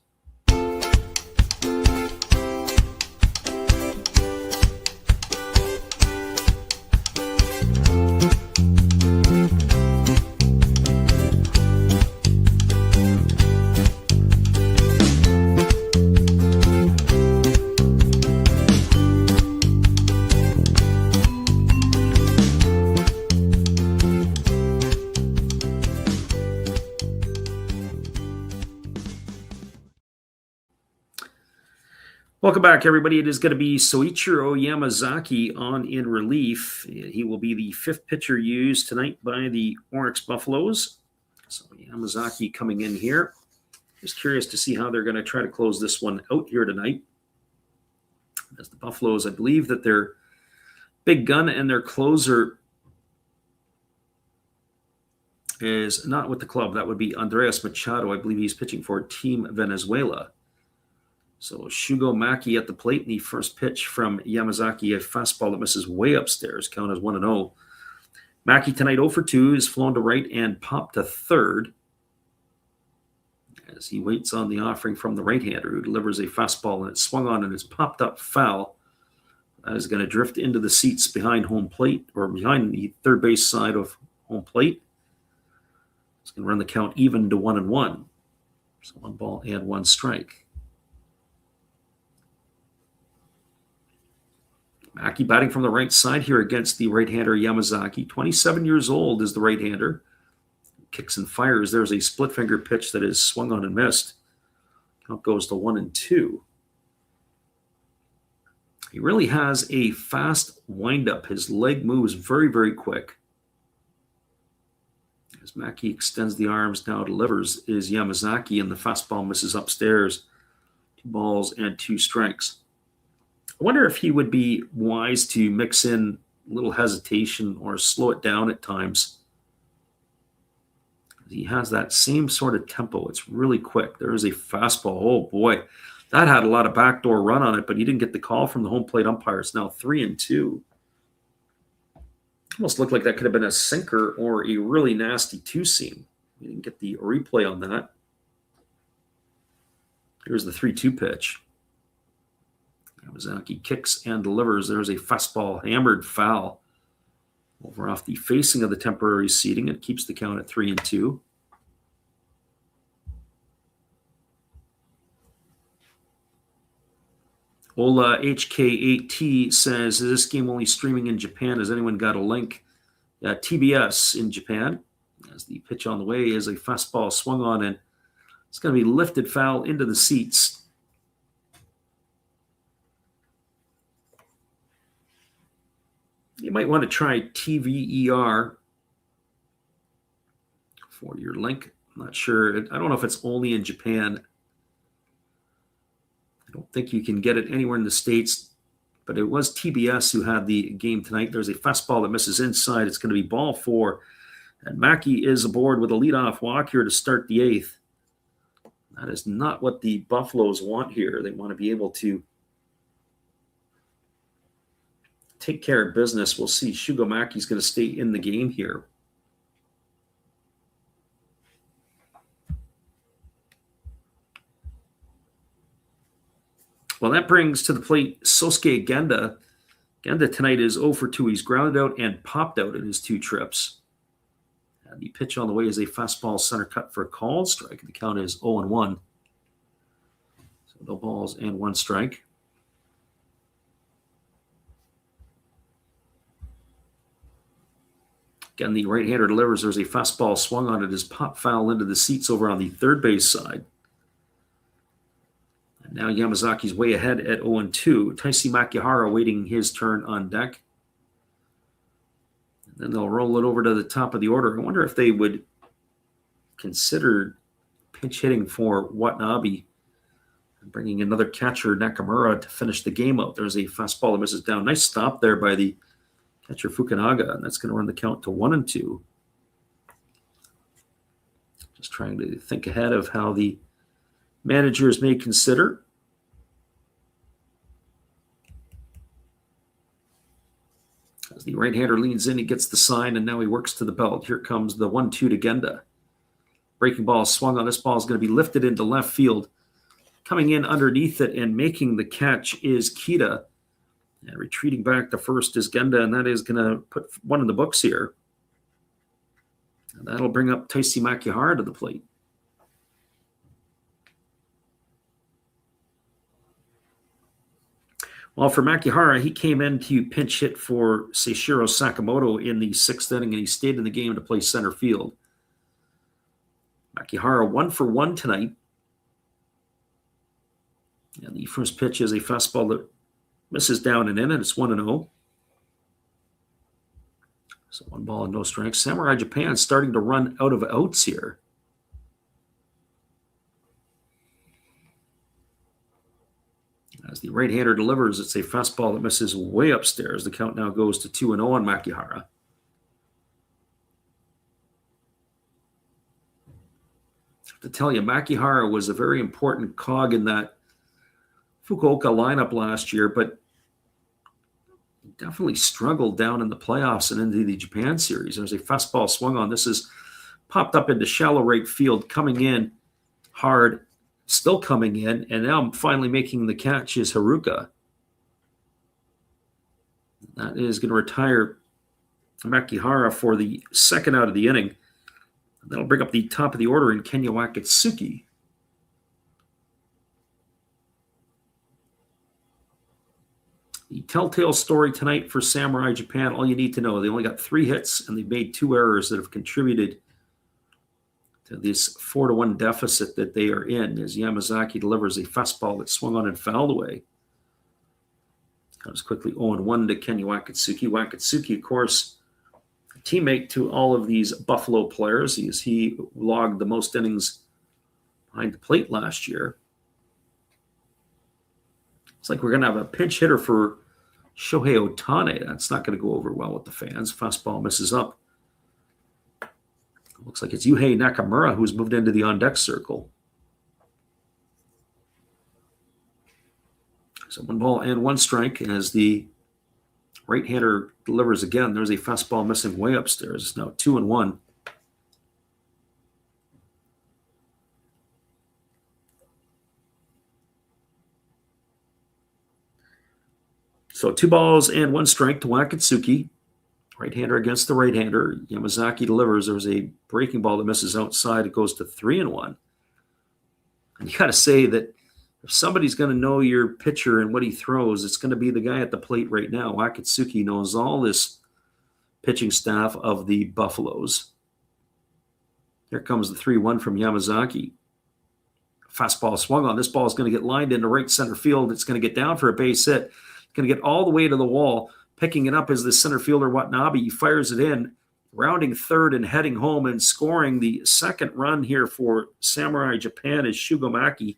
Welcome back, everybody. It is going to be Soichiro Yamazaki on in relief. He will be the 5th pitcher used tonight by the Orix Buffaloes. So Yamazaki coming in here. Just curious to see how they're going to try to close this one out here tonight. As the Buffaloes, I believe that their big gun and their closer is not with the club. That would be Andres Machado. I believe he's pitching for Team Venezuela. So Shugo Maki at the plate in the first pitch from Yamazaki, a fastball that misses way upstairs. Count as 1-0. Maki tonight 0 for 2 is flown to right and popped to third as he waits on the offering from the right-hander who delivers a fastball, and it's swung on and it's popped up foul. That is going to drift into the seats behind home plate, or behind the third base side of home plate. It's going to run the count even to 1-1. So 1 ball and 1 strike. Maki batting from the right side here against the right-hander Yamazaki. 27 years old is the right-hander. Kicks and fires. There's a split finger pitch that is swung on and missed. Count goes to 1-2. He really has a fast windup. His leg moves very, very quick. As Maki extends the arms, now delivers is Yamazaki, and the fastball misses upstairs. 2 balls and 2 strikes. I wonder if he would be wise to mix in a little hesitation or slow it down at times. He has that same sort of tempo. It's really quick. There is a fastball. Oh, boy. That had a lot of backdoor run on it, but he didn't get the call from the home plate umpire. It's now 3-2. Almost looked like that could have been a sinker or a really nasty two-seam. We didn't get the replay on that. Here's the 3-2 pitch. Yamazaki kicks and delivers. There's a fastball hammered foul over off the facing of the temporary seating. It keeps the count at 3-2. Ola HK8T says, is this game only streaming in Japan? Has anyone got a link? TBS in Japan. As the pitch on the way is a fastball swung on, and it's going to be lifted foul into the seats. You might want to try TVER for your link. I'm not sure. I don't know if it's only in Japan. I don't think you can get it anywhere in the States, but it was TBS who had the game tonight. There's a fastball that misses inside. It's going to be ball 4. And Maki is aboard with a leadoff walk here to start the 8th. That is not what the Buffaloes want here. They want to be able to take care of business. We'll see. Shugo Maki's going to stay in the game here. Well, that brings to the plate Sosuke Genda. Genda tonight is 0 for 2. He's grounded out and popped out in his 2 trips. And the pitch on the way is a fastball center cut for a called strike. The count is 0-1. So no balls and 1 strike. Again, the right-hander delivers. There's a fastball swung on it. His pop foul into the seats over on the third base side. And now Yamazaki's way ahead at 0-2. Taisi Makihara waiting his turn on deck. And then they'll roll it over to the top of the order. I wonder if they would consider pinch hitting for Watanabe and bringing another catcher, Nakamura, to finish the game out. There's a fastball that misses down. Nice stop there by the catcher Fukunaga, and that's going to run the count to 1-2. Just trying to think ahead of how the managers may consider. As the right-hander leans in, he gets the sign, and now he works to the belt. Here comes the 1-2 to Genda. Breaking ball swung on. This ball is going to be lifted into left field. Coming in underneath it and making the catch is Kita. And retreating back to first is Genda, and that is going to put 1 in the books here. And that'll bring up Taisi Makihara to the plate. Well, for Makihara, he came in to pinch hit for Seishiro Sakamoto in the 6th inning, and he stayed in the game to play center field. Makihara 1 for 1 tonight. And the first pitch is a fastball that misses down and in, and it's 1-0. So 1 ball and no strikes. Samurai Japan starting to run out of outs here. As the right-hander delivers, it's a fastball that misses way upstairs. The count now goes to 2-0 on Makihara. I have to tell you, Makihara was a very important cog in that Fukuoka lineup last year, but definitely struggled down in the playoffs and into the Japan series. There's a fastball swung on. This is popped up into shallow right field, coming in hard, still coming in, and now finally making the catch is Haruka. That is going to retire Makihara for the second out of the inning. That'll bring up the top of the order in Kenya Wakatsuki. The telltale story tonight for Samurai Japan, all you need to know, they only got 3 hits and they've made 2 errors that have contributed to this 4-1 deficit that they are in, as Yamazaki delivers a fastball that swung on and fouled away. Comes quickly 0-1 to Kenya Wakatsuki. Wakatsuki, of course, a teammate to all of these Buffalo players. He logged the most innings behind the plate last year. It's like we're going to have a pinch hitter for Shohei Ohtani. That's not going to go over well with the fans. Fastball misses up. Looks like it's Yuhei Nakamura who's moved into the on-deck circle. So 1 ball and 1 strike as the right-hander delivers again. There's a fastball missing way upstairs. It's now 2-1. So 2 balls and 1 strike to Wakatsuki. Right-hander against the right-hander. Yamazaki delivers. There's a breaking ball that misses outside. It goes to 3-1. And you got to say that if somebody's going to know your pitcher and what he throws, it's going to be the guy at the plate right now. Wakatsuki knows all this pitching staff of the Buffaloes. Here comes the 3-1 from Yamazaki. Fastball swung on. This ball is going to get lined into right center field. It's going to get down for a base hit. It's going to get all the way to the wall. Picking it up is the center fielder Watanabe. He fires it in, rounding third and heading home, and scoring the second run here for Samurai Japan is Shugomaki.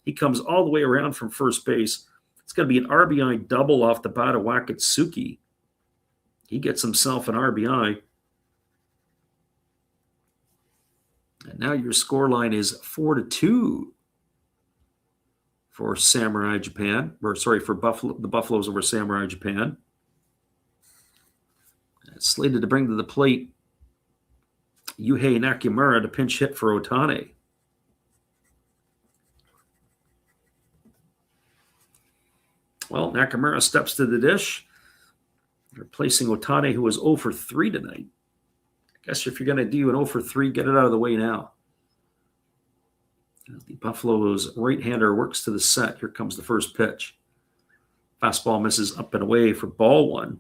He comes all the way around from first base. It's going to be an RBI double off the bat of Wakatsuki. He gets himself an RBI. And now your scoreline is 4-2 for Samurai Japan, for the Buffaloes over Samurai Japan. It's slated to bring to the plate Yuhei Nakamura to pinch hit for Ohtani. Well, Nakamura steps to the dish, replacing Ohtani, who was 0 for 3 tonight. I guess if you're going to do an 0 for 3, get it out of the way now. As the Buffaloes right-hander works to the set, here comes the first pitch. Fastball misses up and away for ball 1.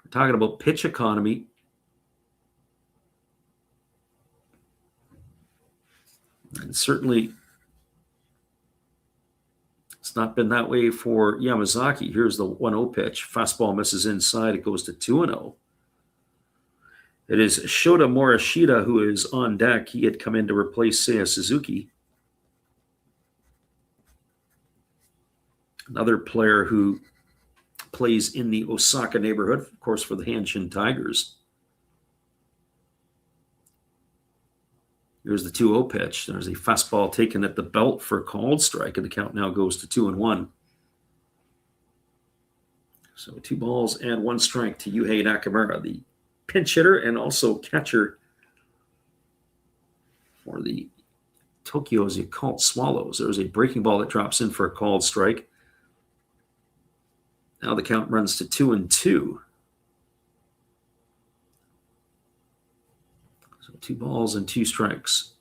We're talking about pitch economy. And certainly it's not been that way for Yamazaki. Here's the 1-0 pitch. Fastball misses inside. It goes to 2-0. It is Shota Morishita who is on deck. He had come in to replace Seiya Suzuki. Another player who plays in the Osaka neighborhood, of course, for the Hanshin Tigers. Here's the 2-0 pitch. There's a fastball taken at the belt for a called strike, and the count now goes to 2-1. So 2 balls and 1 strike to Yuhei Nakamura, the pinch hitter and also catcher for the Tokyo's Yakult Swallows. There's a breaking ball that drops in for a called strike. Now the count runs to 2-2. So 2 balls and 2 strikes.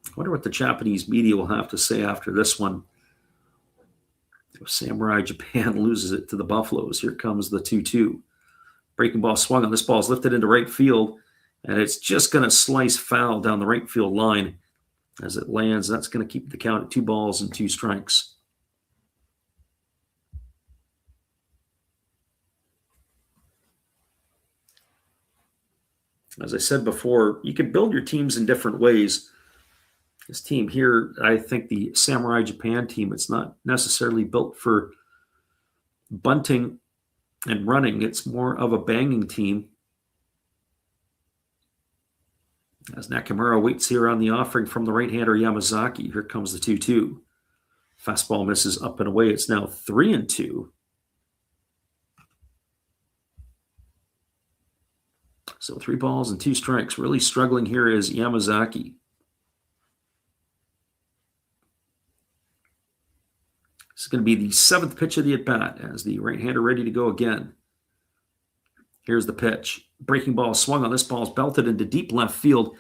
I wonder what the Japanese media will have to say after this one. If Samurai Japan loses it to the Buffaloes, here comes the 2-2. Breaking ball swung on. This ball is lifted into right field, and it's just going to slice foul down the right field line as it lands. That's going to keep the count at 2 balls and 2 strikes. As I said before, you can build your teams in different ways. This team here, I think the Samurai Japan team, it's not necessarily built for bunting and running. It's more of a banging team. As Nakamura waits here on the offering from the right-hander Yamazaki. Here comes the 2-2. Fastball misses up and away. It's now 3-2. So 3 balls and 2 strikes. Really struggling here is Yamazaki. This is going to be the 7th pitch of the at-bat as the right-hander ready to go again. Here's the pitch. Breaking ball swung on. This ball's belted into deep left field.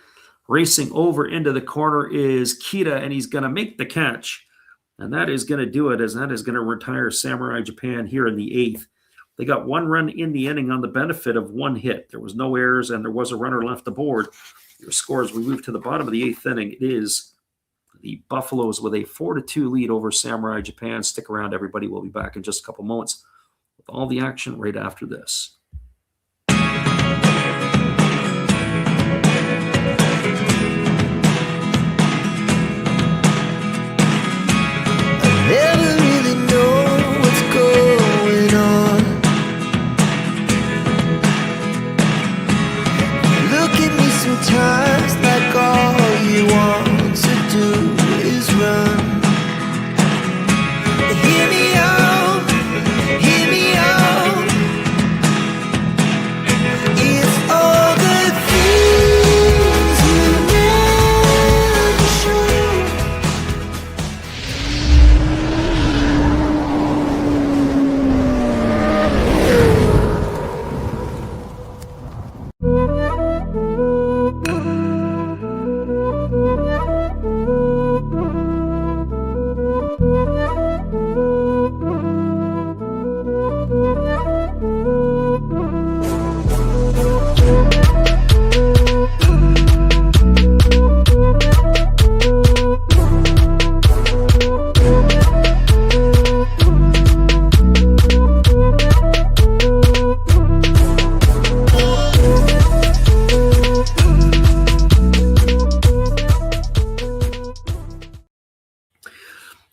Racing over into the corner is Kita, and he's going to make the catch. And that is going to do it, as that is going to retire Samurai Japan here in the 8th. They got 1 run in the inning on the benefit of 1 hit. There was no errors, and there was a runner left aboard. Your scores, we move to the bottom of the 8th inning. It is the Buffaloes with a 4-2 lead over Samurai Japan. Stick around, everybody. We'll be back in just a couple moments with all the action right after this. Never really know what's going on. Look at me sometimes like all you want to do is run. Hear me out, hear me out. It's all the things you never show.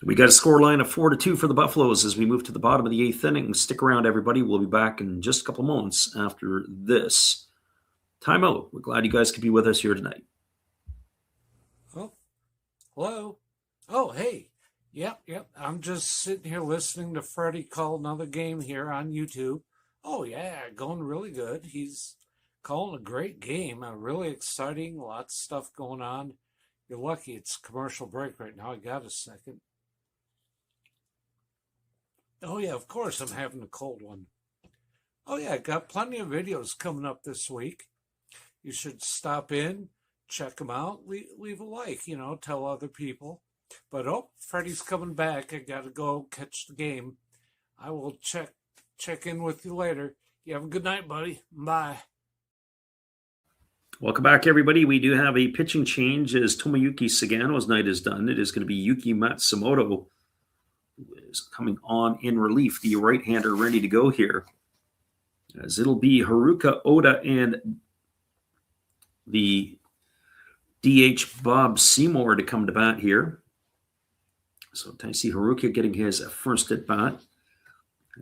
We got a score line of 4-2 for the Buffaloes as we move to the bottom of the 8th inning. Stick around, everybody. We'll be back in just a couple moments after this timeout. We're glad you guys could be with us here tonight. Oh, hello. Oh, hey. Yep. I'm just sitting here listening to Freddie call another game here on YouTube. Oh, yeah, going really good. He's calling a great game. Really exciting. Lots of stuff going on. You're lucky it's commercial break right now. I got a second. Oh, yeah, of course I'm having a cold one. Oh, yeah, I got plenty of videos coming up this week. You should stop in, check them out, leave a like, tell other people. But, Freddie's coming back. I got to go catch the game. I will check in with you later. You have a good night, buddy. Bye. Welcome back, everybody. We do have a pitching change as Tomoyuki Sagano's night is done. It is going to be Yuki Matsumoto who is coming on in relief, the right-hander ready to go here. As it'll be Haruka Oda and the DH Bob Seymour to come to bat here. So Taisi Haruka getting his first at bat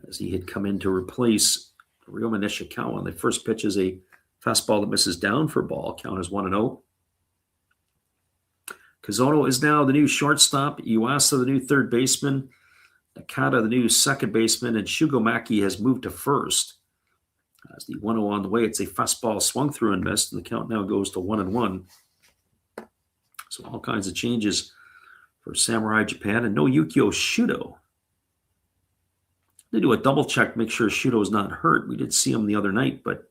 as he had come in to replace Ryoma Nishikawa. The first pitch is a fastball that misses down for ball. Count is 1-0. Kazono is now the new shortstop. Iwasa, the new third baseman. Nakata, the new second baseman. And Shugomaki has moved to first. As the 1-0 on the way, it's a fastball swung through and missed. And the count now goes to 1-1. So all kinds of changes for Samurai Japan. And no Yukio Shudo. They do a double check, make sure Shudo's not hurt. We did see him the other night, but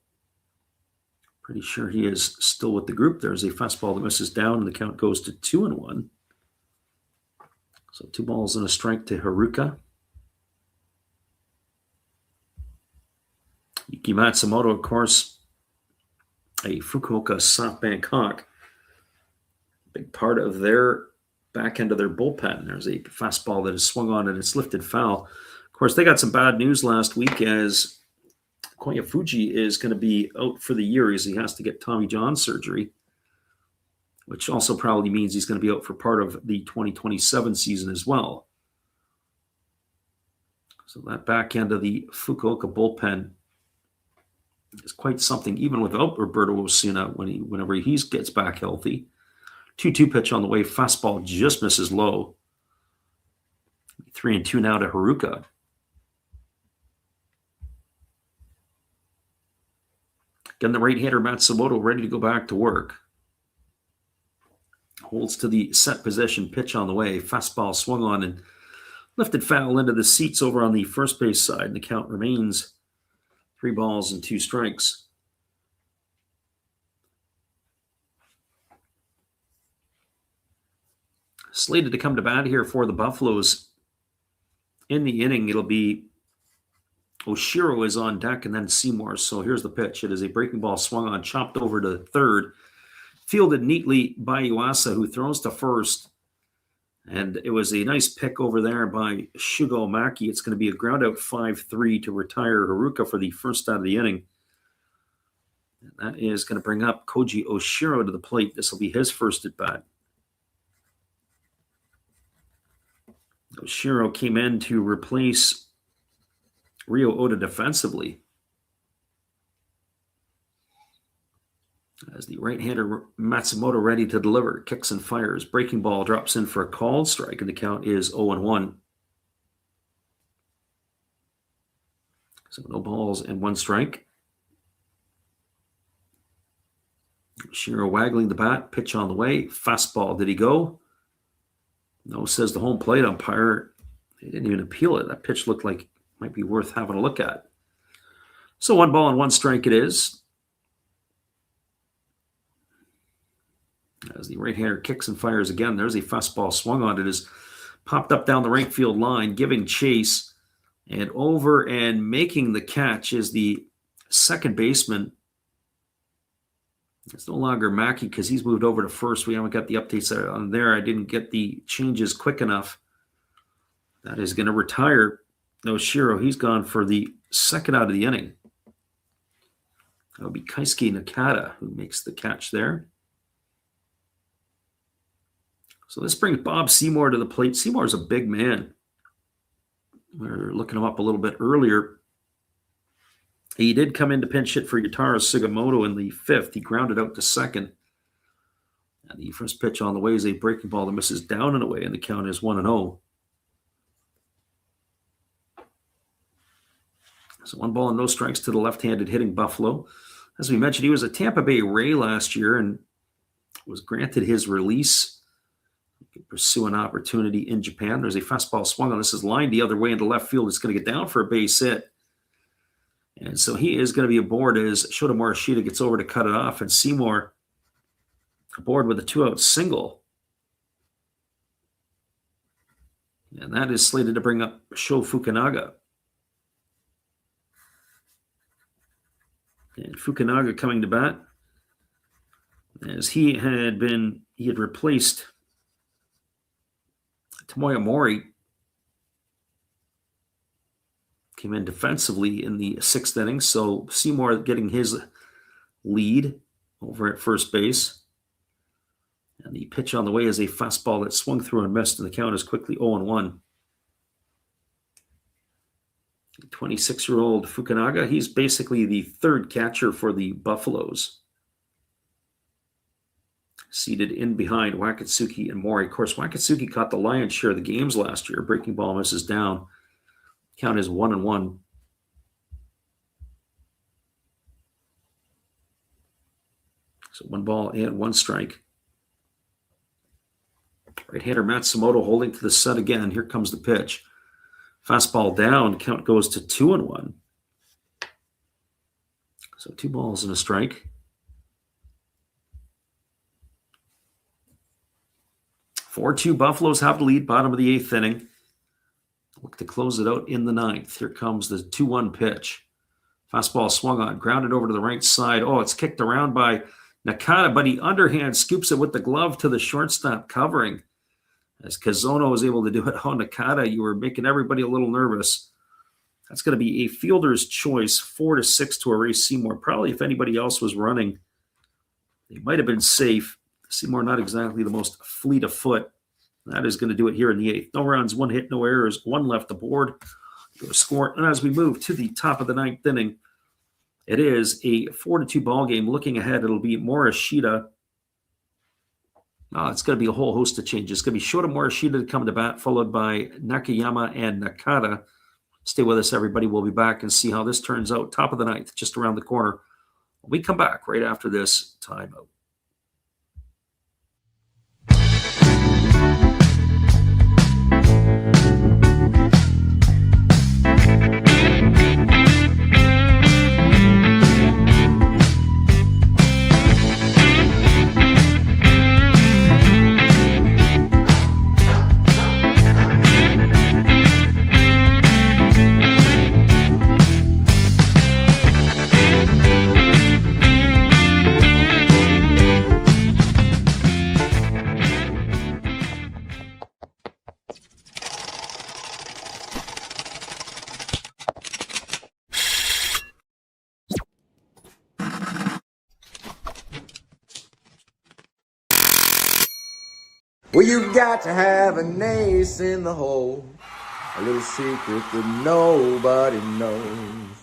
pretty sure he is still with the group. There's a fastball that misses down, and the count goes to 2-1. So 2 balls and a strike to Haruka. Yuki Matsumoto, of course, a Fukuoka SoftBank Hawk. Big part of their back end of their bullpen. There's a fastball that is swung on and it's lifted foul. Of course, they got some bad news last week as Koya Fuji is going to be out for the year as he has to get Tommy John surgery. which also probably means he's going to be out for part of the 2027 season as well. So that back end of the Fukuoka bullpen is quite something, even without Roberto Osuna whenever he gets back healthy. 2-2 pitch on the way. Fastball just misses low. 3-2 now to Haruka. Again, the right-hander Matsumoto ready to go back to work. Holds to the set possession pitch on the way. Fastball swung on and lifted foul into the seats over on the first base side. And the count remains 3 balls and 2 strikes. Slated to come to bat here for the Buffaloes in the inning. It'll be Oshiro is on deck and then Seymour. So here's the pitch. It is a breaking ball swung on, chopped over to third. Fielded neatly by Yuasa, who throws to first. And it was a nice pick over there by Shugo Maki. It's going to be a ground out 5-3 to retire Haruka for the first out of the inning. And that is going to bring up Koji Oshiro to the plate. This will be his first at bat. Oshiro came in to replace Ryo Oda defensively. As the right-hander Matsumoto ready to deliver, kicks and fires. Breaking ball drops in for a called strike, and the count is 0-1. So no balls and 1 strike. Shiro waggling the bat, pitch on the way. Fastball, did he go? No, says the home plate umpire. They didn't even appeal it. That pitch looked like it might be worth having a look at. So 1 ball and 1 strike it is. As the right-hander kicks and fires again, there's a fastball swung on. It is popped up down the right field line, giving chase. And over and making the catch is the second baseman. It's no longer Mackey because he's moved over to first. We haven't got the updates on there. I didn't get the changes quick enough. That is going to retire Oshiro. He's gone for the second out of the inning. That would be Keisuke Nakata who makes the catch there. So this brings Bob Seymour to the plate. Seymour's a big man. We were looking him up a little bit earlier. He did come in to pinch hit for Yutaro Sugimoto in the 5th. He grounded out to second. And the first pitch on the way is a breaking ball that misses down and away, and the count is 1-0. So 1 ball and no strikes to the left-handed hitting Buffalo. As we mentioned, he was a Tampa Bay Ray last year and was granted his release. He could pursue an opportunity in Japan. There's a fastball swung on. This is lined the other way into left field. It's going to get down for a base hit. And so he is going to be aboard as Shota Morishita gets over to cut it off. And Seymour aboard with a 2-out single. And that is slated to bring up Sho Fukunaga. And Fukunaga coming to bat as he had replaced Tomoya Mori. Came in defensively in the 6th inning, so Seymour getting his lead over at first base. And the pitch on the way is a fastball that swung through and missed, and the count is quickly 0-1. 26-year-old Fukunaga, he's basically the 3rd catcher for the Buffaloes. Seated in behind Wakatsuki and Mori. Of course, Wakatsuki caught the lion's share of the games last year. Breaking ball misses down. Count is 1-1. So 1 ball and 1 strike. Right-hander Matsumoto holding to the set again. Here comes the pitch. Fastball down. Count goes to 2-1. So 2 balls and a strike. 4-2 Buffaloes have the lead, bottom of the 8th inning. Look to close it out in the 9th. Here comes the 2-1 pitch. Fastball swung on, grounded over to the right side. Oh, it's kicked around by Nakata, but he underhand scoops it with the glove to the shortstop covering. As Kazono was able to do it. Oh, Nakata, you were making everybody a little nervous. That's going to be a fielder's choice, 4-6 to erase Seymour. Probably if anybody else was running, they might have been safe. Seymour not exactly the most fleet of foot. That is going to do it here in the 8th. No runs, 1 hit, no errors, 1 left aboard. Go to score. And as we move to the top of the 9th inning, it is a 4-2 ball game. Looking ahead, it'll be Morishita. It's going to be a whole host of changes. It's going to be Shota Morishita to come to bat, followed by Nakayama and Nakata. Stay with us, everybody. We'll be back and see how this turns out. Top of the 9th, just around the corner. We come back right after this timeout. Well, you got to have an ace in the hole, a little secret that nobody knows.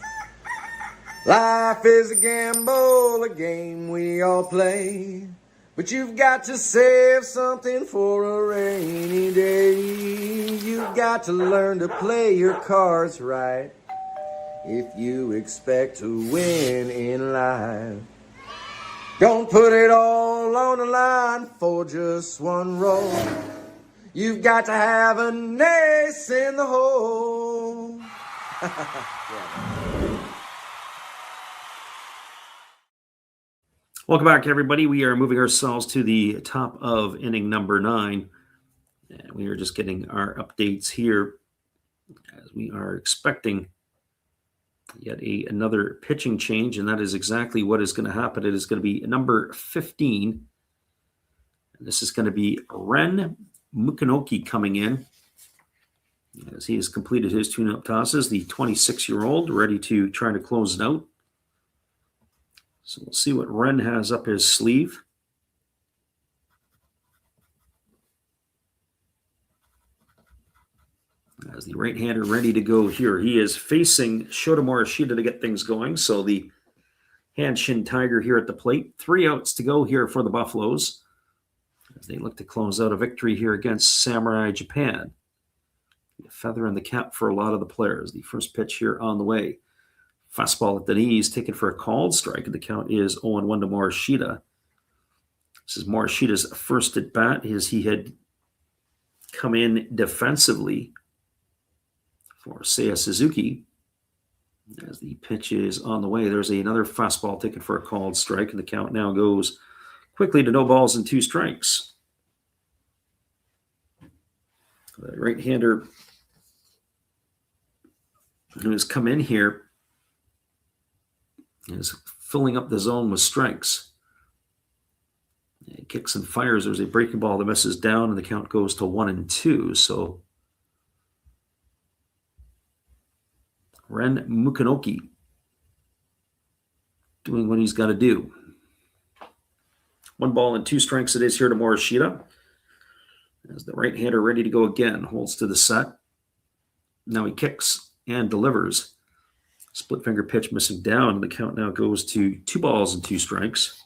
Life is a gamble, a game we all play, but you've got to save something for a rainy day. You've got to learn to play your cards right if you expect to win in life. Don't put it all on the line for just one roll. You've got to have an ace in the hole. Welcome back, everybody. We are moving ourselves to the top of inning number 9. And we are just getting our updates here as we are expecting yet another pitching change, and that is exactly what is going to happen. It is going to be number 15. And this is going to be Ren Mukanoki coming in as he has completed his tune-up tosses, the 26-year-old, ready to try to close it out. So we'll see what Ren has up his sleeve. As the right-hander ready to go here. He is facing Shota Morishita to get things going. So the Hanshin Tiger here at the plate. 3 outs to go here for the Buffaloes as they look to close out a victory here against Samurai Japan. A feather in the cap for a lot of the players. The first pitch here on the way. Fastball at the knees, taken for a called strike, and the count is 0-1 to Morishita. This is Morishita's first at bat as he had come in defensively for Seiya Suzuki. As the pitch is on the way, there's another fastball taken for a called strike, and the count now goes quickly to no balls and 2 strikes. The right-hander who has come in here is filling up the zone with strikes. He kicks and fires. There's a breaking ball that misses down, and the count goes to 1-2. So Ren Mukanoki doing what he's got to do. 1 ball and 2 strikes it is here to Morishita. As the right-hander ready to go again, holds to the set. Now he kicks and delivers. Split finger pitch missing down, and the count now goes to 2 balls and 2 strikes.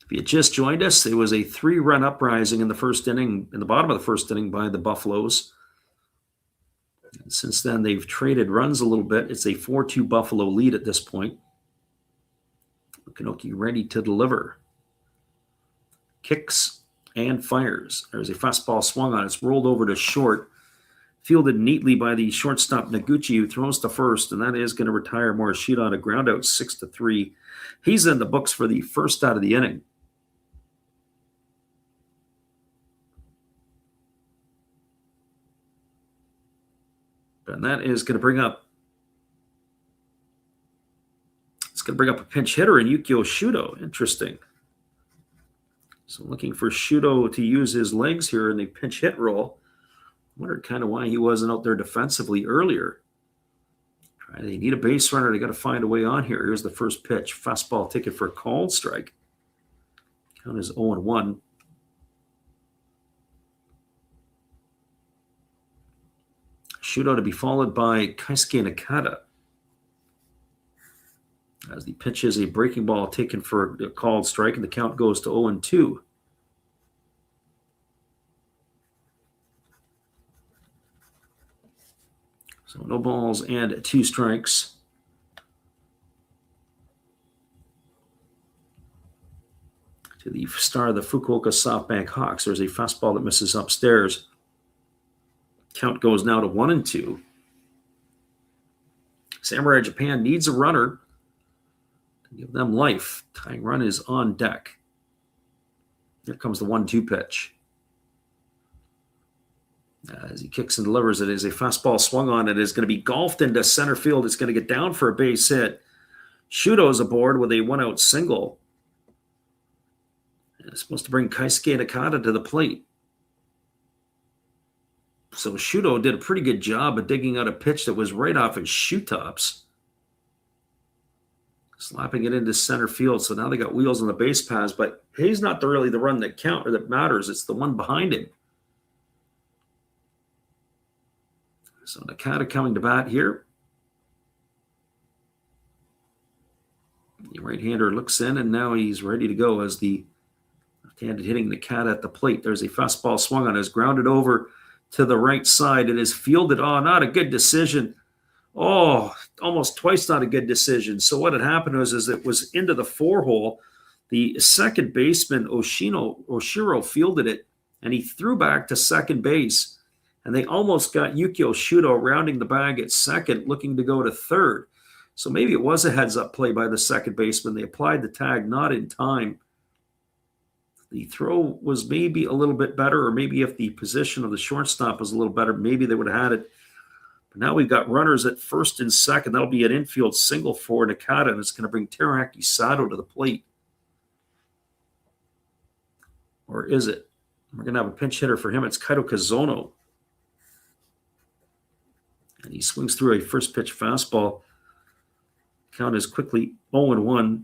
If you just joined us, it was a 3-run uprising in the first inning, in the bottom of the first inning by the Buffaloes. And since then, they've traded runs a little bit. It's a 4-2 Buffalo lead at this point. Mukanoki ready to deliver. Kicks and fires. There's a fastball swung on. It's rolled over to short. Fielded neatly by the shortstop Noguchi, who throws to first, and that is going to retire Morishita on a ground out 6-3. He's in the books for the first out of the inning. And that is going to bring up a pinch hitter in Yukio Shudo. Interesting. So looking for Shudo to use his legs here in the pinch hit role. Wondered kind of why he wasn't out there defensively earlier. They need a base runner. They got to find a way on here. Here's the first pitch. Fastball ticket for a called strike. Count is 0-1. Shootout to be followed by Keisuke Nakata. As the pitch is a breaking ball taken for a called strike, and the count goes to 0-2. So no balls and 2 strikes. To the star of the Fukuoka SoftBank Hawks, there's a fastball that misses upstairs. Count goes now to 1-2. Samurai Japan needs a runner to give them life. Tying run is on deck. Here comes the 1-2 pitch. As he kicks and delivers, it is a fastball swung on. It is going to be golfed into center field. It's going to get down for a base hit. Shuto's aboard with a 1-out single. And it's supposed to bring Keisuke Nakata to the plate. So Shuto did a pretty good job of digging out a pitch that was right off his shoe tops. Slapping it into center field. So now they got wheels on the base paths, but he's not really the run that count or that matters. It's the one behind him. So Nakata coming to bat here. The right-hander looks in, and now he's ready to go as the left-handed hitting Nakata at the plate. There's a fastball swung on. It's grounded over to the right side. It is fielded. Oh, not a good decision. Oh, almost twice not a good decision. So what had happened was it was into the 4-hole. The second baseman, Oshiro, fielded it, and he threw back to second base. And they almost got Yukio Shuto rounding the bag at second, looking to go to third. So maybe it was a heads-up play by the second baseman. They applied the tag not in time. The throw was maybe a little bit better, or maybe if the position of the shortstop was a little better, maybe they would have had it. But now we've got runners at first and second. That'll be an infield single for Nakata, and it's going to bring Teraki Sato to the plate. Or is it? We're going to have a pinch hitter for him. It's Kaito Kazono. And he swings through a first pitch fastball. Count is quickly 0-1.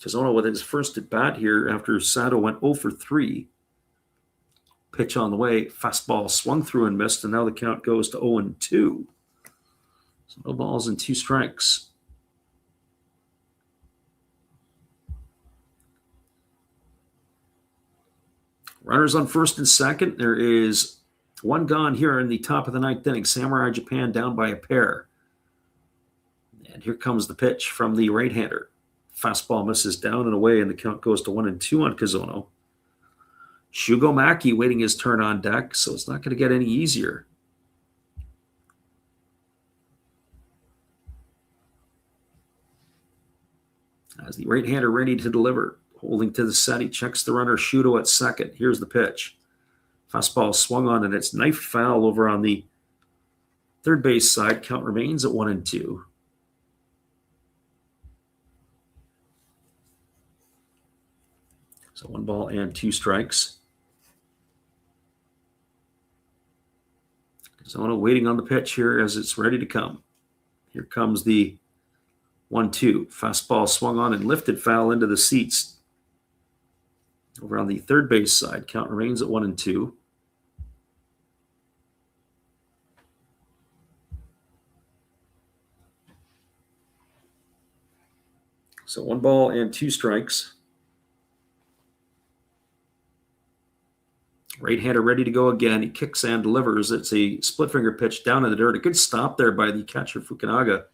Kazono with his first at bat here after Sato went 0 for 3. Pitch on the way. Fastball swung through and missed, and now the count goes to 0-2. So no balls and 2 strikes. Runners on first and second. There is one gone here in the top of the 9th inning. Samurai Japan down by a pair. And here comes the pitch from the right-hander. Fastball misses down and away, and the count goes to 1-2 on Kazono. Shugo Maki waiting his turn on deck, so it's not going to get any easier. As the right-hander ready to deliver, holding to the set, he checks the runner Shuto at second. Here's the pitch. Fastball swung on, and it's knife foul over on the third base side. Count remains at 1-2. So 1 ball and 2 strikes. Kazono waiting on the pitch here as it's ready to come. Here comes the 1-2. Fastball swung on and lifted foul into the seats. Over on the third base side, count remains at 1-2. So 1 ball and 2 strikes. Right-hander ready to go again. He kicks and delivers. It's a split finger pitch down in the dirt. A good stop there by the catcher Fukunaga.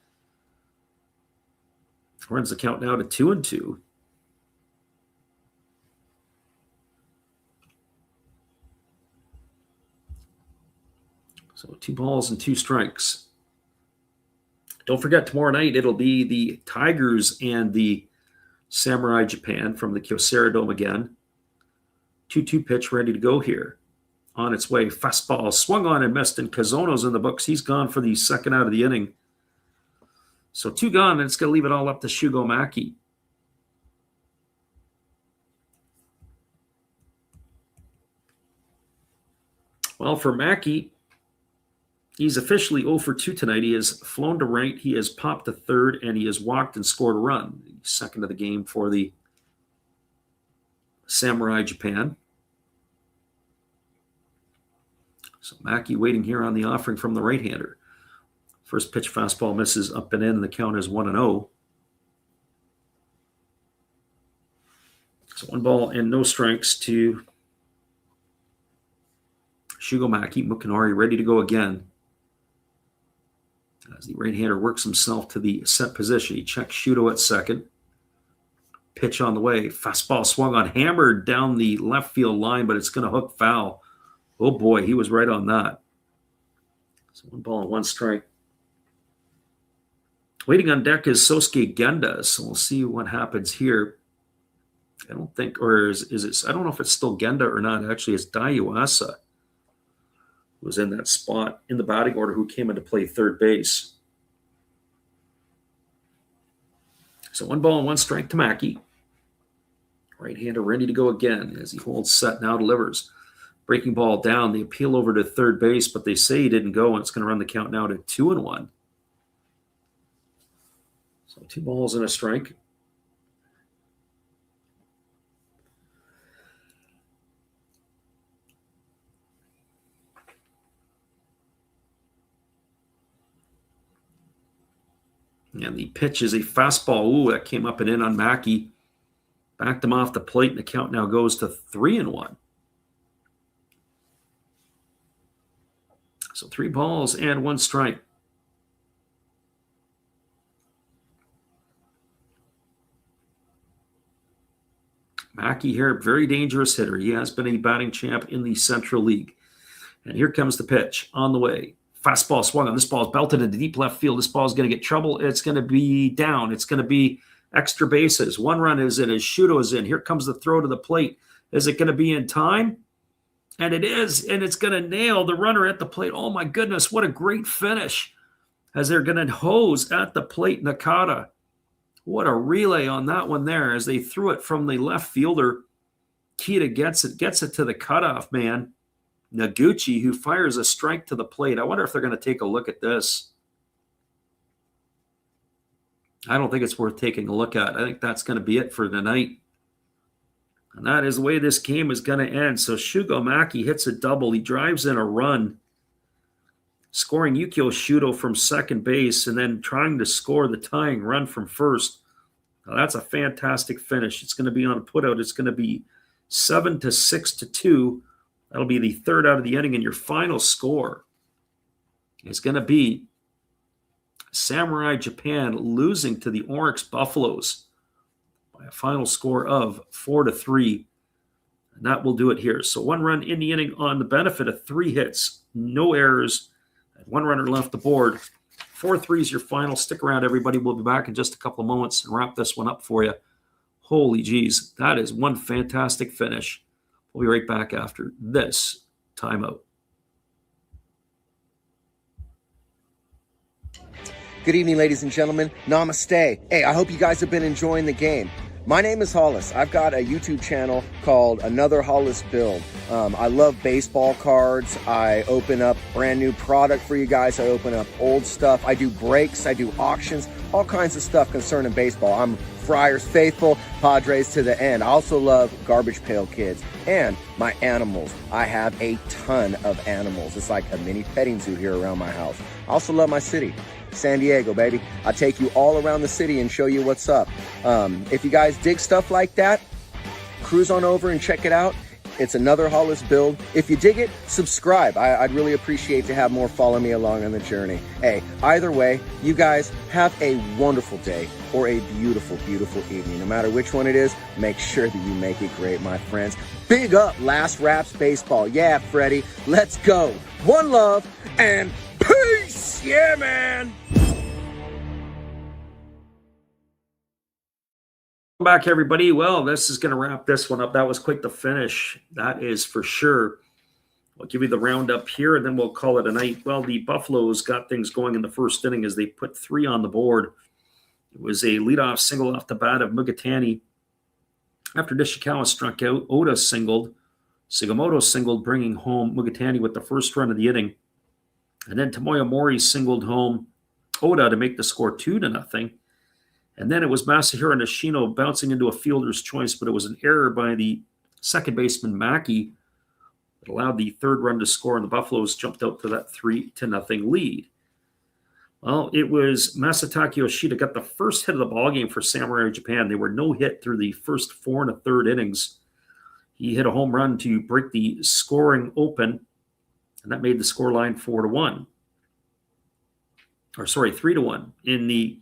Runs the count now to 2-2. So 2 balls and 2 strikes. Don't forget, tomorrow night it'll be the Tigers and the Samurai Japan from the Kyocera Dome again. 2-2 pitch ready to go here. On its way, fastball swung on and missed, and Kazono's in the books. He's gone for the second out of the inning. So 2 gone, and it's going to leave it all up to Shugo Maki. Well, for Maki, He's officially 0 for 2 tonight. He has flown to right, he has popped to third, and he has walked and scored a run. Second of the game for the Samurai Japan. So Mackey waiting here on the offering from the right-hander. First pitch fastball misses up and in, and the count is 1-0. So 1 ball and no strikes to Shugo Maki. Mukinori ready to go again. As the right-hander works himself to the set position, he checks Shudo at second. Pitch on the way. Fastball swung on, hammered down the left field line, but it's going to hook foul. Oh boy, he was right on that. So 1 ball and 1 strike. Waiting on deck is Sosuke Genda, so we'll see what happens here. I don't think, or is it, I don't know if it's still Genda or not. Actually, it's Daiuasa who was in that spot in the batting order, who came in to play third base. So 1 ball and 1 strike to Mackey. Right-hander ready to go again as he holds set, now delivers. Breaking ball down. They appeal over to third base, but they say he didn't go, and it's going to run the count now to 2-1. So 2 balls and a strike. And the pitch is a fastball. Ooh, that came up and in on Mackey. Backed him off the plate, and the count now goes to 3-1. So 3 balls and 1 strike. Mackey here, very dangerous hitter. He has been a batting champ in the Central League. And here comes the pitch on the way. Fastball swung on. This ball is belted into deep left field. This ball is going to get trouble. It's going to be down. It's going to be extra bases. 1 run is in as Shudo is in. Here comes the throw to the plate. Is it going to be in time? And it is. And it's going to nail the runner at the plate. Oh, my goodness. What a great finish. As they're going to hose at the plate, Nakata. What a relay on that one there as they threw it from the left fielder. Kita gets it to the cutoff man. Noguchi, who fires a strike to the plate. I wonder if they're going to take a look at this. I don't think it's worth taking a look at. I think that's going to be it for tonight. And that is the way this game is going to end. So Shugo Maki hits a double. He drives in a run, scoring Yukio Shudo from second base and then trying to score the tying run from first. Now that's a fantastic finish. It's going to be on a putout. It's going to be 7-6-2. That'll be the third out of the inning, and your final score is going to be Samurai Japan losing to the Orix Buffaloes by a final score of 4-3. And that will do it here. So 1 run in the inning on the benefit of 3 hits, no errors, and 1 runner left aboard. 4-3 is your final. Stick around, everybody. We'll be back in just a couple of moments and wrap this one up for you. Holy geez, that is one fantastic finish. We'll be right back after this timeout. Good evening, ladies and gentlemen. Namaste. Hey, I hope you guys have been enjoying the game. My name is Hollis. I've got a YouTube channel called Another Hollis Build. I love baseball cards. I open up brand new product for you guys. I open up old stuff. I do breaks. I do auctions. All kinds of stuff concerning baseball. I'm Friars faithful, Padres to the end. I also love Garbage Pail Kids and my animals. I have a ton of animals. It's like a mini petting zoo here around my house. I also love my city. San Diego, baby. I'll take you all around the city and show you what's up. If you guys dig stuff like that, cruise on over and check it out. It's Another Hollis Build. If you dig it, subscribe. I'd really appreciate to have more follow me along on the journey. Hey, either way, you guys have a wonderful day or a beautiful, beautiful evening. No matter which one it is, make sure that you make it great, my friends. Big up Last Raps Baseball. Yeah, Freddie, let's go. One love and peace. Yeah, man. Welcome back, everybody. Well, this is going to wrap this one up. That was quite the finish. That is for sure. I'll give you the roundup here, and then we'll call it a night. Well, the Buffaloes got things going in the first inning as they put 3 on the board. It was a leadoff single off the bat of Mugatani. After Nishikawa struck out, Oda singled. Sugimoto singled, bringing home Mugatani with the first run of the inning. And then Tomoya Mori singled home Oda to make the score 2-0. And then it was Masahiro Nishino bouncing into a fielder's choice, but it was an error by the second baseman Maki that allowed the third run to score, and the Buffaloes jumped out to that 3-0 lead. Well, it was Masataki Yoshida got the first hit of the ballgame for Samurai Japan. They were no hit through the first 4 1/3 innings. He hit a home run to break the scoring open, and that made the scoreline 4-1. Or sorry, 3-1. In the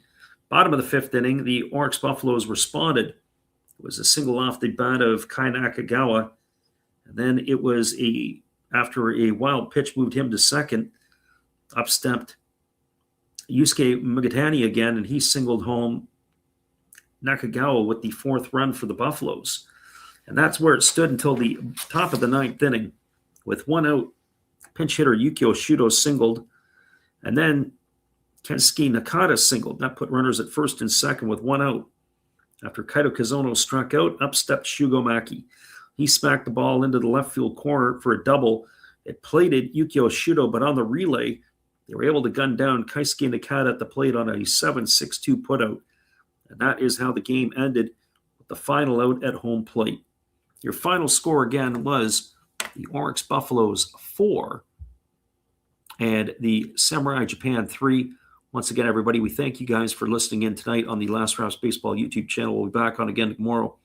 bottom of the 5th inning, the Orics Buffaloes responded. It was a single off the bat of Kai Nakagawa. And then it was after a wild pitch moved him to second, up stepped Yusuke Mugatani again, and he singled home Nakagawa with the 4th run for the Buffaloes. And that's where it stood until the top of the 9th inning. With 1 out, pinch hitter Yukio Shudo singled, and then Kensuke Nakata singled. That put runners at first and second with 1 out. After Kaito Kizono struck out, up stepped Shugo Maki. He smacked the ball into the left field corner for a double. It plated Yukio Shudo, but on the relay, they were able to gun down Keisuke Nakata at the plate on a 7-6-2 putout. And that is how the game ended, with the final out at home plate. Your final score again was the Orix Buffaloes 4 and the Samurai Japan 3. Once again, everybody, we thank you guys for listening in tonight on the Last Rouse Baseball YouTube channel. We'll be back on again tomorrow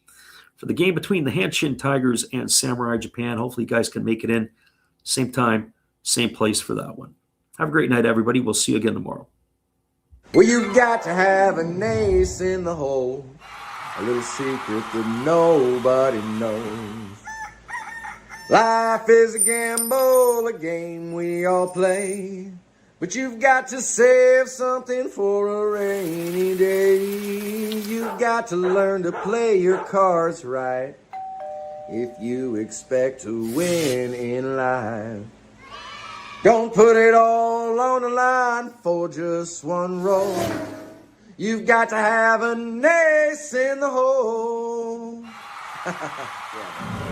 for the game between the Hanshin Tigers and Samurai Japan. Hopefully you guys can make it in. Same time, same place for that one. Have a great night, everybody. We'll see you again tomorrow. Well, you've got to have an ace in the hole, a little secret that nobody knows. Life is a gamble, a game we all play, but you've got to save something for a rainy day. You've got to learn to play your cards right if you expect to win in life. Don't put it all on the line for just one roll. You've got to have an ace in the hole. Yeah.